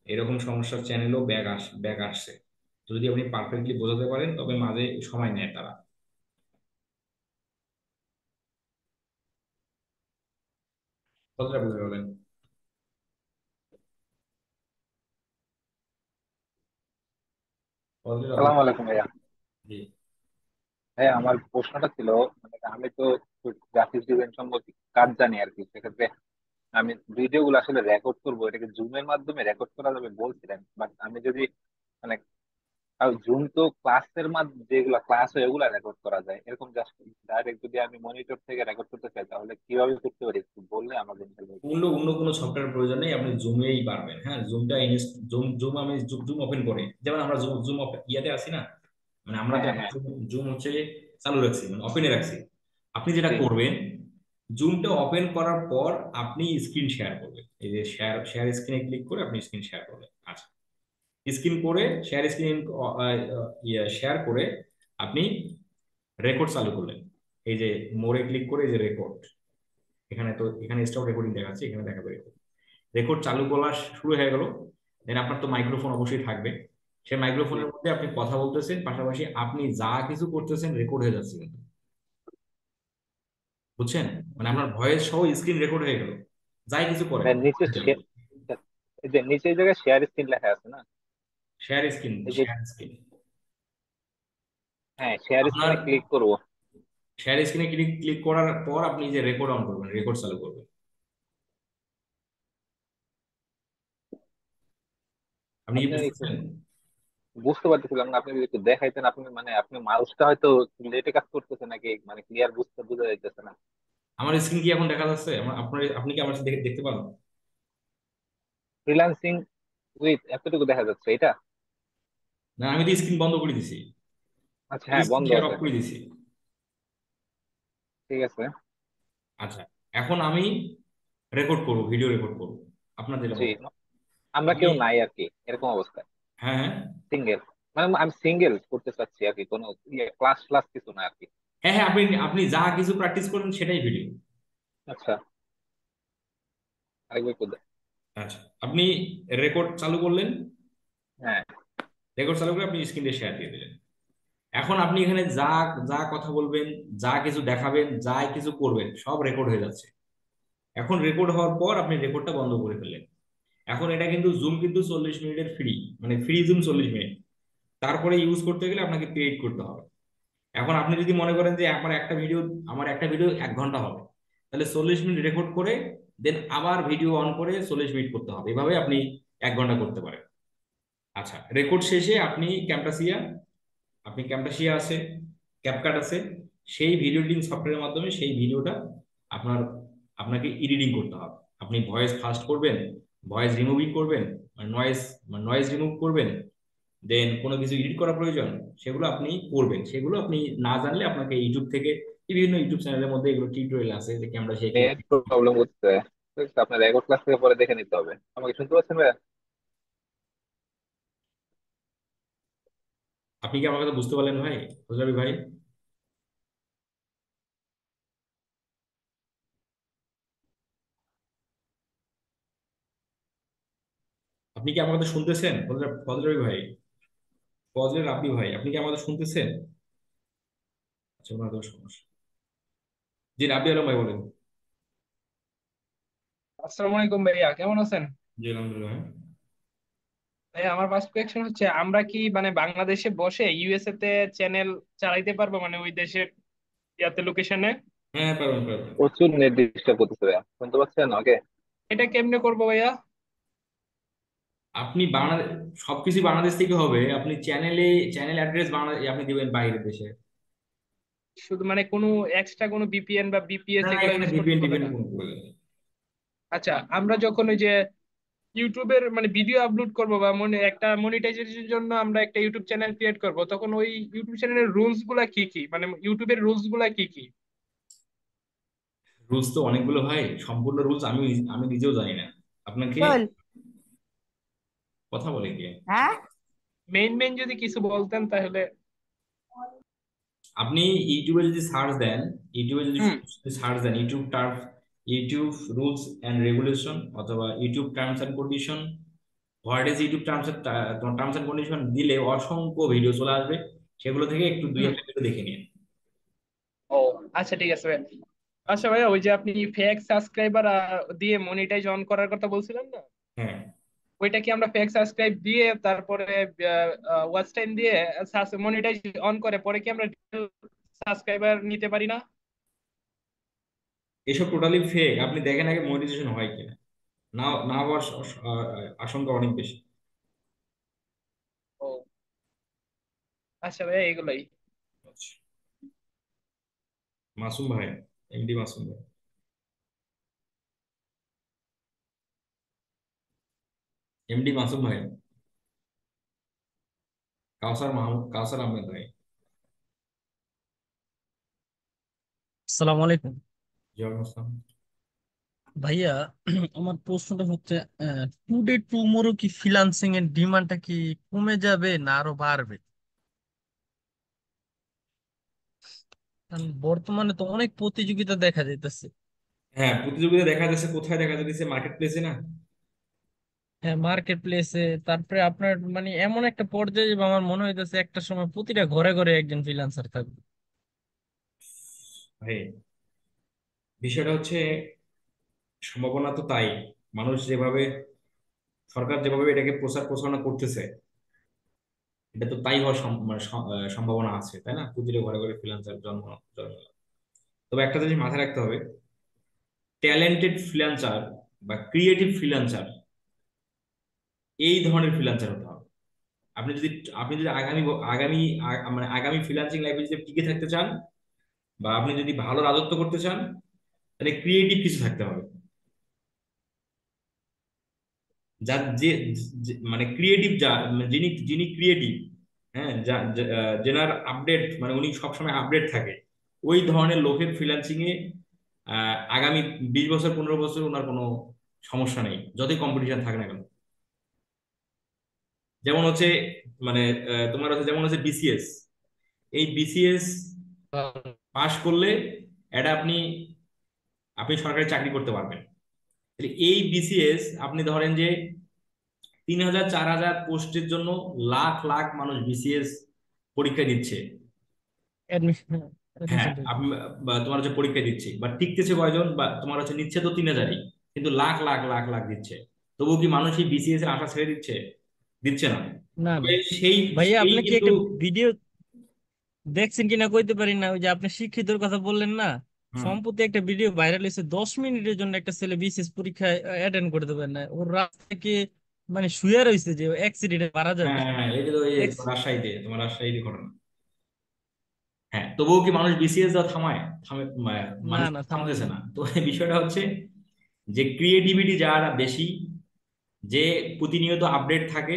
এরকম সমস্যার চ্যানেলও ব্যাক আসছে। তো যদি আপনি পারফেক্টলি বোঝাতে পারেন তবে মাঝে সময় নেয় তারা। কতটা বুঝতে পারবেন? কতটা সালাম আলাইকুম ভাইয়া। জি। ভাইয়া আমার প্রশ্নটা ছিল, মানে আমি তো গ্রাফিক্স ডিজাইন সম্পর্কে কাজ জানি আর কি। সেক্ষেত্রে আমি ভিডিও গুলো আসলে রেকর্ড করবো, এটাকে জুমের মাধ্যমে রেকর্ড করা যাবে বলছিলেন, বাট আমি যদি মানে জুম তো ক্লাসের মাধ্যমে যেগুলো ক্লাস হয় ওগুলা রেকর্ড করা যায়, এরকম জাস্ট ডাইরেক্ট যদি আমি মনিটর থেকে রেকর্ড করতে চাই তাহলে কিভাবে করতে পারি একটু বললে আমাদের ভালো হতো। অন্য অন্য কোনো সফটওয়্যার প্রয়োজন নেই, আপনি জুমেই পারবেন। হ্যাঁ, জুমটা জুম জুম আমি জুম ওপেন করে, যেমন আমরা জুম জুম ইয়াতে আছি না, মানে আমরা হ্যাঁ তো হ্যাঁ এখন হ্যাঁ। জুম হচ্ছে চালু রাখছি, মানে ওপেনে রাখছি। আপনি যেটা জি। করবেন, জুমটা ওপেন করার পর আপনি স্ক্রিন শেয়ার করবেন। এই যে শেয়ার শেয়ার স্ক্রিনে ক্লিক করে আপনি স্ক্রিন শেয়ার করবেন। আচ্ছা, স্ক্রিন করে শেয়ার স্ক্রিন শেয়ার করে আপনি রেকর্ড চালু করলেন। এই যে মোড়ে ক্লিক করে এই যে রেকর্ড, এখানে স্টপ রেকর্ডিং দেখাচ্ছে, এখানে দেখাবে রেকর্ড। রেকর্ড চালু করা শুরু হয়ে গেল। দেন আপনার তো মাইক্রোফোন অবশ্যই থাকবে। সেই জি। মাইক্রোফোনের মধ্যে আপনি কথা বলতেছেন, পাশাপাশি আপনি যা কিছু করতেছেন রেকর্ড হয়ে যাচ্ছে কিন্তু, বুঝছেন? মানে জি। আপনার ভয়েস সহ স্ক্রিন রেকর্ড হয়ে গেল, যাই কিছু করেন মানে নিচে এই যে নিচের জায়গায় শেয়ার স্ক্রিন লেখা আছে না? Share screen. এই যে শেয়ার স্ক্রিন হ্যাঁ, শেয়ার আপনার স্ক্রিনে ক্লিক করবো। শেয়ার স্ক্রিনে ক্লিক ক্লিক করার পর আপনি যে রেকর্ড অন করবেন, রেকর্ড চালু করবেন। আপনি কি আপনি একটু বুঝতেছেন? বুঝতে পারতেছিলাম না, আপনি যদি একটু দেখাইতেন। আপনি মানে আপনি মাউসটা হয়তো লেটে কাজ করতেছে নাকি, মানে ক্লিয়ার বোঝা যাইতেছে না। আমার স্ক্রিন কি এখন দেখা যাচ্ছে? আপনি কি আমার দেখতে পান? ফ্রিল্যান্সিং উইথ এতটুকু দেখা যাচ্ছে এটা? না, আমি তো স্ক্রিন বন্ধ করে দিছি, আচ্ছা হ্যাঁ, স্ক্রিন বন্ধ শেয়ার অফ আছে। করে দিছি। ঠিক আছে। আচ্ছা, এখন আমি রেকর্ড করবো, ভিডিও রেকর্ড করবো আপনার যেটা জি। বলেন। আমরা আপনি কেউ নাই আর কি এরকম অবস্থায়, হ্যাঁ হ্যাঁ সিঙ্গেল। মানে আমি সিঙ্গেল করতে চাচ্ছি আর কি, কোনো ক্লাস ক্লাস কিছু না আর কি। হ্যাঁ হ্যাঁ, আপনি আপনি যা কিছু প্র্যাকটিস করেন সেটাই ভিডিও। আচ্ছা, আরেকবার একটু আচ্ছা, আপনি রেকর্ড চালু করলেন। হ্যাঁ। রেকর্ড চালু করে আপনি স্ক্রিনে শেয়ার দিয়ে দিলেন। এখন আপনি এখানে যা যা কথা বলবেন, যা কিছু দেখাবেন, যা কিছু করবেন সব রেকর্ড হয়ে যাচ্ছে। এখন রেকর্ড হওয়ার পর আপনি রেকর্ডটা বন্ধ করে ফেললেন। এখন এটা কিন্তু জুম কিন্তু 40 মিনিটের ফ্রি, মানে ফ্রি জুম 40 মিনিট। তারপরে ইউজ করতে গেলে আপনাকে পেইড করতে হবে। এখন আপনি যদি মনে করেন যে আমার একটা ভিডিও 1 ঘন্টা হবে, তাহলে 40 মিনিট রেকর্ড করে দেন আবার ভিডিও অন করে 40 মিনিট করতে হবে। এভাবে আপনি 1 ঘন্টা করতে পারেন। আচ্ছা, রেকর্ড শেষে আপনি ক্যামটাসিয়া আছে, ক্যাপকাট আছে, সেই ভিডিও এডিটিং সফটওয়্যারের মাধ্যমে সেই ভিডিওটা আপনার আপনাকে এডিটিং করতে হবে। আপনি ভয়েস ফাস্ট করবেন, ভয়েস রিমুভিং করবেন, নয়েজ নয়েজ রিমুভ করবেন, দেন কোনো কিছু এডিট করা প্রয়োজন, সেগুলো আপনি করবেন। সেগুলো আপনি না জানলে আপনাকে ইউটিউব থেকে বিভিন্ন ইউটিউব চ্যানেলের মধ্যে এগুলো টিউটোরিয়াল আছে যে ক্যামেরা শেখে। নেট প্রবলেম করতে। তো আপনার রেকর্ড ক্লাস থেকে পরে দেখে নিতে হবে। আমাকে শুনতে পাচ্ছেন ভাইয়া? আপনি কি আমার কথা বুঝতে পারলেন ভাই, ফজলাবি ভাই? আপনি কি আমার কথা শুনতেছেন, ফজলাবি ভাই? ফজলের রাব্বি ভাই, আপনি কি আমার কথা শুনতেছেন? আচ্ছা, ওনার তো সমস্যা। জি, রাব্বি আলম ভাই বলেন। আসসালামু আলাইকুম ভাইয়া, কেমন আছেন? জি, আলহামদুলিল্লাহ। ভাইয়া আমার ফার্স্ট কোয়েশ্চেন হচ্ছে, আমরা কি মানে বাংলাদেশে বসে ইউএসএ তে চ্যানেল চালাইতে পারবো, মানে ওই দেশের ইয়াতে লোকেশনে? হ্যাঁ, হ্যাঁ, পারবেন পারবেন। প্রচুর নির্দিষ্ট করতেছে ভাইয়া, শুনতে পাচ্ছেন আমাকে? এটা কেমনে করবো ভাইয়া? আপনি বাংলাদেশ, সবকিছু বাংলাদেশ থেকে হবে। আপনি চ্যানেল অ্যাড্রেস বাংলা আপনি দিবেন বাইরের দেশে। শুধু মানে কোনো এক্সট্রা কোনো ভিপিএন বা বিপিএস না, না, এগুলো এখানে ইউজ করতে ভিপিএন হবে টিপিএন না? কোনো প্রয়োজন নেই। আচ্ছা, আমরা যখন ওই যে ইউটিউবের মানে ভিডিও আপলোড করব বা মনে একটা মনিটাইজেশনের জন্য আমরা একটা ইউটিউব চ্যানেল ক্রিয়েট করব, তখন ওই ইউটিউব চ্যানেলের রুলস গুলা কি কি, মানে ইউটিউবের রুলস গুলা কি কি? রুলস তো অনেকগুলো ভাই, সম্পূর্ণ রুলস আমি আমি নিজেও জানি না। আপনাকে বল। কথা বলে কি, হ্যাঁ। মেইন মেইন যদি কিছু বলতেন তাহলে। আপনি ইউটিউবে যদি সার্চ দেন, ইউটিউবে যদি হুম। সার্চ দেন ইউটিউব রুলস এন্ড রেগুলেশন, অথবা YouTube terms and condition, what is YouTube terms and condition দিলে অসংখ্য ভিডিও চলে আসবে। সেগুলো থেকে একটু দুই হুম। একটা ভিডিও দেখে নিন। ও আচ্ছা, ঠিক আছে ভাই। আচ্ছা ভাইয়া, ওই যে আপনি ফেক সাবস্ক্রাইবার দিয়ে মনিটাইজ অন করার কথা বলছিলেন না, হ্যাঁ, ওইটা কি আমরা ফেক সাবস্ক্রাইব দিয়ে তারপরে ওয়াচ টাইম দিয়ে মনিটাইজ অন করে পরে কি আমরা সাবস্ক্রাইবার নিতে পারি না? এসব টোটালি ফেক। আপনি দেখেন আগে মনিটাইজেশন হয় কিনা। না, না হওয়ার আশঙ্কা অনেক বেশি। ও আচ্ছা ভাইয়া, এগুলাই। আচ্ছা, মাসুম ভাই, এমডি মাসুম ভাই, এমডি মাসুম ভাই, কাউসার আহমেদ ভাই। আসসালামু আলাইকুম জিয়াউল হাসান। ভাইয়া। আমার প্রশ্নটা হচ্ছে, টুডে টুমোরো কি ফ্রিল্যান্সিং এর ডিমান্ডটা কি কমে যাবে না আরো বাড়বে? কারণ বর্তমানে তো অনেক প্রতিযোগিতা দেখা যাইতেছে। হ্যাঁ, প্রতিযোগিতা দেখা যাচ্ছে, কোথায় দেখা যাচ্ছে? মার্কেট প্লেসে না? হ্যাঁ, মার্কেট প্লেসে। তারপরে আপনার মানে এমন একটা পর্যায়ে যাবে, আমার মনে হইতেছে একটা সময় প্রতিটা ঘরে ঘরে একজন ফ্রিল্যান্সার থাকবে। ভাই, বিষয়টা হচ্ছে, সম্ভাবনা তো তাই। মানুষ যেভাবে, সরকার যেভাবে এটাকে প্রচার প্রচারণা করতেছে, এটা তো তাই হওয়ার সম্ভাবনা আছে, তাই না? প্রতিটা ঘরে ঘরে ফ্রিল্যান্সার জন্ম। তবে একটা জিনিস মাথায় রাখতে হবে, ট্যালেন্টেড ফ্রিল্যান্সার বা ক্রিয়েটিভ ফ্রিল্যান্সার, এই ধরনের ফ্রিল্যান্সার হতে হবে। আপনি যদি আপনি যদি মানে আগামী ফ্রিল্যান্সিং লাইফে যদি টিকে থাকতে চান, বা আপনি যদি ভালো রাজত্ব করতে চান, তাহলে ক্রিয়েটিভ কিছু থাকতে হবে। যার মানে ক্রিয়েটিভ, মানে যিনি যিনি ক্রিয়েটিভ, হ্যাঁ, যেনার আপডেট, মানে উনি সবসময় আপডেট থাকে, ওই ধরনের লোকের ফ্রিল্যান্সিং এ আগামী 20 বছর 15 বছর ওনার কোনো সমস্যা নেই, যতই কম্পিটিশন থাকে না কেন। যেমন হচ্ছে, মানে তোমার হচ্ছে, যেমন হচ্ছে বিসিএস। এই বিসিএস পাশ করলে এটা আপনি আপনি সরকারি চাকরি করতে পারবেন। তাহলে এই বিসিএস, আপনি ধরেন যে 3,000 4,000 পোস্টের জন্য লাখ লাখ মানুষ বিসিএস পরীক্ষা দিচ্ছে। অ্যাডমিশন হ্যাঁ, অ্যাডমিশন। আপনি বা তোমার হচ্ছে পরীক্ষা দিচ্ছে, বা টিকতেছে কয়জন, বা তোমার হচ্ছে নিচ্ছে তো 3,000-ই, কিন্তু লাখ লাখ লাখ লাখ দিচ্ছে। তবুও কি মানুষ এই বিসিএস এর আশা ছেড়ে দিচ্ছে? দিচ্ছে না। না তবে সেই ভাইয়া, সেই আপনি কি কিন্তু, একটা ভিডিও দেখছেন কিনা কইতে পারি না, ওই যে আপনি শিক্ষিতর কথা বললেন না, হুম, সম্প্রতি একটা ভিডিও ভাইরাল হয়েছে, 10 মিনিটের জন্য একটা ছেলে বিসিএস পরীক্ষায় অ্যাটেন্ড করতে পারে না, ওর রাস্তায় কি মানে শুয়ে রয়েছে যে অ্যাক্সিডেন্টে মারা যাবে। হ্যাঁ, হ্যাঁ, হ্যাঁ, এটা তো এই যে দেখছি। তোমার রাজশাহীতে ঘটনা। হ্যাঁ, তবুও কি মানুষ বিসিএস দেওয়া না মানুষ না, থামায় থামতেছে না। না। তো এই বিষয়টা হচ্ছে যে ক্রিয়েটিভিটি যার বেশি, যে প্রতিনিয়ত আপডেট থাকে,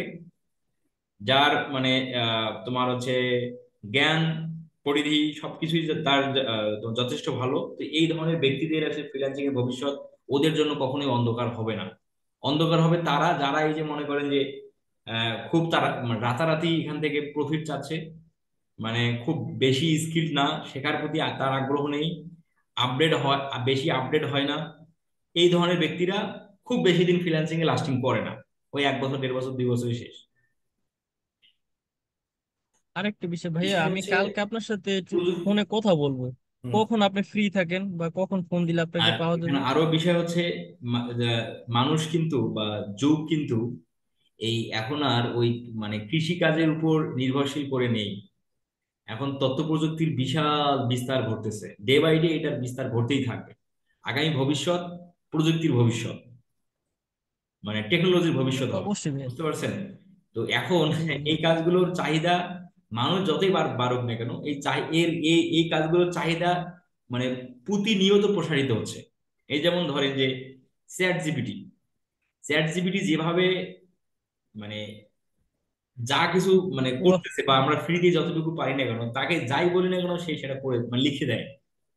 যার মানে তোমার হচ্ছে জ্ঞান পরিধি সবকিছুই তার যথেষ্ট ভালো, তো এই ধরনের ব্যক্তিদের আছে ফ্রিল্যান্সিং এর ভবিষ্যৎ ওদের জন্য কখনোই অন্ধকার হবে না। অন্ধকার হবে তারা যারা এই যে মনে করেন যে খুব তারা মানে রাতারাতি এখান থেকে প্রফিট চাচ্ছে, মানে খুব বেশি স্কিল না, শেখার প্রতি তার আগ্রহ নেই, আপডেট হয় বেশি আপডেট হয় না, এই ধরনের ব্যক্তিরা খুব বেশি দিন ফ্রিল্যান্সিং এ লাস্টিং করে না। ওই 1 বছর 1.5 বছর 2 বছরই শেষ। আরেকটা বিষয় ভাইয়া, বিষয় আমি হচ্ছে কালকে আপনার সাথে একটু প্রযুক্তি। ফোনে কথা বলবো। হুম। কখন আপনি ফ্রি থাকেন বা কখন ফোন দিলে আপনাকে আর পাওয়া এখানে যাবে? আরো বিষয় হচ্ছে মানুষ কিন্তু বা যুগ কিন্তু এই এখন আর ওই মানে কৃষি কাজের উপর নির্ভরশীল করে নেই। এখন তথ্য প্রযুক্তির বিশাল বিস্তার ঘটতেছে, ডে বাই ডে এটার বিস্তার ঘটতেই থাকবে। আগামী ভবিষ্যৎ প্রযুক্তির ভবিষ্যৎ, মানে টেকনোলজির এটা ভবিষ্যৎ তো হবে। অবশ্যই ভাইয়া। বুঝতে পারছেন? তো এখন জি জি। এই কাজগুলোর চাহিদা মানুষ যতই বাড়ুক না কেন, এই এই কাজগুলোর চাহিদা মানে প্রতিনিয়ত প্রসারিত হচ্ছে। এই যেমন ধরেন যে চ্যাট জিপিটি, চ্যাট জিপিটি যেভাবে মানে যা কিছু মানে ও, করতেছে, বা আমরা ফ্রি দিয়ে যতটুকু পারি না কেন তাকে যাই বলি না কেন সে সেটা করে মানে লিখে দেয়।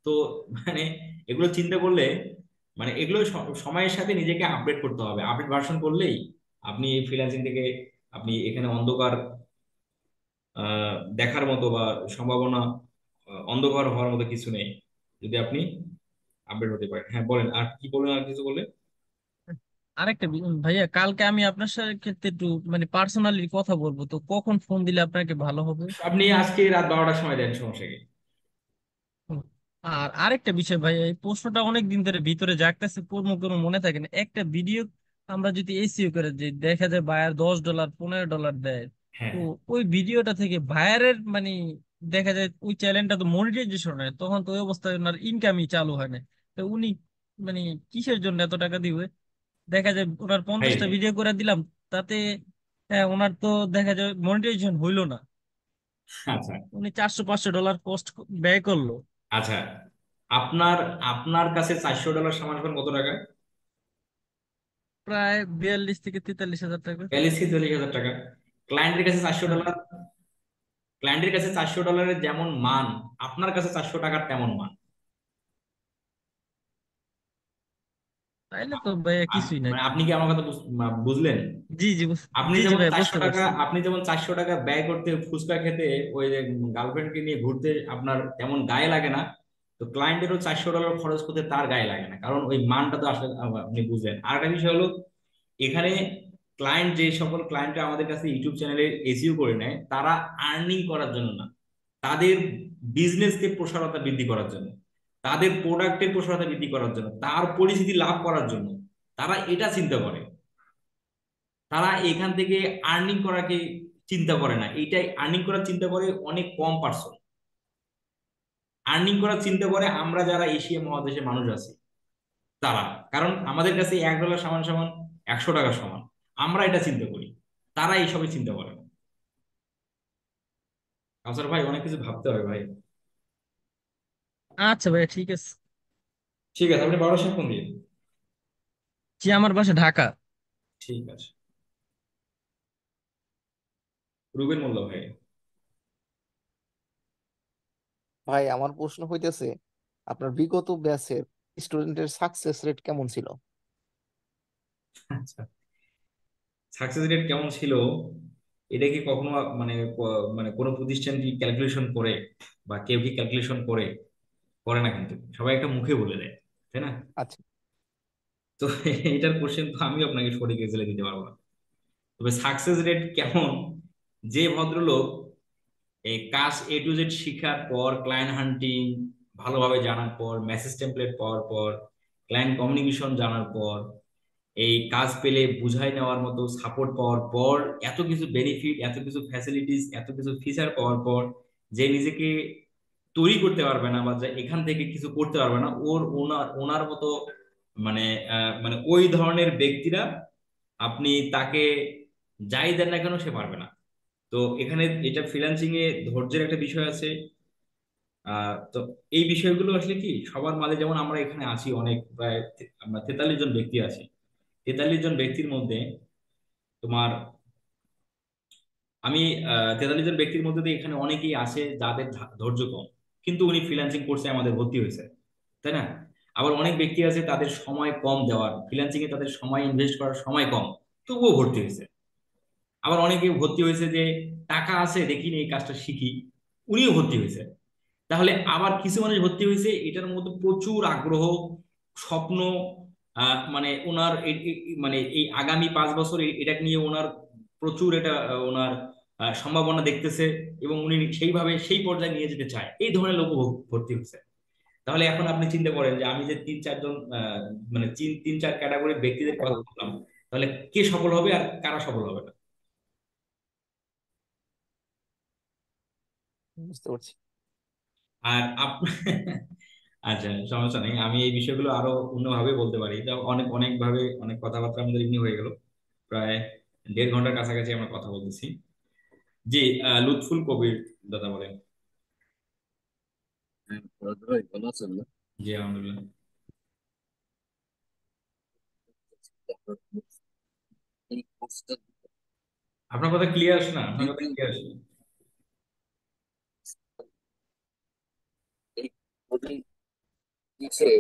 তো মানে এগুলো চিন্তা করলে মানে এগুলো সময়ের সাথে নিজেকে আপডেট করতে হবে। আপডেট ভার্সন করলেই আপনি এই ফ্রিল্যান্সিং থেকে আপনি এখানে অন্ধকার দেখার মতো বা সম্ভাবনা অন্ধকার হওয়ার মতো কিছু নেই যদি আপনি আপডেট হতে পারেন। হ্যাঁ বলেন, আর কি বলেন, আর কিছু বলে। আরেকটা ভাইয়া, কালকে আমি আপনার সাথে ক্ষেত্রে একটু মানে পার্সোনালি কথা বলবো, তো কখন ফোন দিলে আপনাকে ভালো হবে? আপনি আজকে রাত 12টার সময় দেন, সমস্যা কি? হুম। আর আরেকটা বিষয় ভাই, এই প্রশ্নটা অনেক দিন ধরে ভিতরে জাগতেছে, কোনো কোনো মনে থাকে না। একটা ভিডিও আমরা যদি এসইও করে যে দেখা যায় বায়ার $10 $15 দেয়, হ্যাঁ। তো ওই ভিডিওটা থেকে বায়ারের মানে দেখা যায় ওই চ্যানেলটা তো মনিটাইজেশন হয়, তখন তো ওই অবস্থায় ওনার ইনকামই চালু হয় না। তো উনি মানে কিসের জন্য এত টাকা দিবে? দেখা যায় ওনার ভাই 50টা ভিডিও করে দিলাম, তাতে হ্যাঁ ওনার তো দেখা যায় মনিটাইজেশন হইলো না। আচ্ছা উনি $400 500 কস্ট ব্যয় করলো। আচ্ছা, আপনার আপনার কাছে $400 সমান সমান কত টাকা? প্রায় 42 থেকে 43 হাজার টাকা। 42-43 হাজার টাকা। ক্লায়েন্টের কাছে চারশো হ্যাঁ, ডলার ক্লায়েন্টের কাছে $400 যেমন মান, আপনার কাছে 400 টাকার তেমন মান। তাইলে তো ভাইয়া কিছুই নাই। মানে আপনি কি আমার কথা বুঝলেন? জি জি আপনি জি জি যেমন ভাই, চারশো বুঝতে টাকা পারছি। আপনি যেমন 400 টাকা ব্যয় করতে ফুচকা খেতে ওই গার্লফ্রেন্ডকে নিয়ে ঘুরতে আপনার তেমন গায়ে লাগে না, তো ক্লায়েন্টেরও $400 খরচ করতে তার গায়ে লাগে না, কারণ ওই মানটা তো আসলে আপনি বুঝলেন। আর একটা বিষয় হলো, এখানে ক্লায়েন্ট যে সকল ক্লায়েন্টরা আমাদের কাছে ইউটিউব চ্যানেলে এসইও করে নেয় তারা আর্নিং করার জন্য না, তাদের বিজনেসকে প্রসারতা বৃদ্ধি করার জন্য, তাদের প্রোডাক্টের প্রসারতা বৃদ্ধি করার জন্য, তার পরিচিতি লাভ করার জন্য তারা এটা চিন্তা করে। তারা এখান থেকে আর্নিং করাকে চিন্তা করে না, এইটাই আর্নিং করার চিন্তা করে অনেক কম পার্সন। আর্নিং করার চিন্তা করে আমরা যারা এশিয়া মহাদেশের মানুষ আছি তারা, কারণ আমাদের কাছে $1 সমান সমান 100 টাকা সমান, আমরা এটা চিন্তা করি, তারা এইসবের চিন্তা করে না। কাউসার ভাই অনেক কিছু ভাবতে হবে ভাই। আচ্ছা ভাইয়া, ঠিক আছে। ঠিক আছে, আপনি 12টার সময় ফোন দিন। জি, আমার বাসা ঢাকা। ঠিক আছে। রুবেল মোল্লা ভাই। ভাই আমার প্রশ্ন হইতেছে, আপনার বিগত ব্যাচের স্টুডেন্টের সাকসেস রেট কেমন ছিল? আচ্ছা, সাকসেস রেট কেমন ছিল এটা কি কখনো মানে মানে কোনো প্রতিষ্ঠান কি ক্যালকুলেশন করে, বা কেউ কি ক্যালকুলেশন করে? করে না, কিন্তু সবাই একটা মুখে বলে দেয়, তাই না? আচ্ছা। তো এটার কোশ্চেন তো আমি আপনাকে সঠিক রেজাল্ট দিতে পারবো না। তবে সাকসেস রেট কেমন, যে ভদ্রলোক এই কাজ A to Z শিখার পর, ক্লায়েন্ট হান্টিং ভালোভাবে জানার পর, মেসেজ টেমপ্লেট পাওয়ার পর, ক্লায়েন্ট কমিউনিকেশন জানার পর, এই কাজ পেলে বুঝাই নেওয়ার মতো সাপোর্ট পাওয়ার পর, এত কিছু বেনিফিট, এত কিছু ফ্যাসিলিটিস, এত কিছু ফিচার পাওয়ার পর যে নিজেকে তৈরি করতে পারবে না, বা যে এখান থেকে কিছু করতে পারবে না, ওনার ওনার মতো মানে মানে ওই ধরনের ব্যক্তিরা, আপনি তাকে যাই দেন না কেন সে পারবে না। তো এখানে এটা ফ্রিল্যান্সিং এ ধৈর্যের একটা বিষয় আছে। তো এই বিষয়গুলো আসলে কি সবার মাঝে, যেমন আমরা এখানে আছি অনেক, প্রায় আমরা 43 জন ব্যক্তি আছি, 43 জন ব্যক্তির মধ্যে তোমার আমি 43 জন ব্যক্তির মধ্যে দিয়ে এখানে অনেকেই আছে যাদের ধৈর্য কম, কিন্তু উনি ফ্রিল্যান্সিং কোর্সে আমাদের ভর্তি হয়েছে, তাই না? আবার অনেক ব্যক্তি আছে তাদের সময় কম দেওয়ার, ফ্রিল্যান্সিং এ তাদের সময় ইনভেস্ট করার সময় কম, তবুও ভর্তি হয়েছে। আবার অনেকে ভর্তি হয়েছে যে টাকা আছে দেখিনি এই কাজটা শিখি, উনিও ভর্তি হয়েছে। তাহলে আবার কিছু মানুষ ভর্তি হয়েছে এটার মধ্যে প্রচুর আগ্রহ, স্বপ্ন, মানে ওনার মানে এই আগামী 5 বছর এটাকে নিয়ে ওনার প্রচুর এটা ওনার সম্ভাবনা দেখতেছে, এবং উনি সেইভাবে সেই পর্যায়ে নিয়ে যেতে চায়, এই ধরনের লোক ভর্তি হয়েছে। তাহলে এখন আপনি চিন্তা করেন যে আমি যে 3-4 জন মানে 3-4 ক্যাটাগরির ব্যক্তিদের কথা বললাম, তাহলে কে সফল হবে আর কারা সফল হবে না? বুঝতে পারছি। আর আচ্ছা, সমস্যা নেই, আমি এই বিষয়গুলো আরো অন্যভাবে বলতে পারি, যা অনেক অনেক ভাবে অনেক কথাবার্তা আমাদের এমনি হয়ে গেল, প্রায় 1.5 ঘন্টার কাছাকাছি আমরা কথা বলতেছি। জি, লুৎফুল কবির দাদা বলেন। হ্যাঁ, ফরাদ ভাই ভালো আছেন না? জি, আলহামদুলিল্লাহ। এই কোর্সটা আপনার কথা ক্লিয়ার আসে না, আপনার কথা রিভিউ ক্লিয়ার আসে না। এই যদি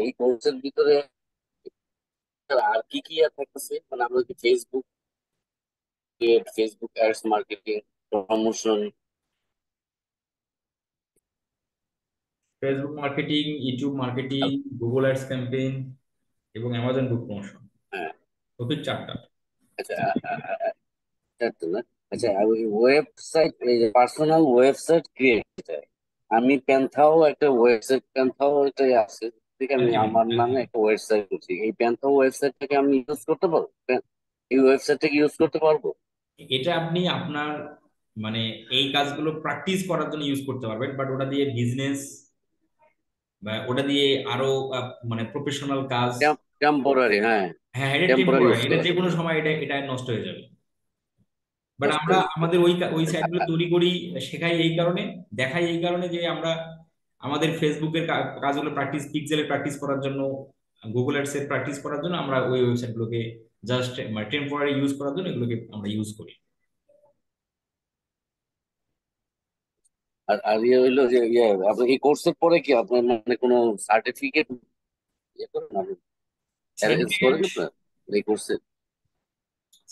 এই কোর্সের ভিতরে আর কি কি থাকতেছে, মানে আমরা কি Facebook page, Facebook ads marketing, promotion? Facebook marketing, YouTube marketing, Google ads campaign এবং অ্যামাজন বুক প্রমোশন, হ্যাঁ, টপিক 4টা। আচ্ছা, চারটে না? আচ্ছা, ওই ওয়েবসাইট, এই যে পার্সোনাল ওয়েবসাইট ক্রিয়েট, আমি প্যান্থাও এটাই আছে, ঠিক হ্যাঁ, আমি ঠিক আছে, আমার হ্যাঁ, নামে হ্যাঁ। একটা ওয়েবসাইট করছি, এই প্যান্থাও ওয়েবসাইটটাকে আমি ইউজ করতে পারবো? এই ওয়েবসাইটটাকে ইউজ করতে পারবো? এটা আপনি আপনার মানে এই কাজগুলো প্র্যাকটিস করার জন্য ইউজ করতে পারবেন, বাট ওটা দিয়ে বিজনেস বা ওটা দিয়ে আরো মানে প্রফেশনাল কাজ, টেম্পোরারি, হ্যাঁ, হ্যাঁ, এটা টেম্পোরারি টেম্পোরারি, ইউজ এটা করা যে যাবে, কোনো সময় এটা এটা নষ্ট হয়ে যাবে। বাট নষ্ট আমরা হয়ে যাবে। আমাদের ওই সাইটগুলো তৈরি করি, শেখাই এই কারণে, দেখাই এই কারণে যে আমরা আমাদের ফেসবুকের কাজগুলো প্র্যাকটিস, পিক্সেলের প্র্যাকটিস করার জন্য, গুগল অ্যাডস এর প্র্যাকটিস করার জন্য আমরা ওই ওয়েবসাইটগুলোকে জাস্ট মানে টেম্পোরারি ইউজ করার জন্য এগুলোকে আমরা ইউজ করি। আর আর ইয়ে হইলো যে আপনি এই কোর্সের পরে কি আপনার মানে কোনো সার্টিফিকেট ইয়ে করেন, আপনি অ্যারেঞ্জ সার্টিফিকেট, করেন আপনার এই কোর্সে?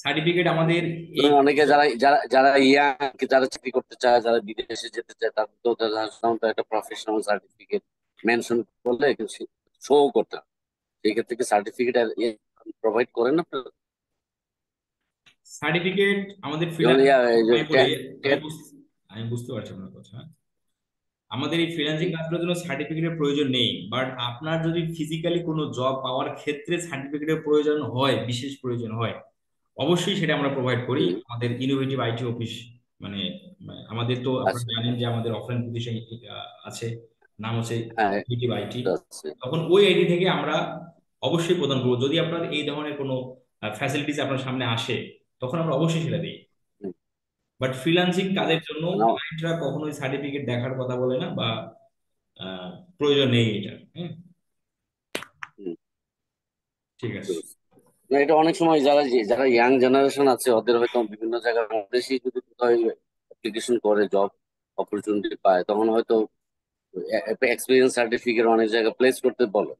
সার্টিফিকেট আমাদের এই ধরুন অনেকে যারা যারা যারা ইয়াং, যারা চাকরি করতে চায়, যারা বিদেশে যেতে চায়, তাদের তো সাধারণত একটা প্রফেশনাল সার্টিফিকেট মেনশন করলে শো করতে হয়, সেই ক্ষেত্রে কি সার্টিফিকেট প্রোভাইড করেন আপনারা? সার্টিফিকেট আমাদের যেমন এই যে আমি বলি, আমি টেট। আমি বুঝতে পারছি আপনার কথা। আমাদের এই ফ্রিল্যান্সিং কাজগুলোর জন্য সার্টিফিকেটের প্রয়োজন নেই, বাট আপনার যদি ফিজিক্যালি কোনো জব পাওয়ার ক্ষেত্রে সার্টিফিকেটের প্রয়োজন হয়, বিশেষ প্রয়োজন হয়, অবশ্যই সেটা আমরা প্রোভাইড করি। আমাদের ইনোভেটিভ আইটি অফিস মানে আমাদের তো আপনারা আচ্ছা, জানেন যে আমাদের অফলাইন প্রতিষ্ঠান আছে, নাম হচ্ছে হ্যাঁ, ইনোভেটিভ আইটি। এটা আছে। তখন ওই আইডি থেকে আমরা অবশ্যই প্রদান করবো, যদি আপনার এই ধরনের কোনো ফ্যাসিলিটিস আপনার সামনে আসে, তখন আমরা অবশ্যই সেটা দিই। হুম, বাট ফ্রিল্যান্সিং কাজের আচ্ছা, জন্য মানে ক্লায়েন্টরা কখনোই সার্টিফিকেট দেখার কথা বলে না, বা প্রয়োজন নেই এটা। হ্যাঁ, হুম, ঠিক বুঝতে আছে। পারছি। না, এটা অনেক সময় যারা ইয়াং জেনারেশন আছে, ওদের হয়তো বিভিন্ন জায়গায় বাংলাদেশে যদি কোথাও অ্যাপ্লিকেশন করে, জব অপরচুনিটি পায়, তখন হয়তো এক্সপিরিয়েন্স সার্টিফিকেট অনেক জায়গায় প্লেস করতে বলে।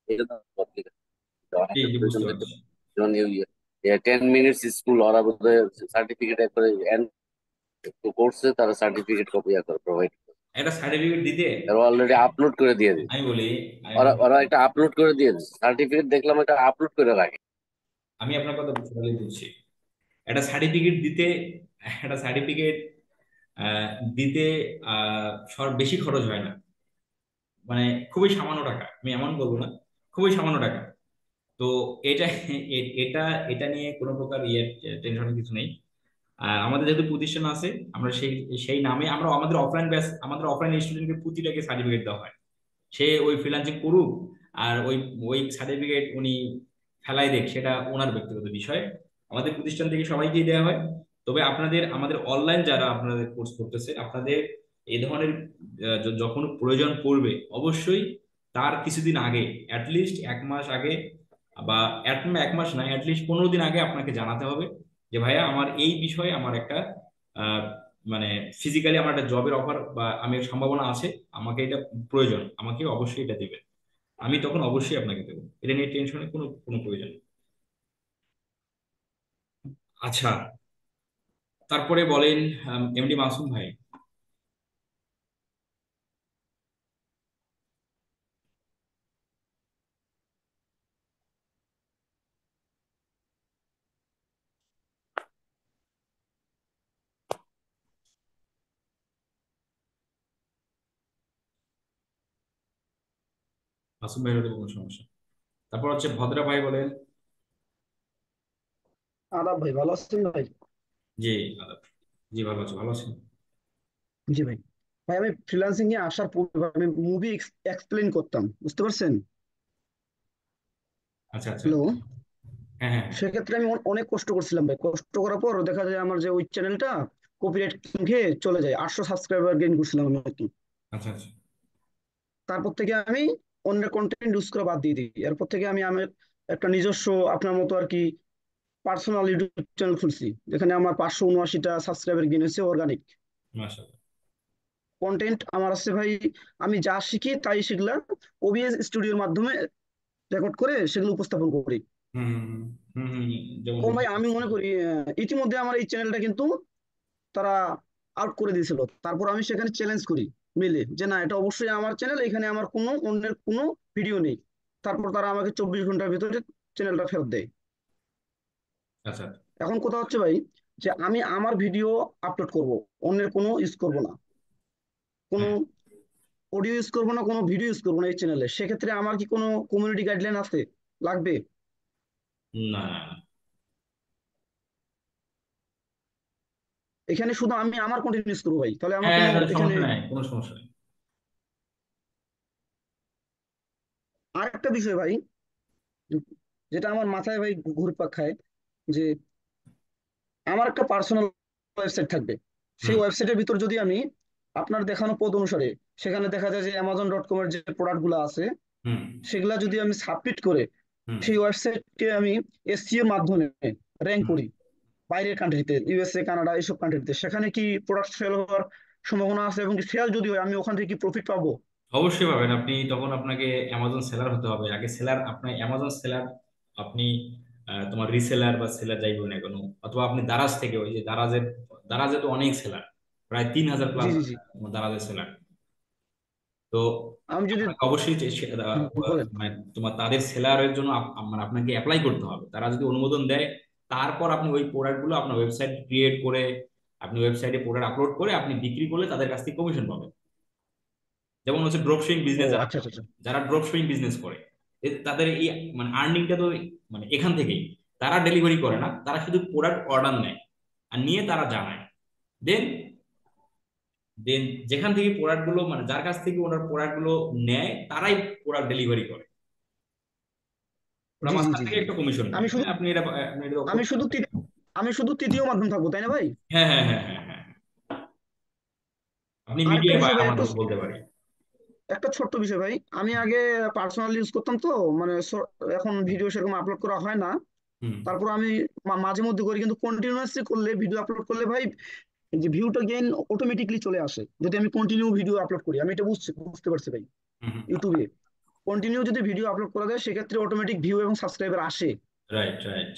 এটা তো ঠিক আছে, এটা জি, অনেকের জি, প্রয়োজন বুঝতে হতে পারছি। পারে। যেমন 10 মিনিটস স্কুল, ওরা বোধহয় সার্টিফিকেট একবারে কোর্সে তারা সার্টিফিকেট কপি করে প্রোভাইড করে, একটা সার্টিফিকেট দিতে তারা অলরেডি আপলোড করে দিয়ে দিই। আমি বলি, আমি ওরা আপনার ওরা একটা আপলোড করে দিয়ে সার্টিফিকেট দেখলাম, এটা আপলোড করে রাখে। আমি আপনার কথা টোটালি বুঝছি। একটা সার্টিফিকেট দিতে, একটা সার্টিফিকেট দিতে বেশি খরচ হয় না, মানে খুবই সামান্য টাকা, আমি এমন বলবো না, খুবই সামান্য টাকা। তো এটা এটা এটা নিয়ে কোনো প্রকার টেনশনের কিছু নেই। আর আমাদের যেহেতু প্রতিষ্ঠান আছে, আমরা সেই সেই নামে আমরা আমাদের অফলাইন স্টুডেন্টকে প্রতিটাকে সার্টিফিকেট দেওয়া হয়। সে ওই ফ্রিল্যান্সিং করুক আর ওই ওই সার্টিফিকেট উনি ফেলাই দেখ, সেটা ওনার ব্যক্তিগত বিষয়। আমাদের প্রতিষ্ঠান থেকে সবাইকেই দেওয়া হয়। তবে আমাদের অনলাইন যারা আপনাদের কোর্স করতেছে, আপনাদের এই ধরনের যখন প্রয়োজন পড়বে, অবশ্যই তার কিছুদিন আগে, অ্যাটলিস্ট 1 মাস আগে, বা 1 মাস না, অ্যাটলিস্ট 15 দিন আগে আপনাকে জানাতে হবে যে ভাইয়া আমার এই বিষয়ে আমার একটা আহ, মানে ফিজিক্যালি আমার একটা জবের অফার বা আমি সম্ভাবনা আছে, আমাকে এটা প্রয়োজন, আমাকে অবশ্যই এটা দিবে। আমি তখন অবশ্যই আপনাকে দেবো, এটা নিয়ে টেনশনের কোনো কোনো প্রয়োজন নেই। আচ্ছা, তারপরে বলেন এমডি মাসুম ভাই। মাসুম ভাই হলে কোনো সমস্যা। তারপর হচ্ছে ভদ্রা ভাই বলেন। আদাব ভাই, ভালো আছেন ভাই? জি আদাব। জি ভালো আছি, ভালো আছেন? জি ভাই। ভাই আমি ফ্রিল্যান্সিং এ আসার পূর্বে ভাই আমি মুভি এক্সপ্লেন করতাম, বুঝতে পারছেন? আচ্ছা আচ্ছা। হ্যালো। হ্যাঁ হ্যাঁ হ্যাঁ। সেক্ষেত্রে আমি অনেক কষ্ট করছিলাম ভাই। কষ্ট করার পর দেখা যায় আমার যে ওই চ্যানেলটা কপিরাইট খেয়ে চলে যায়। 800 সাবস্ক্রাইবার গেইন করছিলাম আমি আর কি। আচ্ছা আচ্ছা। তারপর থেকে আমি অন্যের কন্টেন্ট ইউজ করা বাদ দিয়ে দিই। এরপর থেকে আমি আমার একটা নিজস্ব আপনার মতো আর কি পার্সোনাল ইউটিউব চ্যানেল খুলছি, যেখানে আমার 579টা সাবস্ক্রাইবার গেইন হয়েছে অর্গানিক। মাশাআল্লাহ। কন্টেন্ট আমার আছে ভাই, আমি যা শিখি তাই শিখলাম, ওবিএস স্টুডিওর মাধ্যমে রেকর্ড করে সেগুলো উপস্থাপন করি। হুম হুম হুম হুম হুম, যেমন এখন ভাই দেখতে আমি পাচ্ছি। মনে করি ইতিমধ্যে আমার এই চ্যানেলটা কিন্তু তারা আউট করে দিয়েছিল। তারপর আমি সেখানে চ্যালেঞ্জ করি মিলে যে না, এটা অবশ্যই আমার চ্যানেল, এখানে আমার কোনো অন্যের কোনো ভিডিও নেই। তারপর তারা আমাকে 24 ঘন্টার ভিতরে চ্যানেলটা ফেরত দেয়। আচ্ছা। এখন কথা হচ্ছে ভাই যে আমি আমার ভিডিও আপলোড করব, অন্যের কোনো ইউজ করব না, কোনো হ্যাঁ। অডিও ইউজ করবো না, কোনো ভিডিও ইউজ করবো না এই চ্যানেলে। সেক্ষেত্রে আমার কি কোনো কমিউনিটি গাইডলাইন আছে, লাগবে? না না না। এখানে শুধু আমি আমার কন্টেন্ট ইউজ করবো ভাই, তাহলে আমার হ্যাঁ কোনো তাহলে এখানে। সমস্যা নাই, কোনো সমস্যা নেই। আরেকটা বিষয় ভাই, যেটা আমার মাথায় ভাই ঘুরপাক খায়, যে আমার একটা পার্সোনাল ওয়েবসাইট থাকবে। সেই হুম ওয়েবসাইটের ভিতর যদি আমি আপনার দেখানো পদ অনুসারে সেখানে দেখা যায় যে অ্যামাজন.কম এর যে প্রোডাক্ট গুলো আছে হুম সেগুলা যদি আমি সাবমিট করে হুম সেই ওয়েবসাইটকে আমি এসইও এর মাধ্যমে র্যাঙ্ক হুম। করি বাইরের কান্ট্রিতে, ইউএসএ, কানাডা, এইসব কান্ট্রিতে, সেখানে কি প্রোডাক্ট সেল হওয়ার সম্ভাবনা আছে? এবং সেল যদি হয় আমি ওখান থেকে কি প্রফিট পাবো? অবশ্যই পাবেন। আপনি তখন আপনাকে অ্যামাজন সেলার হতে হবে আগে। সেলার আপনার অ্যামাজন সেলার, আপনি তোমার রিসেলার বা সেলার যাই বলুন না কেন, অথবা আপনি দারাজ থেকে, ওই যে দারাজের, দারাজে তো অনেক সেলার, প্রায় 3000 জি প্লাস জি জি। দারাজের সেলার। তো আমি যদি আপনাকে অবশ্যই বলেন। মানে তোমার তাদের সেলারের জন্য মানে আপনাকে অ্যাপ্লাই করতে হবে। তারা যদি অনুমোদন দেয়, তারপর আপনি ওই প্রোডাক্ট গুলো আপনার ওয়েবসাইট ক্রিয়েট করে, আপনি ওয়েবসাইটে প্রোডাক্ট আপলোড করে আপনি বিক্রি করলে তাদের কাছ থেকে কমিশন পাবেন। যেমন হচ্ছে ড্রপ শিপিং ও বিজনেস, যারা আচ্ছা আচ্ছা আচ্ছা। যারা ড্রপ শিপিং বিজনেস করে, তাদের এই মানে আর্নিংটা তো মানে এখান থেকেই। তারা ডেলিভারি করে না, তারা শুধু প্রোডাক্ট অর্ডার নেয় আর নিয়ে তারা জানায়। দেন দেন যেখান থেকে প্রোডাক্ট গুলো মানে যার কাছ থেকে ওনার প্রোডাক্ট গুলো নেয়, তারাই প্রোডাক্ট ডেলিভারি করে। ওরা জি জি মাঝখান জি থেকে জি। একটা কমিশন আমি পায়। শুধু হ্যাঁ আপনি এটা আমি করতে শুধু পারেন। আমি শুধু তৃতীয় মাধ্যম থাকবো, তাই না ভাই? হ্যাঁ হ্যাঁ হ্যাঁ হ্যাঁ হ্যাঁ। আপনি আরেকটা মিডিয়া বিষয় ভাই, আমার একটু বলতে পারি। একটা ছোট্ট বিষয় ভাই, আমি আগে পার্সোনালি ইউজ করতাম তো, মানে এখন ভিডিও সেরকম আপলোড করা হয় না। হুম তারপর আমি মাঝে মধ্যে করি, কিন্তু কন্টিনিউয়াসলি করলে, ভিডিও আপলোড করলে ভাই এই যে ভিউটা গেইন অটোমেটিকলি চলে আসে যদি আমি কন্টিনিউ ভিডিও আপলোড করি। আমি এটা বুঝতে পারছি ভাই। হুম। ইউটিউবে কন্টিনিউ যদি ভিডিও আপলোড করা যায় সেক্ষেত্রে অটোমেটিক ভিউ এবং সাবস্ক্রাইবার আসে। Right right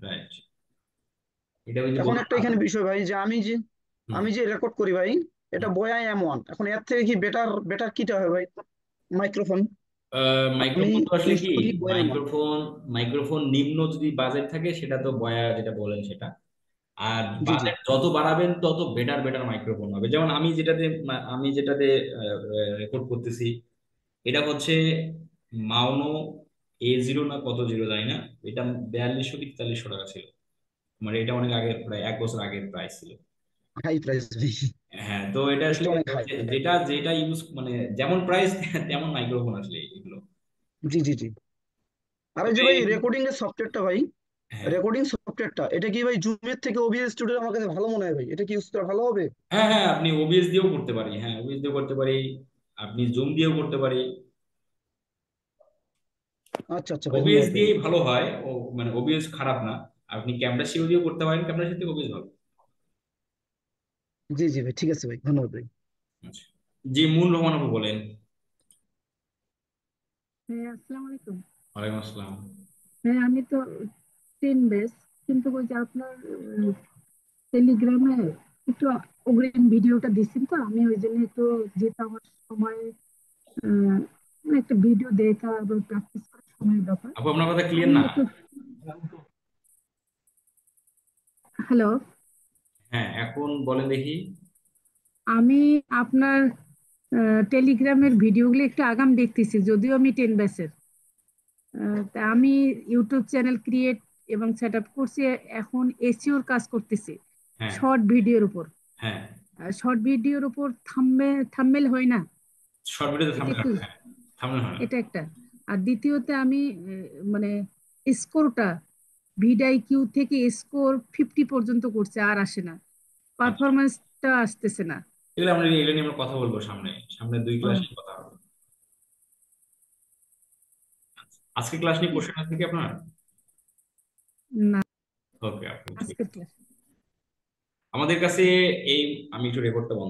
right. এটা ওই যে এখন একটা বললাম। এখানে বিষয় ভাই, যে হুম। আমি যে রেকর্ড করি ভাই, এটা বয়া M1। এখন এর থেকে কি বেটার বেটার কিটা হয় ভাই? মাইক্রোফোন আমি মাইক্রোফোন তো আসলে ইউজ কি, করি বয়া M1। মাইক্রোফোন মাইক্রোফোন নিম্ন যদি বাজেট থাকে সেটা তো বয়া যেটা বলেন সেটা। আর জি জি বাজেট যত বাড়াবেন তত বেটার বেটার মাইক্রোফোন হবে। যেমন আমি যেটাতে রেকর্ড করতেছি, এটা হচ্ছে মাউনো A0 না কত জিরো জানি না। এটা 4200 কি 4300 টাকা ছিল। মানে এটা অনেক আগে, প্রায় 1 বছর আগের প্রাইস ছিল। হাই প্রাইস ভাই। হ্যাঁ তো এটা প্রাইসটা আসলে অনেক হাই। যেটা যেটা ইউজ মানে যেমন প্রাইস তেমন মাইক্রোফোন আসলে এগুলো। জি জি জি। আর এই যে তবে ভাই রেকর্ডিং এর সফটওয়্যারটা ভাই, হ্যাঁ রেকর্ডিং সফটওয়্যারটা এটা কি ভাই জুমের থেকে ওবিএস স্টুডিও আমার কাছে ভালো মনে হয় ভাই? এটা কি ইউজ করা ভালো হবে? হ্যাঁ হ্যাঁ, আপনি ওবিএস দিয়েও করতে পারি। হ্যাঁ ওবিএস দিয়েও করতে পারি, আপনি জুম দিয়েও করতে পারি। আচ্ছা আচ্ছা ভাই, ওবিএস ধন্যবাদ ভাই। দিয়েই ভালো হয় ও, মানে ওবিএস খারাপ না। আপনি ক্যামেরা শিও দিয়েও করতে পারেন, ক্যামেরা শিওতে ওবিএস ভালো। জি জি ভাই, ঠিক আছে ভাই, ধন্যবাদ ভাই। আচ্ছা। জি, মূল রহমান আপু বলেন। হ্যাঁ, আসসালামু আলাইকুম। ওয়ালাইকুম আসসালাম। হ্যাঁ, আমি তো 10 বেস, কিন্তু ওই যে আপনার টেলিগ্রামে একটু অগ্রিম ভিডিওটা দিচ্ছেন, তো আমি ওই জন্য একটু যেতে আমার সময়, মানে একটা ভিডিও দেখা এবং প্র্যাকটিস করার সময় ব্যাপার। আপু আপনার কথা ক্লিয়ার আমি না। একটু, হ্যালো, হ্যাঁ, এখন বলেন দেখি। আমি আপনার টেলিগ্রামের ভিডিওগুলো একটু আগাম দেখতেছি, যদিও আমি 10 বেসের। তা আমি ইউটিউব চ্যানেল ক্রিয়েট এবং সেট আপ করছি, এখন এসইওর কাজ করতেছি হ্যাঁ শর্ট ভিডিওর উপর। হ্যাঁ, শর্ট ভিডিওর উপর থাম্বনেল হয় না, শর্ট ভিডিওতে এটা থাম্বনেল একটু, হয় না, থাম্বনেল হয় না। এটা একটা। আর দ্বিতীয়তে আমি মানে স্কোরটা ভিডাইকিউ থেকে স্কোর 50 পর্যন্ত করছে, আর আসে না, আচ্ছা, পারফরমেন্সটা আসতেছে না। এগুলো নিয়ে আমরা কথা বলবো সামনে, সামনে 2 ও, ক্লাস নিয়ে কথা হবে। আজকে ক্লাস নিয়ে কোশ্চেন আছে কি আপনার? না, ওকে আপু, ঠিক আজকের আছে। ক্লাস আমাদের কাছে এই, আমি একটু রেকর্ডটা বন্ধ